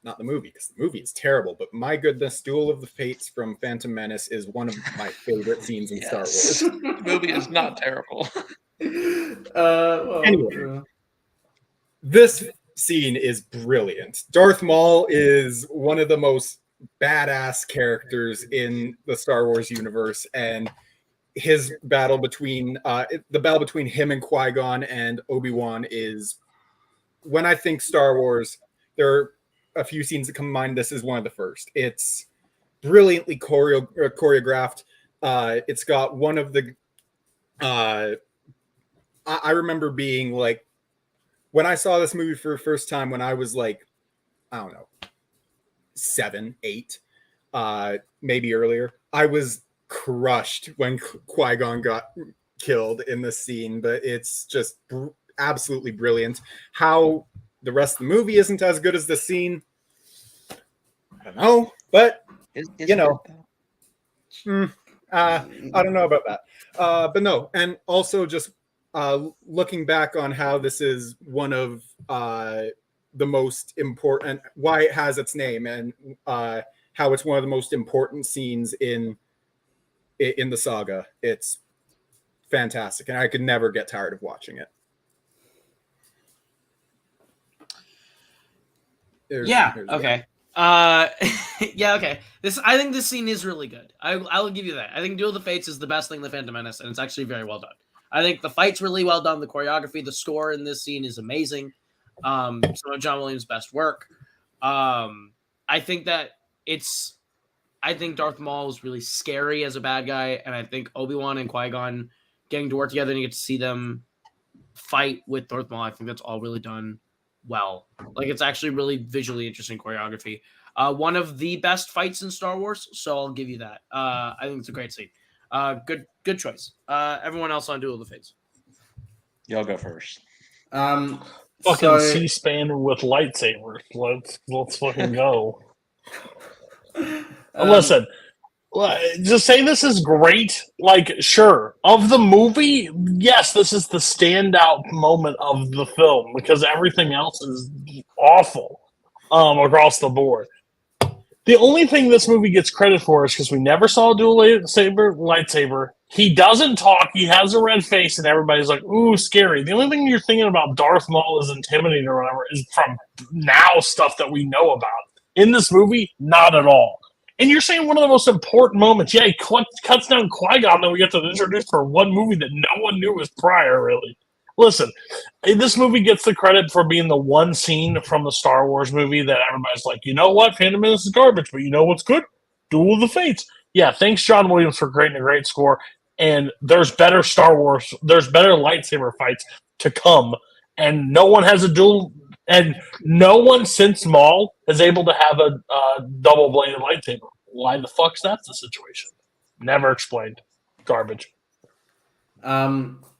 Speaker 8: not the movie, because the movie is terrible. But my goodness, Duel of the Fates from Phantom Menace is one of my favorite scenes in Star Wars.
Speaker 1: The movie is not terrible.
Speaker 8: Anyway, this scene is brilliant. Darth Maul is one of the most badass characters in the Star Wars universe, and his battle between him and Qui-Gon and Obi-Wan is, when I think Star Wars, there are a few scenes that come to mind. This is one of the first. It's brilliantly choreographed. It's got one of the. I remember being like, when I saw this movie for the first time, when I was like, I don't know, 7, 8, maybe earlier, I was crushed when Qui-Gon got killed in the scene, but it's just absolutely brilliant. How the rest of the movie isn't as good as the scene, I don't know, but you know, I don't know about that. But no, and also just looking back on how this is one of the most important, why it has its name, and how it's one of the most important scenes in the saga. It's fantastic, and I could never get tired of watching it.
Speaker 7: Okay. Yeah, okay. I think this scene is really good. I will give you that. I think Duel of the Fates is the best thing in the Phantom Menace, and it's actually very well done. I think the fight's really well done. The choreography, the score in this scene is amazing. Some of John Williams' best work. I think Darth Maul is really scary as a bad guy, and I think Obi-Wan and Qui-Gon getting to work together and you get to see them fight with Darth Maul, I think that's all really done well. Like, it's actually really visually interesting choreography. One of the best fights in Star Wars, so I'll give you that. I think it's a great scene. Good choice. Everyone else on Duel of the Fates.
Speaker 1: Y'all go first.
Speaker 2: Fucking C-SPAN with lightsabers. Let's fucking go. Listen, just say this is great. Like, sure, of the movie, yes, this is the standout moment of the film because everything else is awful across the board. The only thing this movie gets credit for is because we never saw a dual lightsaber. He doesn't talk. He has a red face, and everybody's like, ooh, scary. The only thing you're thinking about Darth Maul is intimidating or whatever is from now stuff that we know about. In this movie, not at all. And you're saying one of the most important moments. Yeah, he cuts down Qui-Gon that we get to introduce for one movie that no one knew was prior, really. Listen, this movie gets the credit for being the one scene from the Star Wars movie that everybody's like, you know what? Phantom Menace is garbage, but you know what's good? Duel of the Fates. Yeah, thanks John Williams for creating a great score. And there's better lightsaber fights to come. And no one has a dual... And no one since Maul is able to have a double-bladed lightsaber. Why the fuck's that the situation? Never explained. Garbage.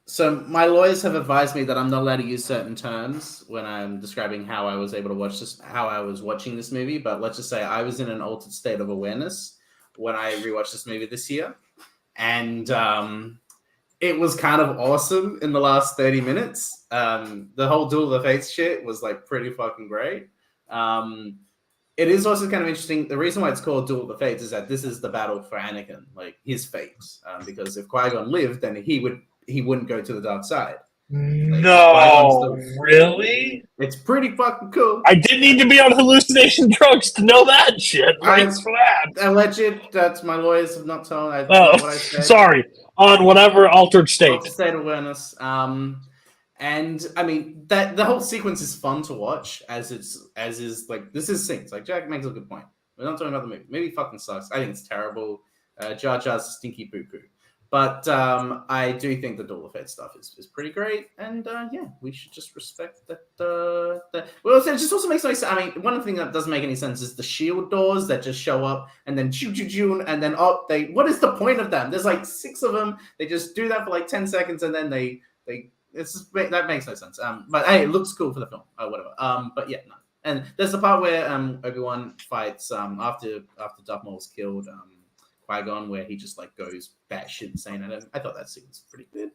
Speaker 9: So my lawyers have advised me that I'm not allowed to use certain terms when I'm describing how I was able to watch this, how I was watching this movie. But let's just say I was in an altered state of awareness when I rewatched this movie this year. And it was kind of awesome in the last 30 minutes. The whole Duel of the Fates shit was like pretty fucking great. It is also kind of interesting. The reason why it's called Duel of the Fates is that this is the battle for Anakin, like his fate. Because if Qui-Gon lived, then he wouldn't go to the dark side. Like,
Speaker 2: no, really?
Speaker 9: It's pretty fucking cool.
Speaker 2: I didn't need to be on hallucination drugs to know that shit. Thanks for that.
Speaker 9: Alleged, that's my lawyers have not told me
Speaker 2: what I said. Sorry. On whatever altered state.
Speaker 9: Altered state awareness. And I mean that the whole sequence is fun to watch as is like this is Sings. Like Jack makes a good point. We're not talking about the movie. Movie fucking sucks. I think it's terrible. Jar Jar's stinky poo poo. But I do think the Duel of Fate stuff is pretty great, and yeah, we should just respect that. Well, it just also makes no sense. I mean, one thing that doesn't make any sense is the shield doors that just show up and then and then what is the point of them? There's like 6 of them. They just do that for like 10 seconds, and then that makes no sense. But hey, it looks cool for the film or whatever. But yeah, no. And there's the part where Obi-Wan fights after Darth Maul's killed. Qui-Gon, where he just like goes batshit insane at him. I thought that scene was pretty good.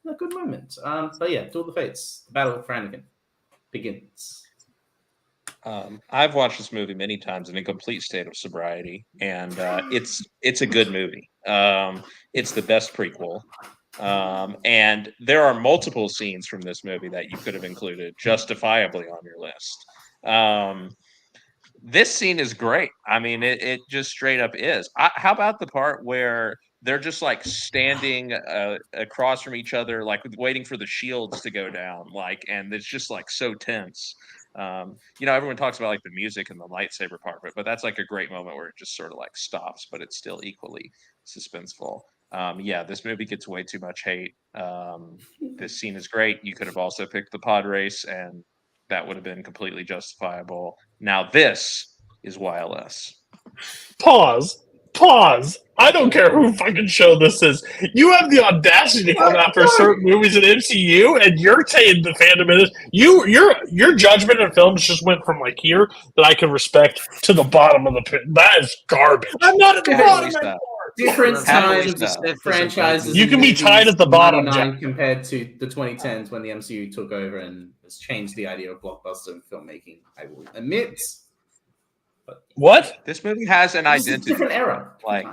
Speaker 9: A good moment. But yeah, Duel of the Fates, the battle for Anakin begins.
Speaker 1: I've watched this movie many times in a complete state of sobriety, and it's a good movie. It's the best prequel. And there are multiple scenes from this movie that you could have included justifiably on your list. This scene is great. I mean, it just straight up is. How about the part where they're just like standing across from each other, like waiting for the shields to go down, like, and it's just like so tense. Everyone talks about like the music and the lightsaber part of it, but that's like a great moment where it just sort of like stops, but it's still equally suspenseful. This movie gets way too much hate. This scene is great. You could have also picked the pod race, and that would have been completely justifiable. Now this is YLS.
Speaker 2: Pause. I don't care who fucking show this is. You have the audacity to come after certain movies in MCU, and you're saying the fandom is your judgment of films just went from like here that I can respect to the bottom of the pit. That is garbage. I'm not at the bottom.
Speaker 9: Different times, franchises.
Speaker 2: You can be tied at the bottom, Jack.
Speaker 9: Compared to the 2010s when the MCU took over and has changed the idea of blockbuster filmmaking. I will admit. But
Speaker 2: what?
Speaker 1: This movie has an identity.
Speaker 9: It's a different era.
Speaker 1: Like,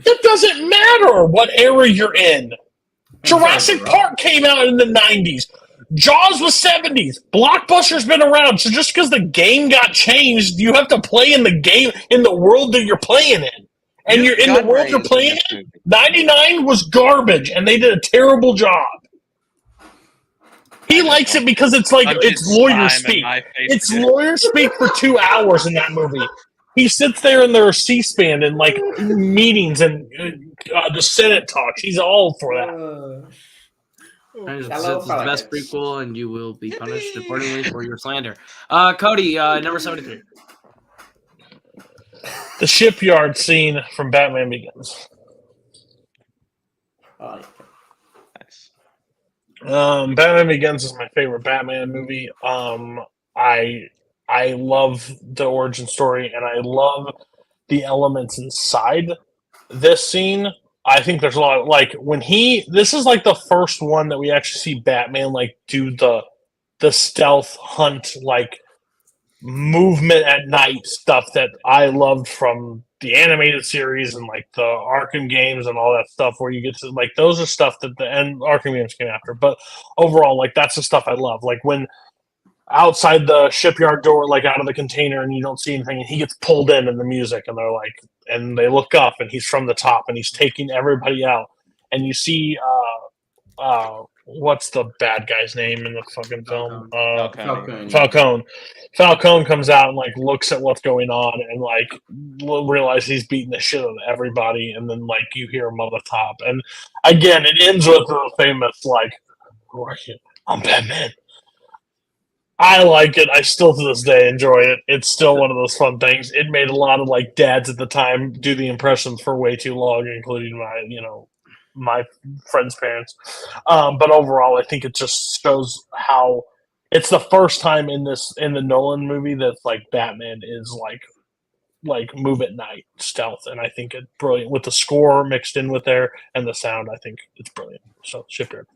Speaker 2: it doesn't matter what era you're in. Jurassic Park came out in the 90s. Jaws was 70s. Blockbuster's been around. So just because the game got changed, you have to play in the game, in the world that you're playing in. And you're in the world you're playing in. 99 was garbage, and they did a terrible job. He likes it because it's like it's lawyer speak. It's lawyer speak for 2 hours in that movie. He sits there in their C-SPAN and like meetings and the Senate talks. He's all for that.
Speaker 7: It's the best prequel, and you will be punished accordingly for your slander. Cody, number 73.
Speaker 2: The shipyard scene from Batman Begins.
Speaker 1: Nice.
Speaker 2: Batman Begins is my favorite Batman movie. I love the origin story, and I love the elements inside this scene. I think there's a lot of, like, this is like the first one that we actually see Batman like do the stealth hunt, like movement at night stuff that I loved from the animated series and like the Arkham games and all that stuff, where you get to like, those are stuff that and Arkham games came after, but overall, like, that's the stuff I love. Like when outside the shipyard door, like out of the container, and you don't see anything, and he gets pulled in the music, and they're like, and they look up, and he's from the top, and he's taking everybody out, and you see what's the bad guy's name in the fucking film? Falcone comes out and like looks at what's going on, and like realizes he's beating the shit out of everybody, and then like you hear him on the top, and again it ends with the famous like, "Who are you? I'm Batman." I like it. I still to this day enjoy it. It's still one of those fun things. It made a lot of like dads at the time do the impressions for way too long, including my friends' parents. But overall, I think it just shows how it's the first time in the Nolan movie that like Batman is like move at night stealth, and I think it's brilliant with the score mixed in with there and the sound. I think it's brilliant. So Shipyard.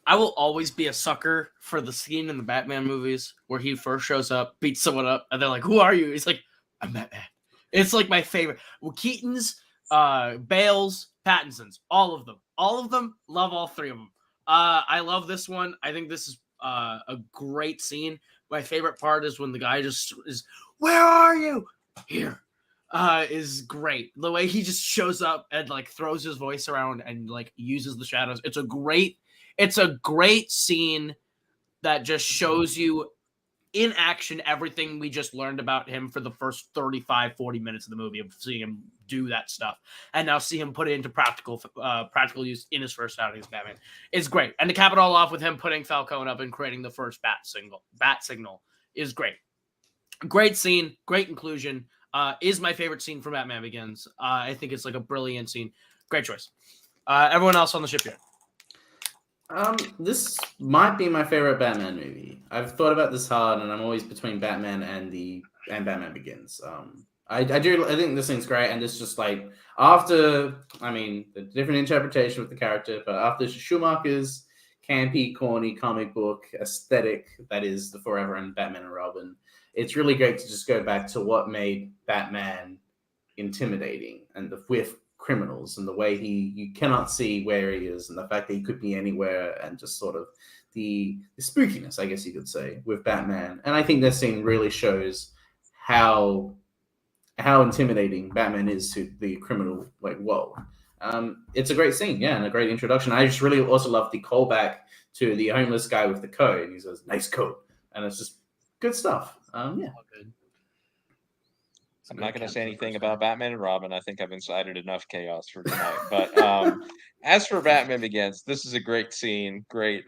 Speaker 7: I will always be a sucker for the scene in the Batman movies where he first shows up, beats someone up, and they're like, "Who are you?" He's like, "I'm Batman." It's like my favorite. Well, Keaton's, Bale's, Pattinson's, all of them. Love all three of them. I love this one. I think this is a great scene. My favorite part is when the guy just is, "Where are you?" Here. Is great. The way he just shows up and like throws his voice around and like uses the shadows. It's a great scene that just shows you in action everything we just learned about him for the first 35, 40 minutes of the movie, of seeing him do that stuff. And now see him put it into practical use in his first outing as Batman. It's great. And to cap it all off with him putting Falcone up and creating the first bat signal is great. Great scene, great inclusion. Is my favorite scene from Batman Begins. I think it's like a brilliant scene. Great choice. Everyone else on the shipyard.
Speaker 9: This might be my favorite Batman movie. I've thought about this hard, and I'm always between Batman and Batman Begins. I think this thing's great, and it's just like after, the different interpretation with the character, but after Schumacher's campy, corny comic book aesthetic that is the Forever and Batman and Robin, it's really great to just go back to what made Batman intimidating, and with criminals, and the way you cannot see where he is, and the fact that he could be anywhere, and just sort of the spookiness, I guess you could say, with Batman. And I think this scene really shows how intimidating Batman is to the criminal world. It's a great scene, and a great introduction. I just really also love the callback to the homeless guy with the coat, and he says, "Nice coat," and it's just good stuff. Yeah.
Speaker 7: All good.
Speaker 1: I'm not going to say anything about Batman and Robin. I think I've incited enough chaos for tonight. But as for Batman Begins, this is a great scene, great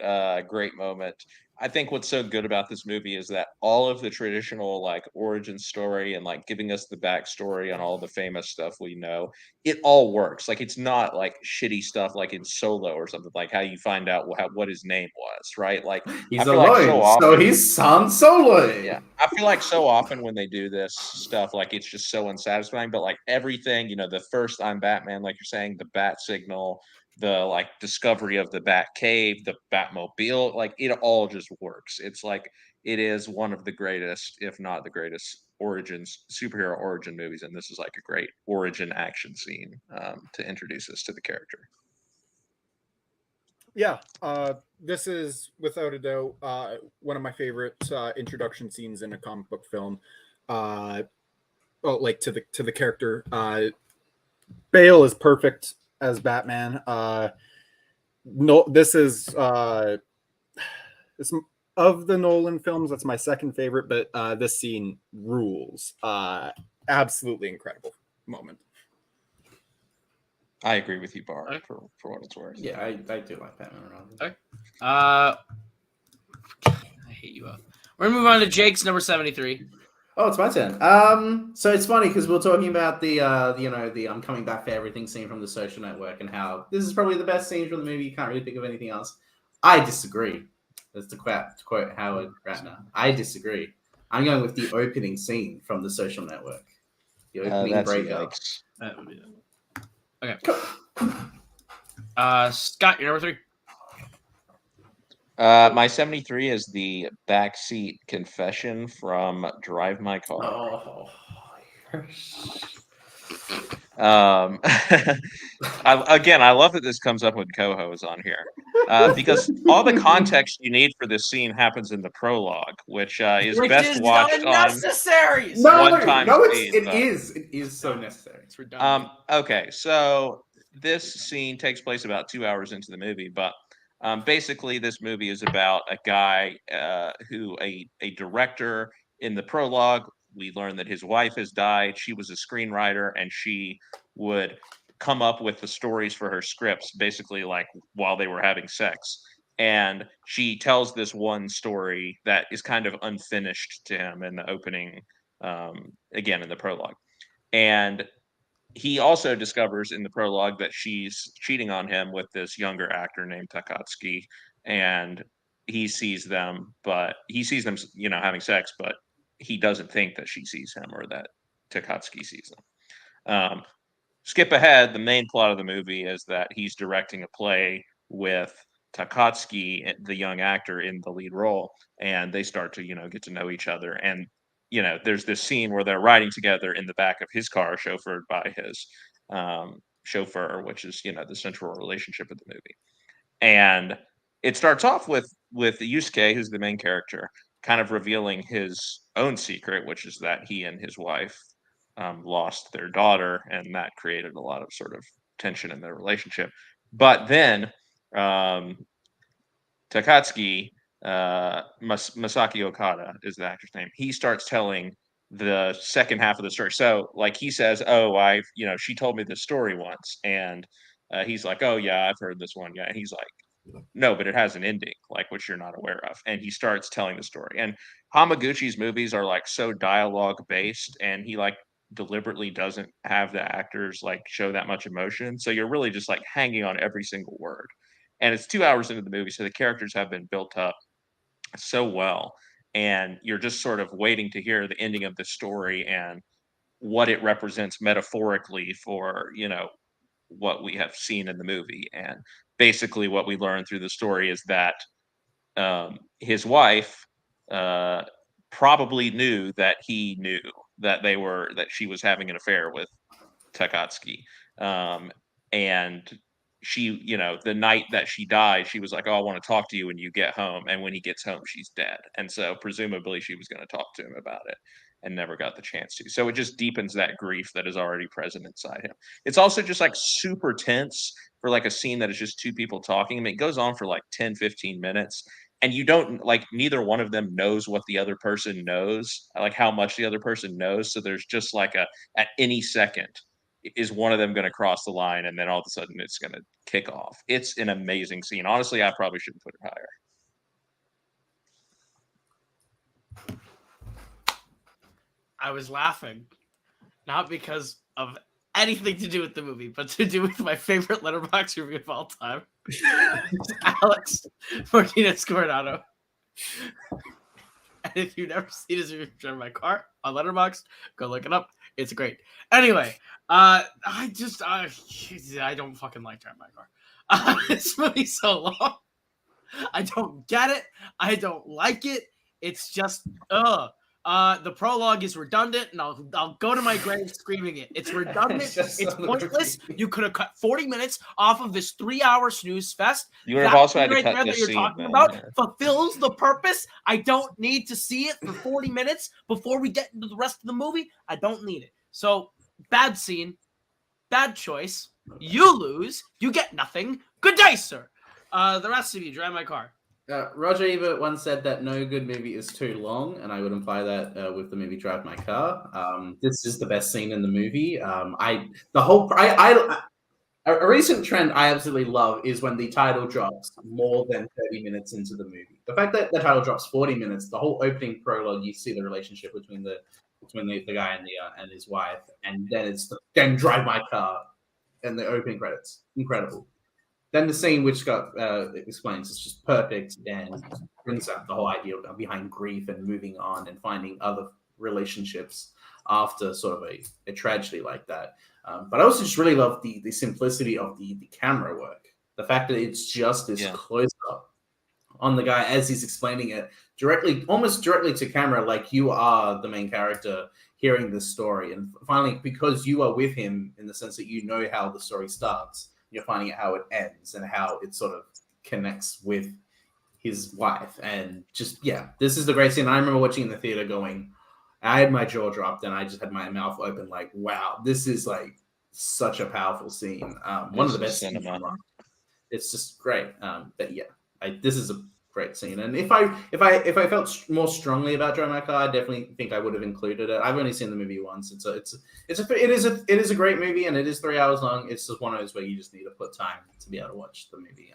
Speaker 1: moment. I think what's so good about this movie is that all of the traditional like origin story and like giving us the backstory on all the famous stuff we know, it all works. Like it's not like shitty stuff like in Solo or something, like how you find out what his name was, right? Like
Speaker 9: He's
Speaker 1: I feel like so often,
Speaker 9: so he's Han Solo.
Speaker 1: yeah, I feel like so often when they do this stuff, like it's just so unsatisfying. But like everything, the first I'm Batman, like you're saying, the bat signal, the like discovery of the Bat Cave, the Batmobile, like it all just works. It's like it is one of the greatest, if not the greatest, superhero origin movies, and this is like a great origin action scene to introduce us to the character.
Speaker 8: Yeah, this is without a doubt one of my favorite introduction scenes in a comic book film. Like to the character. Bale is perfect as Batman. No, this is this of the Nolan films. That's my second favorite, but this scene rules. Absolutely incredible moment.
Speaker 1: I agree with you, Bar, for what it's worth.
Speaker 9: Yeah, I do like Batman and Robin.
Speaker 7: Okay. I hate you up. We're gonna move on to Jake's number 73.
Speaker 9: Oh, it's my turn. So it's funny because we're talking about the I'm coming back for everything scene from The Social Network and how this is probably the best scene from the movie. You can't really think of anything else. I disagree. That's to quote Howard Ratner. I disagree. I'm going with the opening scene from The Social Network. The opening breakup.
Speaker 7: That would be it. Okay. Scott, your number 3.
Speaker 1: My 73 is the backseat confession from Drive My Car.
Speaker 9: Oh,
Speaker 1: I love that this comes up when Koho is on here because all the context you need for this scene happens in the prologue, which is best watched
Speaker 7: unnecessary.
Speaker 9: It is so necessary. It's redundant.
Speaker 1: Okay, so this scene takes place about 2 hours into the movie, but basically this movie is about a guy who a director. In the prologue, we learn that his wife has died. She was a screenwriter, and she would come up with the stories for her scripts basically like while they were having sex. And she tells this one story that is kind of unfinished to him in the opening, again in the prologue. And he also discovers in the prologue that she's cheating on him with this younger actor named Takatsuki, and he sees them, having sex, but he doesn't think that she sees him or that Takatsuki sees them. Skip ahead, the main plot of the movie is that he's directing a play with Takatsuki, the young actor, in the lead role, and they start to, get to know each other. And there's this scene where they're riding together in the back of his car, chauffeured by his chauffeur, which is, the central relationship of the movie. And it starts off with Yusuke, who's the main character, kind of revealing his own secret, which is that he and his wife lost their daughter, and that created a lot of sort of tension in their relationship. But then Takatsuki, Masaki Okada is the actor's name. He starts telling the second half of the story. So like he says, she told me this story once, and he's like, oh yeah, I've heard this one. Yeah. And he's like, no, but it has an ending, like which you're not aware of. And he starts telling the story. And Hamaguchi's movies are like so dialogue based, and he like deliberately doesn't have the actors like show that much emotion. So you're really just like hanging on every single word. And it's 2 hours into the movie, so the characters have been built up so well, and you're just sort of waiting to hear the ending of the story and what it represents metaphorically for what we have seen in the movie. And basically what we learn through the story is that his wife probably knew that he knew that she was having an affair with Takatsuki, and she, the night that she died, she was like, oh, I want to talk to you when you get home. And when he gets home, she's dead. And so presumably she was going to talk to him about it and never got the chance to. So it just deepens that grief that is already present inside him. It's also just like super tense for like a scene that is just two people talking. I mean, it goes on for like 10, 15 minutes. and you don't like neither one of them knows what the other person knows, like how much the other person knows. So there's just like at any second is one of them going to cross the line, and then all of a sudden it's going to kick off. It's an amazing scene. Honestly, I probably shouldn't put it higher.
Speaker 7: I was laughing, not because of anything to do with the movie, but to do with my favorite Letterboxd review of all time. Alex Martinez Coronado. And if you've never seen his review of Drive My Car on Letterboxd, go look it up. It's great. Anyway, I don't fucking like Drive My Car. This movie's so long. I don't get it. I don't like it. It's just, the prologue is redundant, and I'll go to my grave screaming it. It's redundant. It's pointless. You could have cut 40 minutes off of this 3-hour snooze fest.
Speaker 1: You would have also had to cut
Speaker 7: that
Speaker 1: this
Speaker 7: you're
Speaker 1: scene,
Speaker 7: talking
Speaker 1: man.
Speaker 7: about fulfills the purpose. I don't need to see it for 40 minutes before we get into the rest of the movie. I don't need it. So, bad scene, bad choice. You lose. You get nothing. Good day, sir. The rest of you, Drive My Car.
Speaker 9: Roger Ebert once said that no good movie is too long, and I would imply that with the movie Drive My Car. This is the best scene in the movie. A recent trend I absolutely love is when the title drops more than 30 minutes into the movie. The fact that the title drops 40 minutes, the whole opening prologue, you see the relationship between the guy and his wife, and then Drive My Car and the opening credits. Incredible. Then the scene which Scott explains is just perfect and brings up the whole idea behind grief and moving on and finding other relationships after sort of a tragedy like that. But I also just really love the simplicity of the camera work. The fact that it's just this close up on the guy as he's explaining it almost directly to camera, like you are the main character hearing this story. And finally, because you are with him in the sense that you know how the story starts, you're finding out how it ends and how it sort of connects with his wife. And just, this is the great scene. I remember watching in the theater going, I had my jaw dropped and I just had my mouth open like, wow, this is like such a powerful scene. One of the best scenes. It's just great. This is a great scene. And if I felt more strongly about Drive My Car, I definitely think I would have included it. I've only seen the movie once. It is a great movie, and it is 3 hours long. It's just one of those where you just need to put time to be able to watch the movie.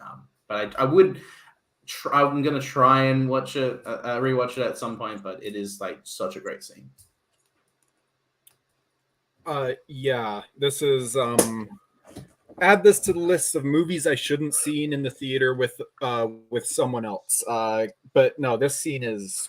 Speaker 9: But I'm gonna try and watch it, rewatch it at some point. But it is like such a great scene.
Speaker 8: This is add this to the list of movies I shouldn't seen in the theater with someone else. But no, this scene is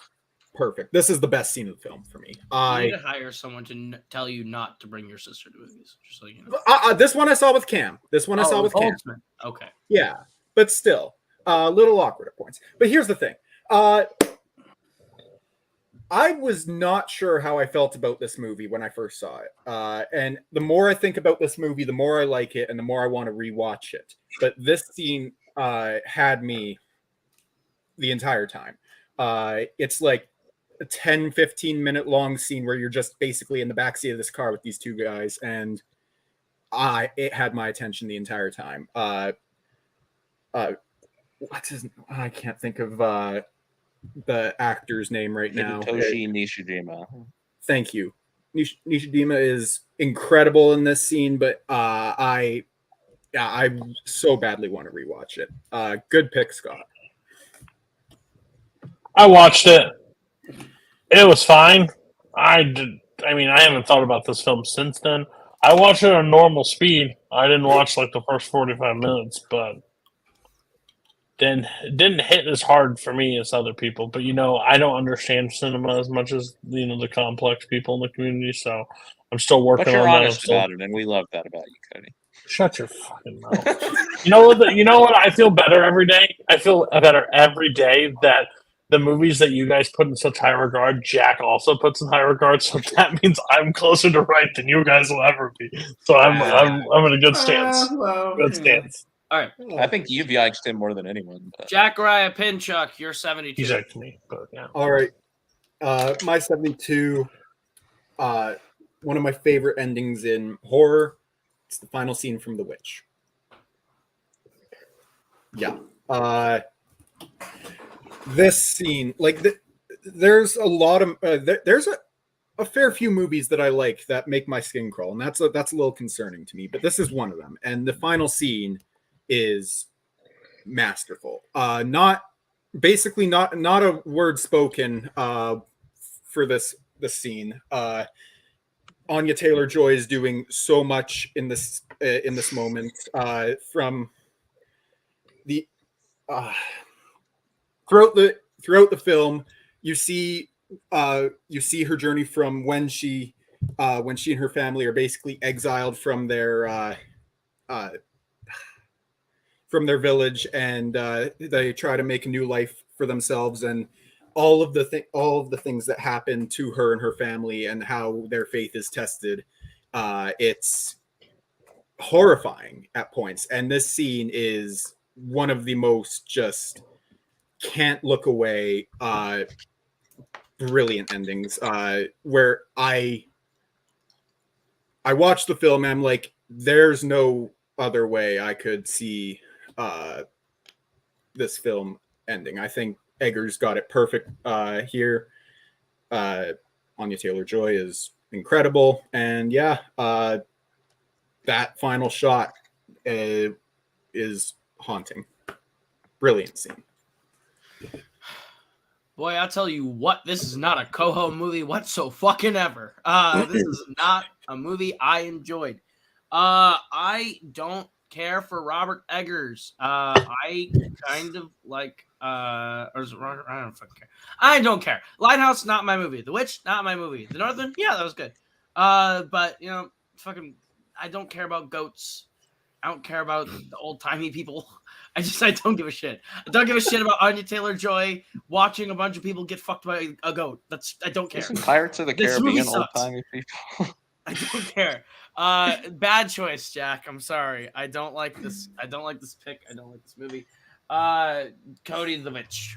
Speaker 8: perfect. This is the best scene of the film for me.
Speaker 7: You need to hire someone to tell you not to bring your sister to movies, just so you know.
Speaker 8: This one I saw with Cam. Cam.
Speaker 7: Okay.
Speaker 8: Yeah, but still, a little awkward at points. But here's the thing. I was not sure how I felt about this movie when I first saw it. And the more I think about this movie, the more I like it and the more I want to rewatch it. But this scene had me the entire time. It's like a 10, 15 minute long scene where you're just basically in the backseat of this car with these two guys. And it had my attention the entire time. What's his? I can't think of the actor's name right now.
Speaker 1: Hitoshi Nishijima.
Speaker 8: Thank you. Nishijima is incredible in this scene, but I so badly want to rewatch it. Good pick, Scott.
Speaker 2: I watched it. It was fine. I haven't thought about this film since then. I watched it on normal speed. I didn't watch like the first 45 minutes, but then it didn't hit as hard for me as other people. But I don't understand cinema as much as the complex people in the community. So I'm still working on that.
Speaker 1: But you're honest about it, and we love that about you, Cody.
Speaker 2: Shut your fucking mouth. You know what? I feel better every day. I feel better every day that the movies that you guys put in such high regard, Jack also puts in high regard. So that means I'm closer to right than you guys will ever be. So I'm in a good stance. Good stance.
Speaker 7: All right.
Speaker 1: I think you've yiked him more than anyone. But.
Speaker 7: Jack Raya Pinchuk, you're 72.
Speaker 2: He's yiked me, but yeah.
Speaker 8: All right. My 72, one of my favorite endings in horror. It's the final scene from The Witch. Yeah. this scene, like there's a lot of there's a fair few movies that I like that make my skin crawl, and that's a little concerning to me. But this is one of them, and the final scene is masterful. Not a word spoken for this scene. Anya Taylor-Joy is doing so much in this moment. From the throughout the film, you see her journey from when she and her family are basically exiled from their village, and they try to make a new life for themselves, and all of the things that happen to her and her family, and how their faith is tested. It's horrifying at points, and this scene is one of the most just can't look away brilliant endings, where I watched the film and I'm like, there's no other way I could see this film ending. I think Eggers got it perfect here. Anya Taylor-Joy is incredible, and that final shot is haunting. Brilliant scene.
Speaker 7: Boy, I'll tell you what, this is not a Koho movie whatsoever. This is not a movie I enjoyed. I don't care for Robert Eggers. I kind of like, or is it Robert? I don't fucking care. I don't care. Lighthouse, not my movie. The Witch, not my movie. The Northman, yeah, that was good. But fucking, I don't care about goats. I don't care about the old timey people. I don't give a shit. I don't give a shit about Anya Taylor-Joy watching a bunch of people get fucked by a goat. I don't care.
Speaker 1: Isn't Pirates of the Caribbean old timey people?
Speaker 7: I don't care. Bad choice, Jack. I'm sorry. I don't like this. I don't like this pick. I don't like this movie. Cody the Witch.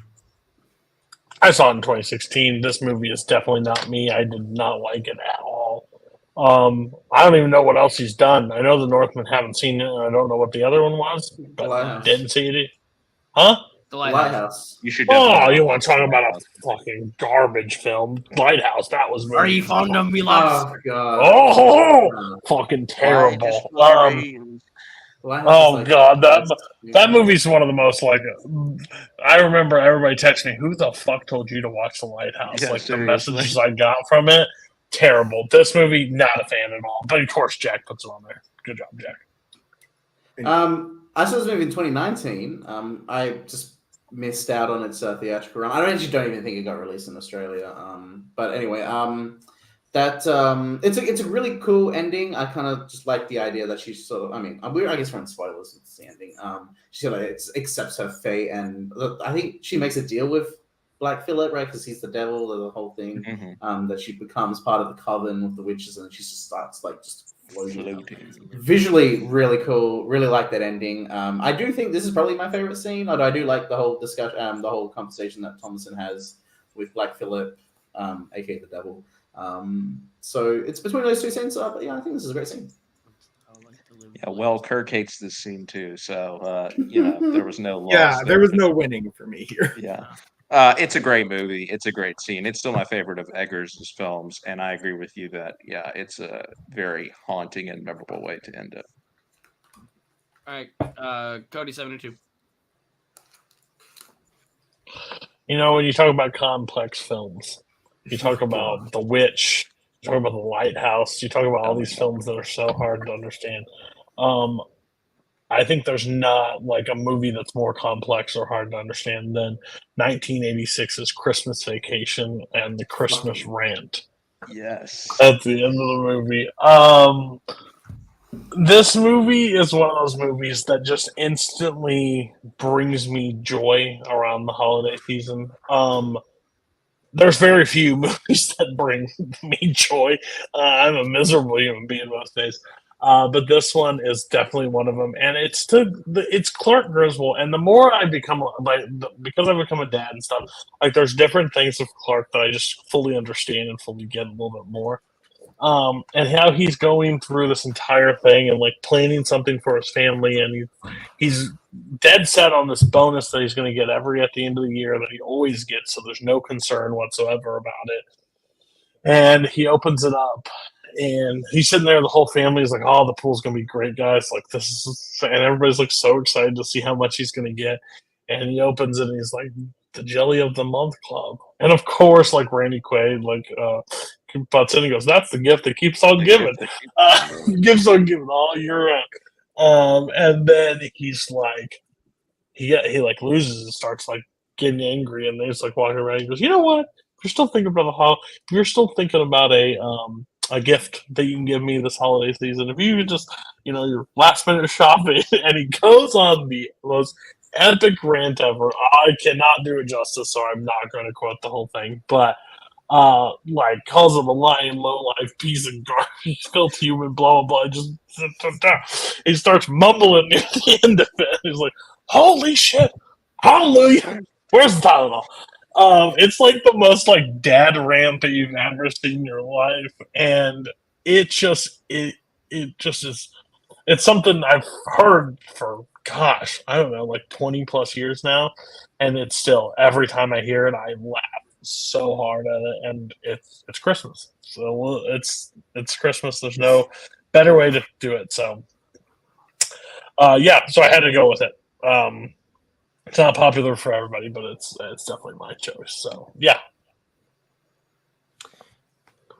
Speaker 2: I saw it in 2016. This movie is definitely not me. I did not like it at all. I don't even know what else he's done. I know The Northman, haven't seen it, and I don't know what the other one was, but didn't see it. Huh?
Speaker 7: The Lighthouse.
Speaker 1: You should.
Speaker 2: Oh, you want to talk about a fucking garbage film? Lighthouse. That was.
Speaker 7: Are you fond of me, loves?
Speaker 9: Oh god.
Speaker 2: Oh, fucking terrible. Oh god, that movie's one of the most like. I remember everybody texting me, "Who the fuck told you to watch The Lighthouse?"
Speaker 1: Yeah,
Speaker 2: like
Speaker 1: seriously.
Speaker 2: the messages I got from it. Terrible. This movie, not a fan at all. But of course, Jack puts it on there. Good job, Jack.
Speaker 9: I saw this movie in 2019. I just missed out on its theatrical run. I don't even think it got released in Australia. But anyway, it's a really cool ending. I kind of just like the idea that she's sort of. I mean, I guess we're in spoilers. It's the ending. She sort of accepts her fate, and I think she makes a deal with Black Phillip, right? Because he's the devil, the whole thing.
Speaker 1: Mm-hmm.
Speaker 9: That she becomes part of the coven with the witches, and she just starts just floating. Visually, really cool. Really like that ending. I do think this is probably my favorite scene. Although I do like the whole discussion, the whole conversation that Thomason has with Black Phillip, aka the devil. So it's between those two scenes. But yeah, I think this is a great scene.
Speaker 1: Yeah, well, Kirk hates this scene too, so there was no loss.
Speaker 8: Yeah, there was no winning for me here.
Speaker 1: Yeah. It's a great movie. It's a great scene. It's still my favorite of Eggers' films, and I agree with you that it's a very haunting and memorable way to end it.
Speaker 7: All right, Cody 7-2.
Speaker 2: When you talk about complex films, you talk about The Witch, you talk about The Lighthouse, you talk about all these films that are so hard to understand. I think there's not like a movie that's more complex or hard to understand than 1986's Christmas Vacation and The Christmas Rant.
Speaker 1: Yes.
Speaker 2: At the end of the movie. This movie is one of those movies that just instantly brings me joy around the holiday season. There's very few movies that bring me joy. I'm a miserable human being most days. But this one is definitely one of them, and it's Clark Griswold. And the more I become because I've become a dad and stuff, like there's different things of Clark that I just fully understand and fully get a little bit more. And how he's going through this entire thing and like planning something for his family, and he's dead set on this bonus that he's going to get at the end of the year that he always gets, so there's no concern whatsoever about it. And he opens it up, and he's sitting there. The whole family is like, "Oh, the pool's going to be great, guys! Like this is," and everybody's like so excited to see how much he's going to get. And he opens it, and he's like, "The Jelly of the Month Club," and of course, like Randy Quaid, butts in and goes, "That's the gift that keeps on giving, keeps on giving all year round." And then he's like, he loses and starts like getting angry, and they're just like walking around. He goes, "You know what? If you're still thinking about a gift that you can give me this holiday season, if you just, your last minute shopping," and he goes on the most epic rant ever. I cannot do it justice, so I'm not going to quote the whole thing, but calls him a lying, low life piece of garbage, filth human, blah blah blah. Just he starts mumbling near the end of it. He's like, "Holy shit, hallelujah! Where's the Tylenol?" It's like the most like dad rant that you've ever seen in your life, and it just is. It's something I've heard for I don't know, like 20 plus years now, and it's still every time I hear it, I laugh so hard at it, and it's Christmas, so it's Christmas. There's no better way to do it. So, so I had to go with it. It's not popular for everybody, but it's definitely my choice. So yeah.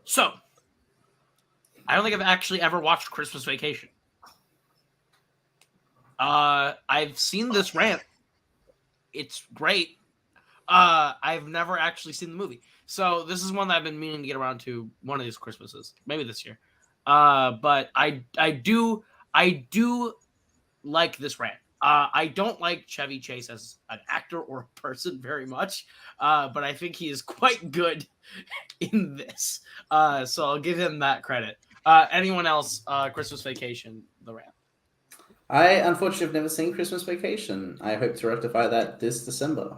Speaker 7: So I don't think I've actually ever watched Christmas Vacation. I've seen this rant. It's great. I've never actually seen the movie. So this is one that I've been meaning to get around to one of these Christmases, maybe this year. But I do like this rant. I don't like Chevy Chase as an actor or a person very much, but I think he is quite good in this. So I'll give him that credit. Anyone else? Christmas Vacation, the rant.
Speaker 9: I unfortunately have never seen Christmas Vacation. I hope to rectify that this December.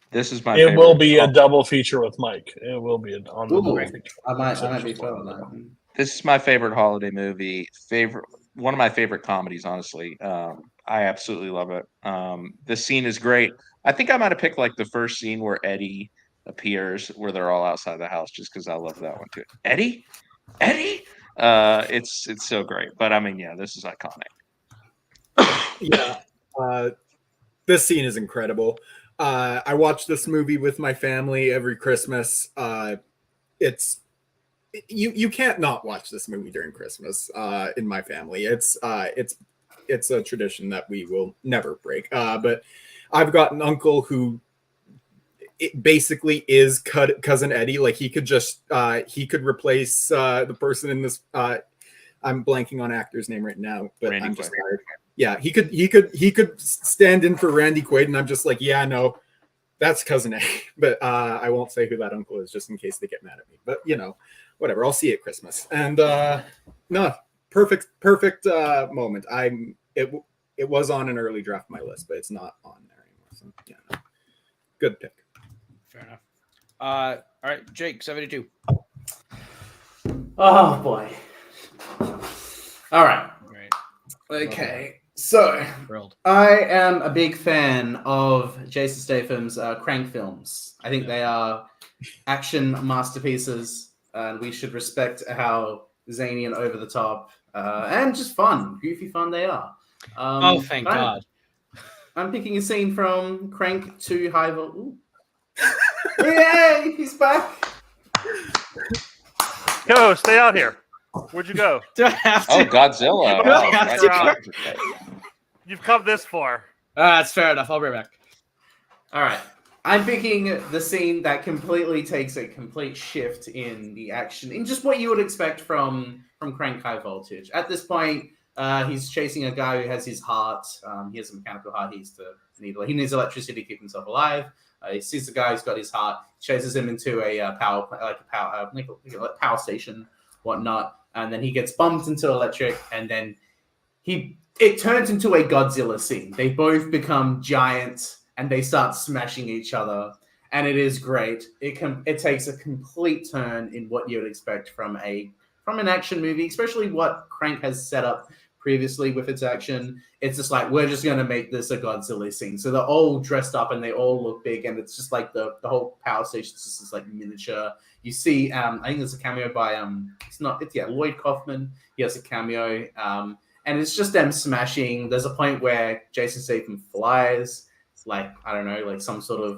Speaker 1: This is my.
Speaker 2: It will be a double feature with Mike. It will be on the double feature.
Speaker 9: I might be fun on that.
Speaker 1: This is my favorite holiday movie. One of my favorite comedies, honestly. I absolutely love it. This scene is great. I think I might have picked like the first scene where Eddie appears, where they're all outside the house, just because I love that one too. Eddie. It's so great. But I mean, yeah, this is iconic.
Speaker 8: Yeah, this scene is incredible. I watch this movie with my family every Christmas. It's you can't not watch this movie during Christmas. In my family, it's a tradition that we will never break. But I've got an uncle who it basically is cousin Eddie. Like he could just he could replace the person in this. I'm blanking on actor's name right now, but Randy I'm just tired. Yeah, he could stand in for Randy Quaid, and I'm just like, yeah, no, that's cousin Eddie. But I won't say who that uncle is, just in case they get mad at me. But whatever. I'll see you at Christmas. And no, perfect moment. It was on an early draft of my list, but it's not on there anymore. So yeah, no. Good pick.
Speaker 7: Fair enough. All right, Jake, 72.
Speaker 9: Oh boy. All right. Okay. So I am a big fan of Jason Statham's Crank films. I think they are action masterpieces, and we should respect how zany and over the top and just goofy fun they are.
Speaker 7: Thank God.
Speaker 9: I'm picking a scene from Crank to High Vol. Yay, he's back.
Speaker 10: Go, stay out here. Where'd you go?
Speaker 7: Do I have to?
Speaker 1: Oh, Godzilla.
Speaker 7: Do I have to?
Speaker 10: You've come this far.
Speaker 7: That's fair enough. I'll be right back.
Speaker 9: All right. I'm picking the scene that completely takes a complete shift in the action, in just what you would expect from Crank High Voltage. At this point, he's chasing a guy who has his heart. He has a mechanical heart. He needs electricity to keep himself alive. He sees the guy who's got his heart, chases him into a power station, whatnot, and then he gets bumped into electric, and then it turns into a Godzilla scene. They both become giants, and they start smashing each other, and it is great. It takes a complete turn in what you would expect from an action movie, especially what Crank has set up previously with its action. It's just like, we're just going to make this a Godzilla scene. So they're all dressed up and they all look big, and it's just like the whole power station is just this like miniature. You see, I think there's a cameo by Lloyd Kaufman. He has a cameo, and it's just them smashing. There's a point where Jason Statham flies, like, I don't know, like some sort of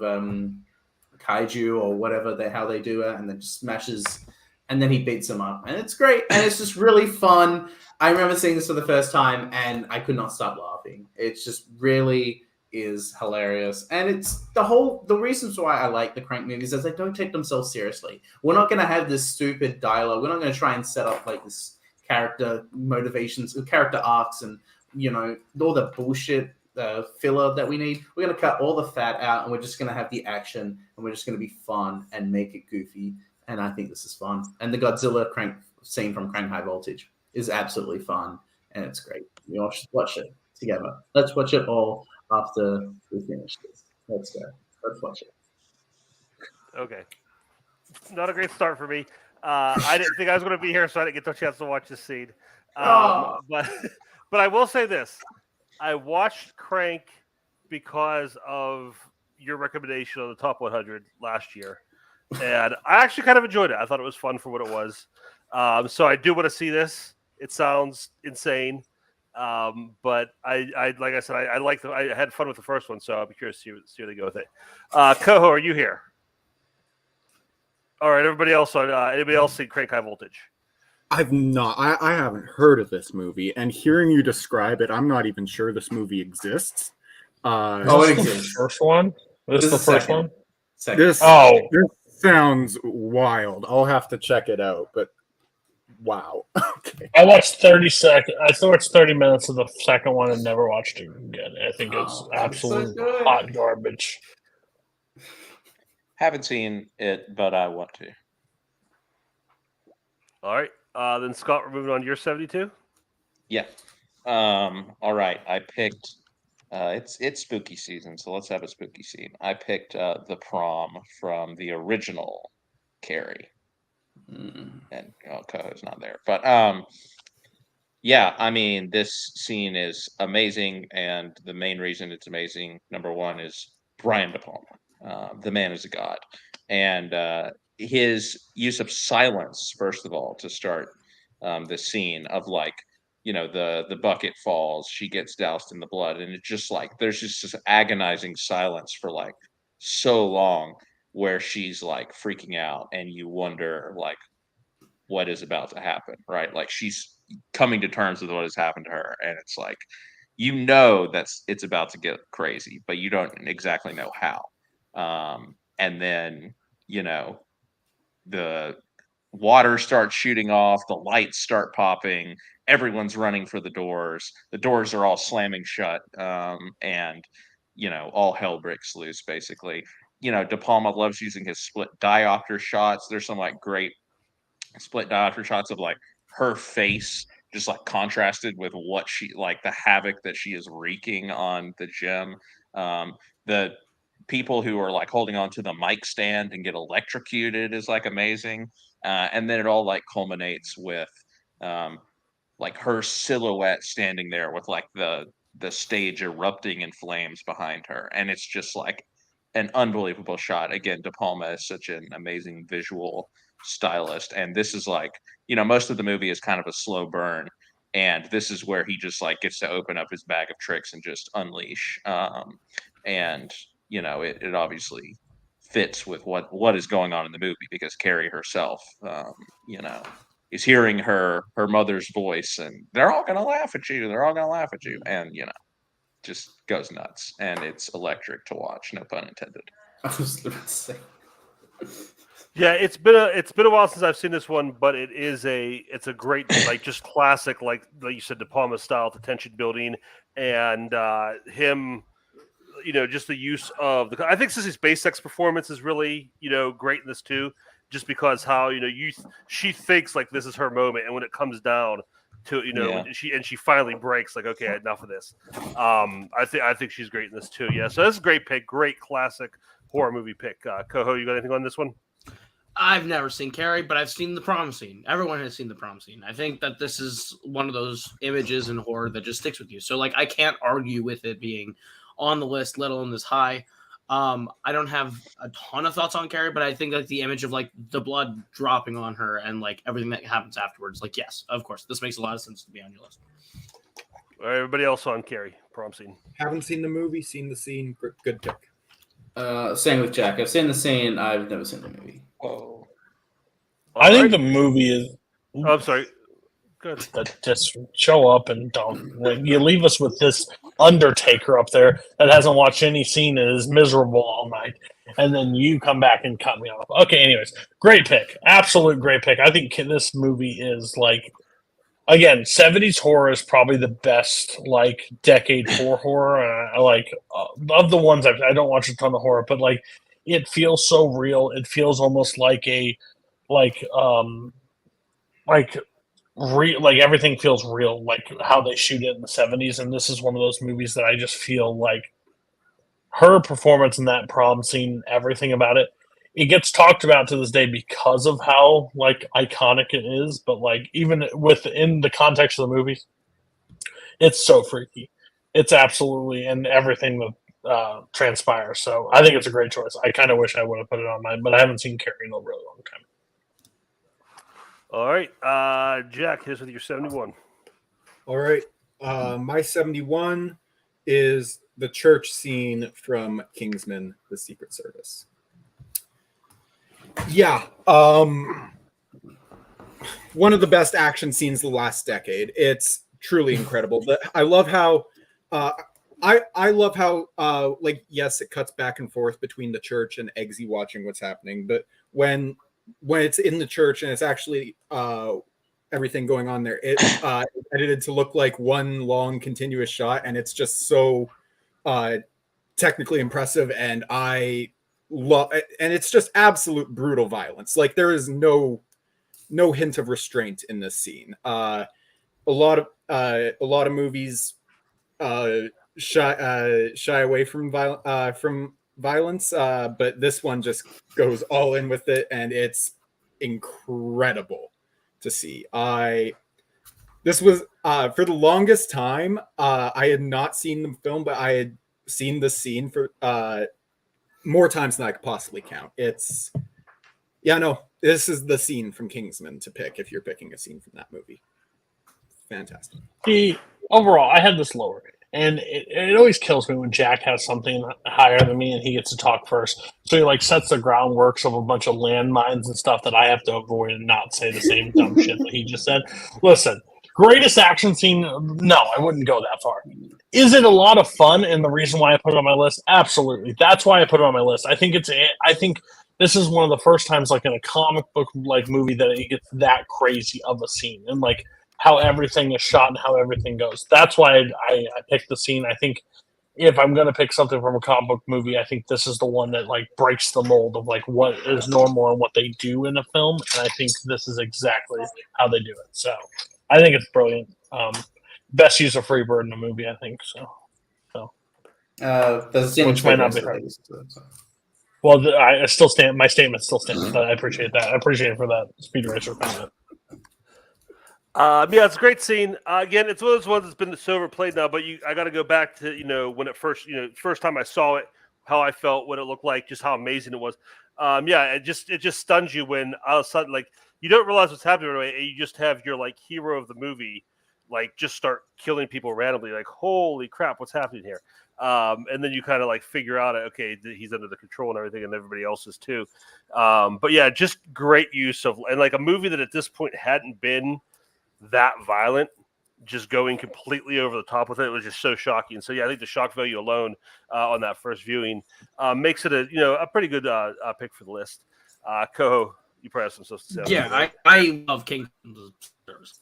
Speaker 9: kaiju or whatever how they do it, and then just smashes, and then he beats him up, and it's great, and it's just really fun. I remember seeing this for the first time, and I could not stop laughing. It's just really is hilarious, and it's the reasons why I like the Crank movies is they don't take themselves seriously. We're not going to have this stupid dialogue. We're not going to try and set up like this character motivations, character arcs, and all the bullshit filler that we need. We're going to cut all the fat out, and we're just going to have the action, and we're just going to be fun and make it goofy. And I think this is fun. And the Godzilla Crank scene from Crank High Voltage is absolutely fun, and it's great. We all should watch it together. Let's watch it all after we finish this. Let's go. Let's watch it.
Speaker 10: Okay. Not a great start for me. I didn't think I was going to be here, so I didn't get the chance to watch this scene. But I will say this. I watched Crank because of your recommendation of the top 100 last year. And I actually kind of enjoyed it. I thought it was fun for what it was. So I do want to see this. It sounds insane. But I like I said, I had fun with the first one, so I'll be curious to see where they go with it. Koho, are you here? All right, everybody else anybody else seen Crank High Voltage?
Speaker 8: I've not. I haven't heard of this movie, and hearing you describe it, I'm not even sure this movie exists.
Speaker 9: It exists.
Speaker 2: First one? This is the first one?
Speaker 9: Second.
Speaker 8: This sounds wild. I'll have to check it out, but wow. Okay.
Speaker 2: I watched 30 seconds. I watched 30 minutes of the second one and never watched it again. I think it's absolute hot garbage.
Speaker 1: Haven't seen it, but I want to.
Speaker 10: All right. Then Scott, we're moving on to your 72.
Speaker 1: Yeah. All right. I picked. It's spooky season, so let's have a spooky scene. I picked The Prom from the original Carrie. And Koho's not there, but yeah, I mean, this scene is amazing, and the main reason it's amazing, number one, is Brian De Palma. The man is a god, and his use of silence, first of all, to start the scene of like, the bucket falls, she gets doused in the blood, and it's just like there's just this agonizing silence for like so long, where she's like freaking out, and you wonder like what is about to happen, right? Like she's coming to terms with what has happened to her, and it's like it's about to get crazy, but you don't exactly know how. And then the water starts shooting off, the lights start popping, everyone's running for the doors are all slamming shut, and all hell breaks loose basically. De Palma loves using his split diopter shots. There's some like great split diopter shots of like her face just like contrasted with what she like the havoc that she is wreaking on the gym. The people who are like holding on to the mic stand and get electrocuted is like amazing. And then it all like culminates with like her silhouette standing there with like the stage erupting in flames behind her. And it's just like an unbelievable shot. Again, De Palma is such an amazing visual stylist. And this is like, most of the movie is kind of a slow burn. And this is where he just like gets to open up his bag of tricks and just unleash. And it obviously fits with what is going on in the movie, because Carrie herself, is hearing her mother's voice, and they're all gonna laugh at you. They're all gonna laugh at you, and just goes nuts, and it's electric to watch. No pun intended.
Speaker 9: I was going to say.
Speaker 10: Yeah, it's been a while since I've seen this one, but it's a great like just classic like you said, De Palma style, the tension building, and him. Just the use of I think Sissy SpaceX's performance is really, great in this too, just because how, she thinks like this is her moment. And when it comes down to, she finally breaks like, okay, enough of this. I think she's great in this too. Yeah. So that's a great pick. Great classic horror movie pick. Koho, you got anything on this one?
Speaker 7: I've never seen Carrie, but I've seen the prom scene. Everyone has seen the prom scene. I think that this is one of those images in horror that just sticks with you. So like I can't argue with it being on the list, let alone this high. I don't have a ton of thoughts on Carrie, but I think like the image of like the blood dropping on her and like everything that happens afterwards, like yes, of course, this makes a lot of sense to be on your list.
Speaker 10: All right, everybody else on Carrie prom scene.
Speaker 8: Haven't seen the movie, seen the scene. Good pick.
Speaker 9: Same with Jack. I've seen the scene. I've never seen the movie.
Speaker 1: Whoa.
Speaker 2: I think the movie is.
Speaker 10: Oh, I'm sorry. Good.
Speaker 2: Just show up and don't. Like, you leave us with this Undertaker up there that hasn't watched any scene and is miserable all night, and then you come back and cut me off. Okay, anyways, great pick, absolute great pick. I think this movie is like, again, 70s horror is probably the best like decade for horror. I like of the ones I don't watch a ton of horror, but like it feels so real. It feels almost like a like everything feels real, like how they shoot it in the 70s. And this is one of those movies that I just feel like her performance in that prom scene, everything about it, it gets talked about to this day because of how like iconic it is. But like even within the context of the movie, it's so freaky. It's absolutely, and everything that transpires. So I think it's a great choice. I kind of wish I would have put it on mine, but I haven't seen Carrie in a really long time.
Speaker 10: All right, Jack, here's with your 71.
Speaker 8: All right, my 71 is the church scene from Kingsman: The Secret Service. Yeah, one of the best action scenes of the last decade. It's truly incredible. I love how I love how like, yes, it cuts back and forth between the church and Eggsy watching what's happening, but when it's in the church and it's actually everything going on there, it's edited to look like one long continuous shot, and it's just so technically impressive, and I love it. And it's just absolute brutal violence. Like, there is no hint of restraint in this scene. A lot of movies shy away from violence, but this one just goes all in with it, and it's incredible to see. This was for the longest time, I had not seen the film, but I had seen the scene for more times than I could possibly count. This is the scene from Kingsman to pick if you're picking a scene from that movie. Fantastic.
Speaker 2: Overall, I had this lower. And it always kills me when Jack has something higher than me and he gets to talk first. So he like sets the groundworks of a bunch of landmines and stuff that I have to avoid and not say the same dumb shit that he just said. Listen, greatest action scene? No, I wouldn't go that far. Is it a lot of fun? And the reason why I put it on my list? Absolutely. That's why I put it on my list. I think this is one of the first times, like in a comic book like movie, that it gets that crazy of a scene, and like how everything is shot and how everything goes. That's why I picked the scene. I think if I'm going to pick something from a comic book movie, I think this is the one that like breaks the mold of like what is normal and what they do in a film. And I think this is exactly how they do it. So I think it's brilliant. Best use of Freebird in a movie, I think.
Speaker 9: Which
Speaker 2: might not be hard. Well, I still stand. My statement still stands. But I appreciate that. I appreciate it for that Speed Racer comment.
Speaker 10: Yeah, it's a great scene. Again, it's one of those ones that's been so overplayed now. But I got to go back to when it first time I saw it, how I felt, what it looked like, just how amazing it was. Yeah, it just stuns you when all of a sudden, like, you don't realize what's happening right away, and you just have your like hero of the movie like just start killing people randomly. Like, holy crap, what's happening here? And then you kind of like figure out, okay, he's under the control and everything, and everybody else is too. But yeah, just great use of, and like a movie that at this point hadn't been that violent, just going completely over the top with it. It was just so shocking. So yeah, I think the shock value alone on that first viewing makes it a pretty good pick for the list. Koho, you probably have some stuff to say.
Speaker 7: Yeah, I love Kingdom's Service.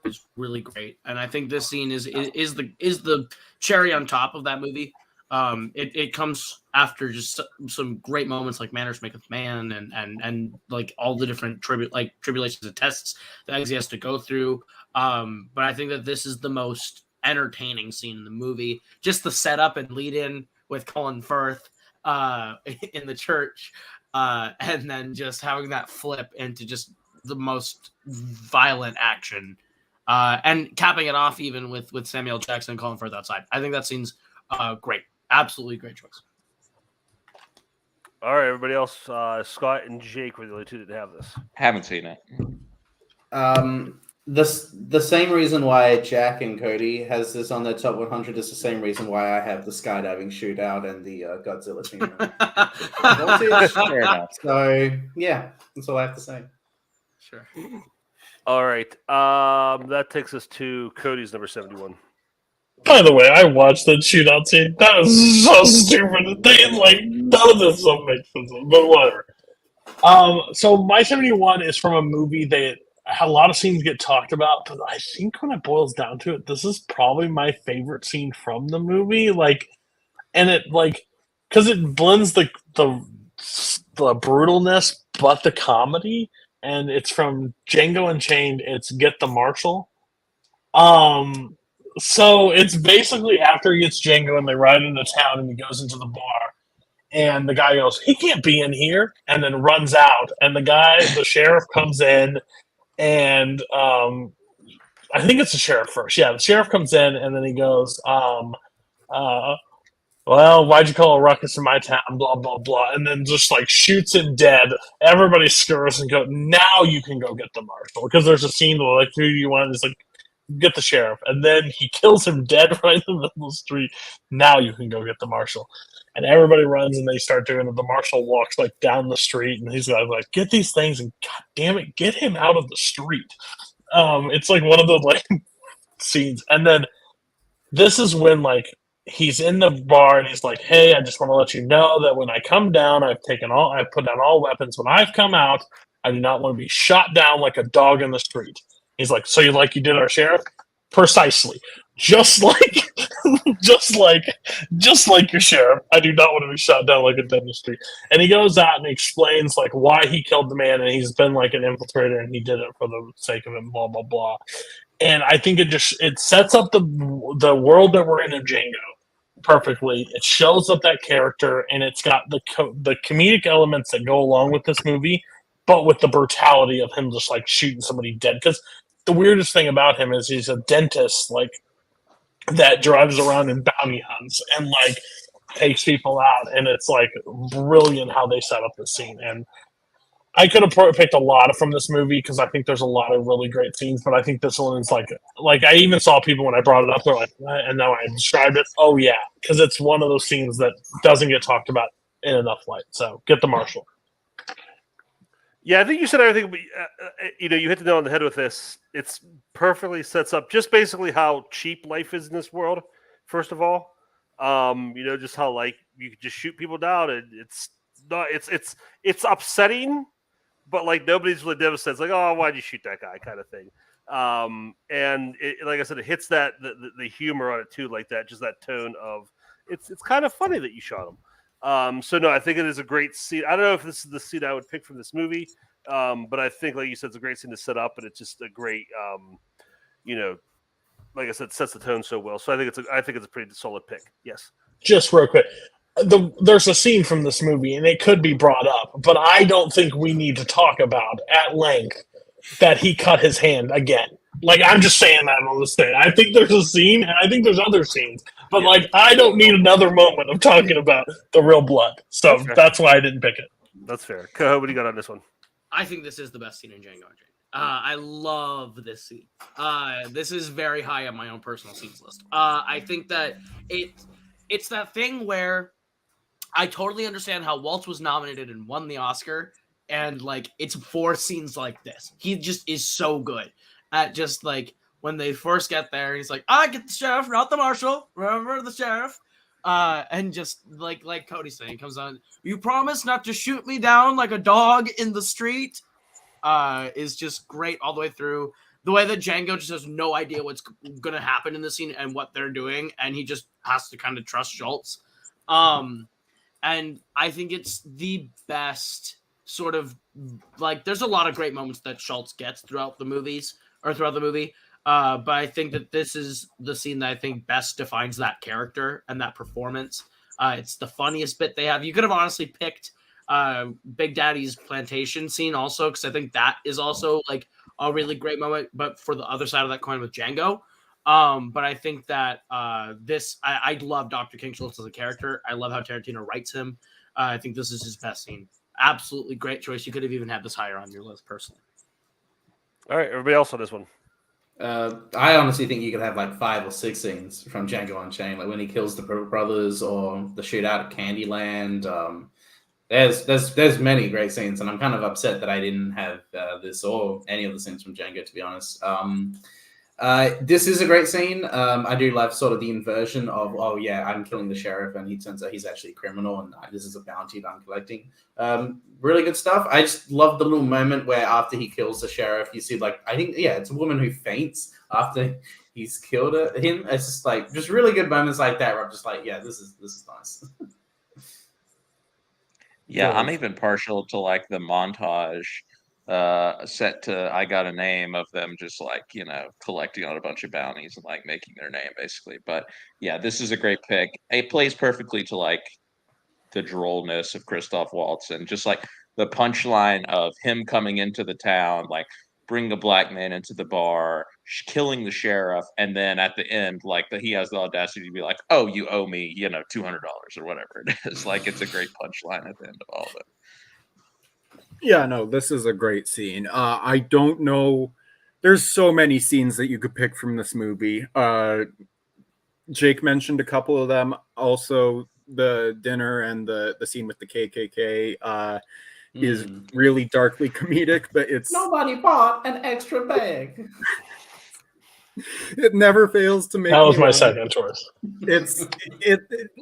Speaker 7: Is really great, and I think this scene is the cherry on top of that movie. It comes after just some great moments like Manners Maketh Man and like all the different tribulations and tests that he has to go through. But I think that this is the most entertaining scene in the movie. Just the setup and lead in with Colin Firth in the church. and then just having that flip into just the most violent action, and capping it off even with Samuel Jackson calling for it outside. I think that scene's great, absolutely great choice.
Speaker 10: All right, everybody else, Scott and Jake were the only two that have this.
Speaker 1: Haven't seen it.
Speaker 9: The same reason why Jack and Cody has this on their top 100 is the same reason why I have the skydiving shootout and the Godzilla scene.
Speaker 1: Fair enough.
Speaker 9: So yeah, that's all I have to say.
Speaker 7: Sure.
Speaker 10: All right, that takes us to Cody's number 71.
Speaker 2: By the way, I watched that shootout scene. That was so stupid. None of this stuff makes sense, but whatever. So my 71 is from a movie that a lot of scenes get talked about, but I think when it boils down to it, this is probably my favorite scene from the movie. Because it blends the brutalness, but the comedy, and it's from Django Unchained. It's Get the Marshal. So it's basically after he gets Django and they ride into town and he goes into the bar and the guy goes, he can't be in here, and then runs out. And the sheriff comes in and I think it's the sheriff first. Yeah, the sheriff comes in and then he goes, well, why'd you call a ruckus in my town? Blah, blah, blah. And then just shoots him dead. Everybody scurs and go, now you can go get the marshal. Because there's a scene where who do you want? It's get the sheriff. And then he kills him dead right in the middle of the street. Now you can go get the marshal. And everybody runs and they start doing it. The marshal walks down the street and he's get these things and god damn it, get him out of the street. It's one of the scenes. And then this is when he's in the bar and he's hey, I just want to let you know that when I come down, I've put down all weapons. When I've come out, I do not want to be shot down like a dog in the street. He's so you did our sheriff? Precisely. Just like your sheriff, I do not want to be shot down like a dead in the street. And he goes out and explains why he killed the man, and he's been an infiltrator, and he did it for the sake of it, blah blah blah. And I think it sets up the world that we're in Django perfectly. It shows up that character, and it's got the comedic elements that go along with this movie, but with the brutality of him just shooting somebody dead. Because the weirdest thing about him is he's a dentist that drives around and bounty hunts and takes people out, and it's brilliant how they set up the scene. And I could have picked a lot from this movie because I think there's a lot of really great scenes, but I think this one is I even saw people when I brought it up, they're and now I described it. Oh yeah, because it's one of those scenes that doesn't get talked about in enough light. So Get the Marshal.
Speaker 10: Yeah, I think you said everything. You hit the nail on the head with this. It's perfectly sets up just basically how cheap life is in this world. First of all, just how you could just shoot people down, and it's not. It's upsetting, but nobody's really devastated. It's oh, why'd you shoot that guy, kind of thing. And like I said, it hits that the humor on it too, just that tone of it's kind of funny that you shot him. So no, I think it is a great scene. I don't know if this is the scene I would pick from this movie, but I think, like you said, it's a great scene to set up, and it's just a great, like I said, sets the tone so well. So I think it's a pretty solid pick. Yes.
Speaker 2: Just real quick, there's a scene from this movie, and it could be brought up, but I don't think we need to talk about at length that he cut his hand again. I'm just saying that on the stage. I think there's a scene, and I think there's other scenes. But, I don't need another moment of talking about the real blood. So that's why I didn't pick it.
Speaker 10: That's fair. Koho, what do you got on this one?
Speaker 7: I think this is the best scene in Django Unchained. I love this scene. This is very high on my own personal scenes list. I think that it's that thing where I totally understand how Waltz was nominated and won the Oscar. And, it's for scenes like this. He just is so good at just, when they first get there, he's I get the sheriff, not the marshal. Remember the sheriff? And just like Cody's saying, comes on. You promise not to shoot me down like a dog in the street. Is just great all the way through. The way that Django just has no idea what's gonna happen in the scene and what they're doing, and he just has to kind of trust Schultz. And I think it's the best sort of there's a lot of great moments that Schultz gets throughout the movie. But I think that this is the scene that I think best defines that character and that performance. It's the funniest bit they have. You could have honestly picked Big Daddy's plantation scene also, because I think that is also like a really great moment, but for the other side of that coin with Django. But I think that I love Dr. King Schultz as a character. I love how Tarantino writes him. I think this is his best scene. Absolutely great choice. You could have even had this higher on your list personally.
Speaker 10: All right, everybody else on this one.
Speaker 9: I honestly think you could have like 5 or 6 scenes from Django Unchained, like when he kills the brothers or the shootout at Candyland. There's many great scenes, and I'm kind of upset that I didn't have this or any of the scenes from Django, to be honest. This is a great scene. I do love sort of the inversion of, oh yeah, I'm killing the sheriff, and he turns out he's actually a criminal, and this is a bounty that I'm collecting. Really good stuff. I just love the little moment where after he kills the sheriff, you see like, I think, it's a woman who faints after he's killed him. It's just like, just really good moments like that where I'm just like, yeah, this is nice.
Speaker 1: Yeah, I'm even partial to like the montage set to I Got a Name of them just like, collecting on a bunch of bounties and like making their name basically. But yeah, this is a great pick. It plays perfectly to like the drollness of Christoph Waltz and just like the punchline of him coming into the town, like bring a black man into the bar, killing the sheriff, and then at the end, like he has the audacity to be like, "Oh, you owe me, $200 or whatever it is." Like it's a great punchline at the end of all of it.
Speaker 8: Yeah, no, this is a great scene. I don't know. There's so many scenes that you could pick from this movie. Jake mentioned a couple of them. Also, the dinner and the scene with the KKK is really darkly comedic, but it's
Speaker 9: nobody bought an extra bag.
Speaker 8: It never fails to make.
Speaker 2: That was my second choice.
Speaker 8: It's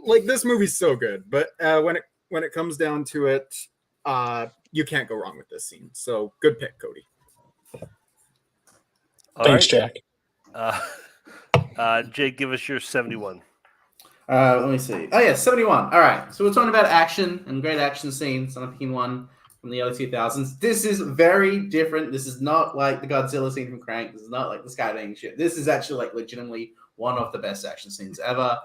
Speaker 8: like this movie's so good, but when it comes down to it, you can't go wrong with this scene. So good pick, Cody.
Speaker 2: Thanks, Jack.
Speaker 10: Jake, give us your 71.
Speaker 9: Let me see. Oh yeah, 71. All right. So we're talking about action and great action scenes. I'm picking one from the early 2000s. This is very different. This is not like the Godzilla scene from Crank. This is not like the skydiving shit. This is actually like legitimately one of the best action scenes ever.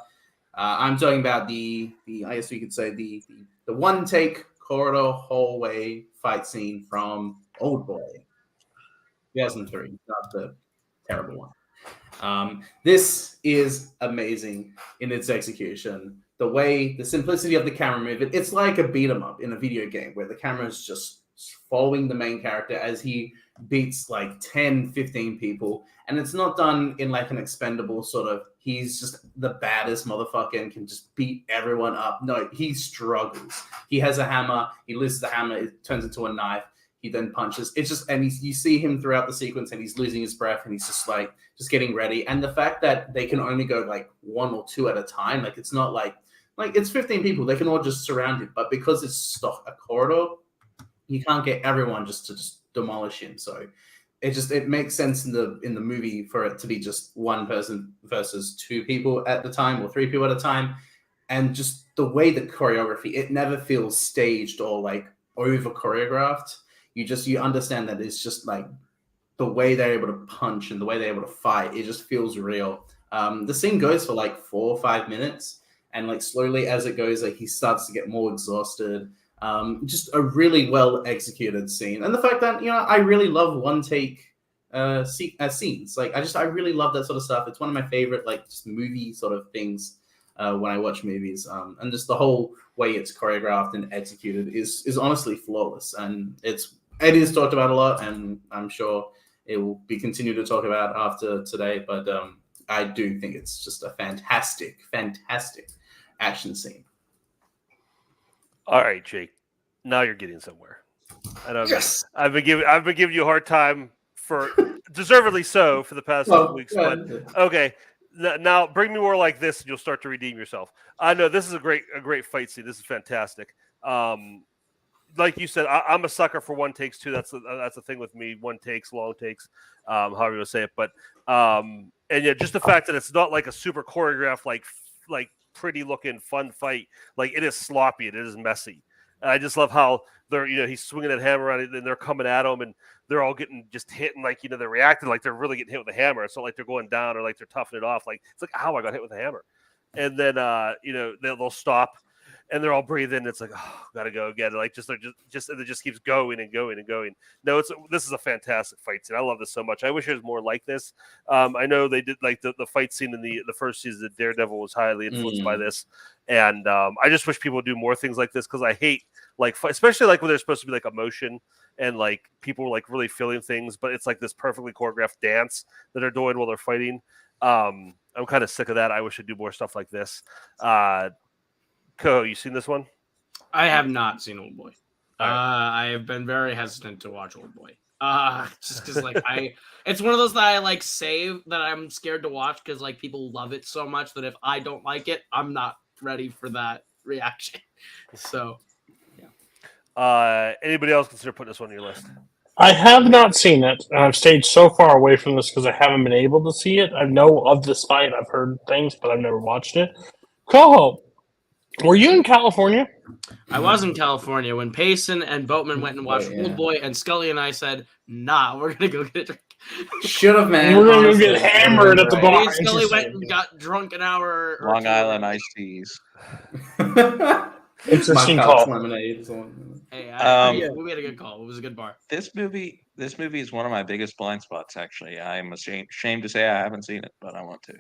Speaker 9: I'm talking about the I guess we could say the one take corridor hallway fight scene from Old Boy, 2003. Not the terrible one. This is amazing in its execution. The simplicity of the camera movement, it's like a beat 'em up in a video game where the camera is just following the main character as he beats like 10, 15 people. And it's not done in like an expendable sort of, he's just the baddest motherfucker and can just beat everyone up. No, he struggles. He has a hammer. He lifts the hammer. It turns into a knife. He then punches. It's just, and you see him throughout the sequence and he's losing his breath and he's just getting ready. And the fact that they can only go like 1 or 2 at a time, like it's not like it's 15 people. They can all just surround him. But because it's a corridor, you can't get everyone just to demolish him. So it makes sense in the movie for it to be just one person versus 2 people at the time or 3 people at a time. And just the way the choreography, it never feels staged or like over choreographed. You understand that it's just like the way they're able to punch and the way they're able to fight. It just feels real. The scene goes for like 4 or 5 minutes, and like slowly as it goes, like he starts to get more exhausted. Just a really well executed scene, and the fact that I really love one take scenes. Like I really love that sort of stuff. It's one of my favorite like just movie sort of things when I watch movies. And just the whole way it's choreographed and executed is honestly flawless, and it is talked about a lot, and I'm sure it will be continued to talk about after today. But I do think it's just a fantastic, fantastic action scene.
Speaker 10: All right, Jake. Now you're getting somewhere. I know.
Speaker 9: Yes.
Speaker 10: I've been giving you a hard time for deservedly so for the past couple weeks. But okay, now bring me more like this, and you'll start to redeem yourself. I know this is a great fight scene. This is fantastic. Like you said, I'm a sucker for one takes too. That's the thing with me. One takes, long takes, however you want to say it. But and yeah, just the fact that it's not like a super choreographed, like pretty looking fun fight. Like it is sloppy and it is messy. And I just love how they're he's swinging that hammer on it and they're coming at him and they're all getting just hit and like they're reacting like they're really getting hit with a hammer. It's not like they're going down or like they're toughing it off. Like it's like, ow, I got hit with a hammer. And then they'll stop. and they're all breathing. It's like, oh, gotta go again. Like and it just keeps going and going and going. No, this is a fantastic fight scene. I love this so much. I wish there was more like this. I know they did like the fight scene in the first season of Daredevil was highly influenced by this, and I just wish people would do more things like this because I hate especially like when there's supposed to be like emotion and like people like really feeling things, but it's like this perfectly choreographed dance that they're doing while they're fighting. I'm kind of sick of that. I wish I'd do more stuff like this. Koho, you seen this one?
Speaker 7: I have not seen Old Boy. I have been very hesitant to watch Old Boy. Just because like it's one of those that I like save that I'm scared to watch because like people love it so much that if I don't like it, I'm not ready for that reaction. So yeah.
Speaker 10: Anybody else consider putting this on your list?
Speaker 2: I have not seen it, and I've stayed so far away from this because I haven't been able to see it. I know of this fight, I've heard things, but I've never watched it. Koho, were you in California?
Speaker 7: I was in California when Payson and Boatman went and watched Old Boy, and Scully and I said, "Nah, we're gonna go get a drink."
Speaker 9: Should have, man.
Speaker 2: We're gonna go get hammered at the bar.
Speaker 7: Me and Scully went and got drunk an hour.
Speaker 1: Long Island iced teas.
Speaker 2: Interesting call.
Speaker 7: Hey, we had a good call. It was a good bar.
Speaker 1: This movie is one of my biggest blind spots. Actually, I'm ashamed to say I haven't seen it, but I want to.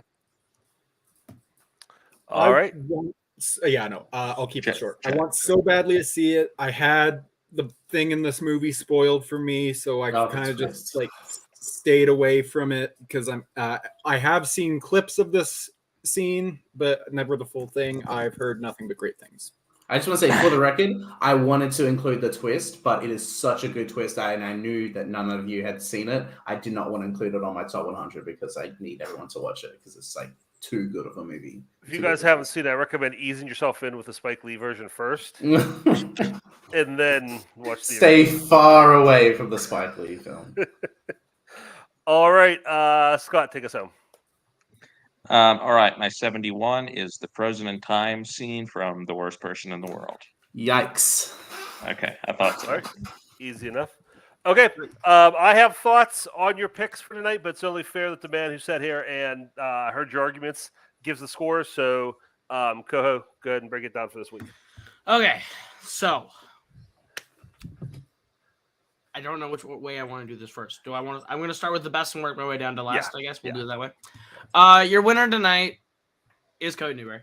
Speaker 10: All right.
Speaker 8: I'll keep it short. I want so badly to see it. I had the thing in this movie spoiled for me, so I kind of just like stayed away from it because I have seen clips of this scene, but never the full thing. I've heard nothing but great things.
Speaker 9: I just want to say, for the record, I wanted to include the twist, but it is such a good twist, and I knew that none of you had seen it. I did not want to include it on my top 100 because I need everyone to watch it because it's like too good of a movie.
Speaker 10: If you guys haven't seen it, I recommend easing yourself in with the Spike Lee version first, and then watch the
Speaker 9: Stay far away from the Spike Lee film.
Speaker 10: All right, Scott, take us home.
Speaker 1: All right, my 71 is the frozen in time scene from The Worst Person in the World.
Speaker 9: Yikes.
Speaker 1: Okay, I thought so.
Speaker 10: All right. Easy enough. Okay, I have thoughts on your picks for tonight, but it's only fair that the man who sat here and heard your arguments gives the score. So, Koho, go ahead and break it down for this week.
Speaker 7: Okay, so I don't know which way I want to do this first. I'm going to start with the best and work my way down to last. I guess we'll do it that way. Your winner tonight is Cody Newberry.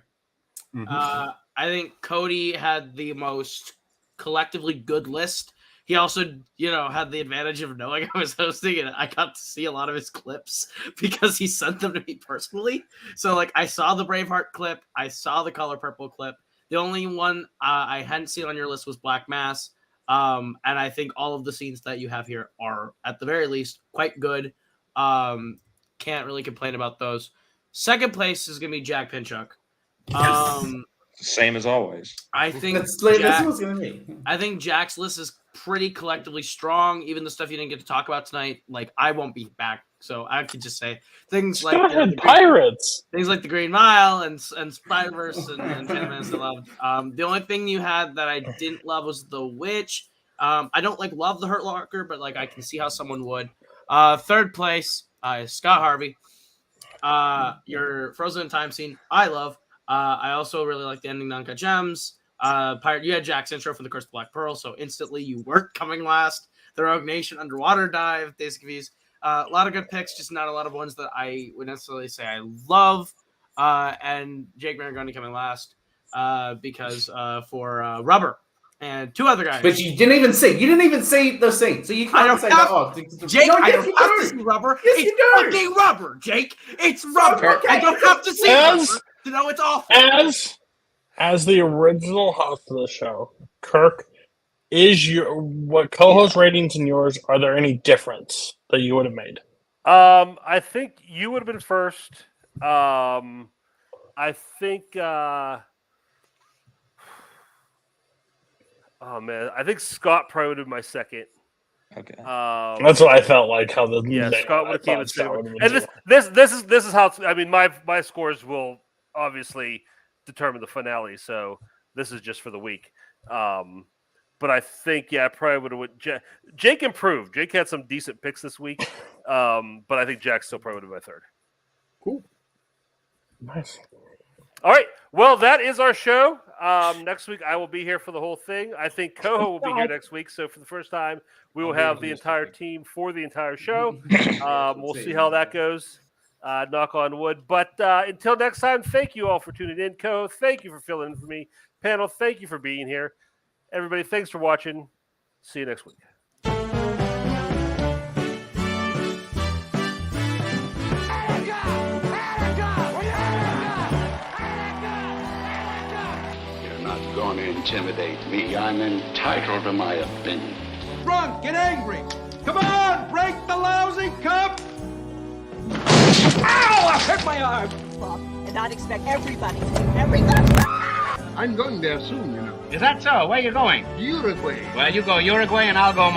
Speaker 8: Mm-hmm.
Speaker 7: I think Cody had the most collectively good list. He also, had the advantage of knowing I was hosting, and I got to see a lot of his clips because he sent them to me personally. So, I saw the Braveheart clip. I saw the Color Purple clip. The only one I hadn't seen on your list was Black Mass. And I think all of the scenes that you have here are, at the very least, quite good. Can't really complain about those. Second place is going to be Jack Pinchuk.
Speaker 1: Same as always.
Speaker 7: I think
Speaker 9: that's what it's going to be.
Speaker 7: I think Jack's list is pretty collectively strong. Even the stuff you didn't get to talk about tonight, I won't be back. So I could just say things like
Speaker 2: Pirates,
Speaker 7: things like the Green Mile and Spider-Verse and Phantom Menace I loved. The only thing you had that I didn't love was The Witch. I don't love The Hurt Locker, but I can see how someone would. Third place is Scott Harvey. Your Frozen in Time scene, I love. I also really like the ending to Uncut Gems. Pirate, you had Jack's intro from The Curse of Black Pearl, so instantly you weren't coming last. The Rogue Nation Underwater Dive, Days of Confused. A lot of good picks, just not a lot of ones that I would necessarily say I love. And Jake Maragoni coming last because for Rubber and two other guys.
Speaker 9: But you didn't even see those scenes, so you can't say that.
Speaker 7: Jake, I don't have to see Rubber.
Speaker 9: Yes,
Speaker 7: it's
Speaker 9: you do.
Speaker 7: fucking Rubber, Jake. It's Rubber.
Speaker 9: Okay.
Speaker 7: I don't have to see Rubber to know it's awful.
Speaker 2: As the original host of the show, Kirk, what co-host ratings and yours, are there any difference that you would have made?
Speaker 10: I think you would have been first. I think I think Scott probably would have been my second.
Speaker 1: Okay.
Speaker 2: That's what I felt like. How the
Speaker 10: Scott would have came in second. And this is how my scores will obviously determine the finale. So this is just for the week. But I think, I probably would have went. Jake improved. Jake had some decent picks this week. But I think Jack still probably would have been my third.
Speaker 2: Cool. Nice.
Speaker 10: All right. Well, that is our show. Next week, I will be here for the whole thing. I think Koho will be here next week. So for the first time, we will have the entire team for the entire show. We'll see how that goes. Knock on wood. But until next time, thank you all for tuning in. Koho, thank you for filling in for me. Panel, thank you for being here. Everybody, thanks for watching. See you next week.
Speaker 11: Going to intimidate me. I'm entitled to my opinion.
Speaker 3: Drunk, get angry. Come on, break the lousy cup. Ow! I hurt my arm.
Speaker 12: Bob, and I'd expect everybody to do everything.
Speaker 13: I'm going there soon, you know.
Speaker 5: Is that so? Where are you going?
Speaker 13: Uruguay.
Speaker 5: Well, you go Uruguay and I'll go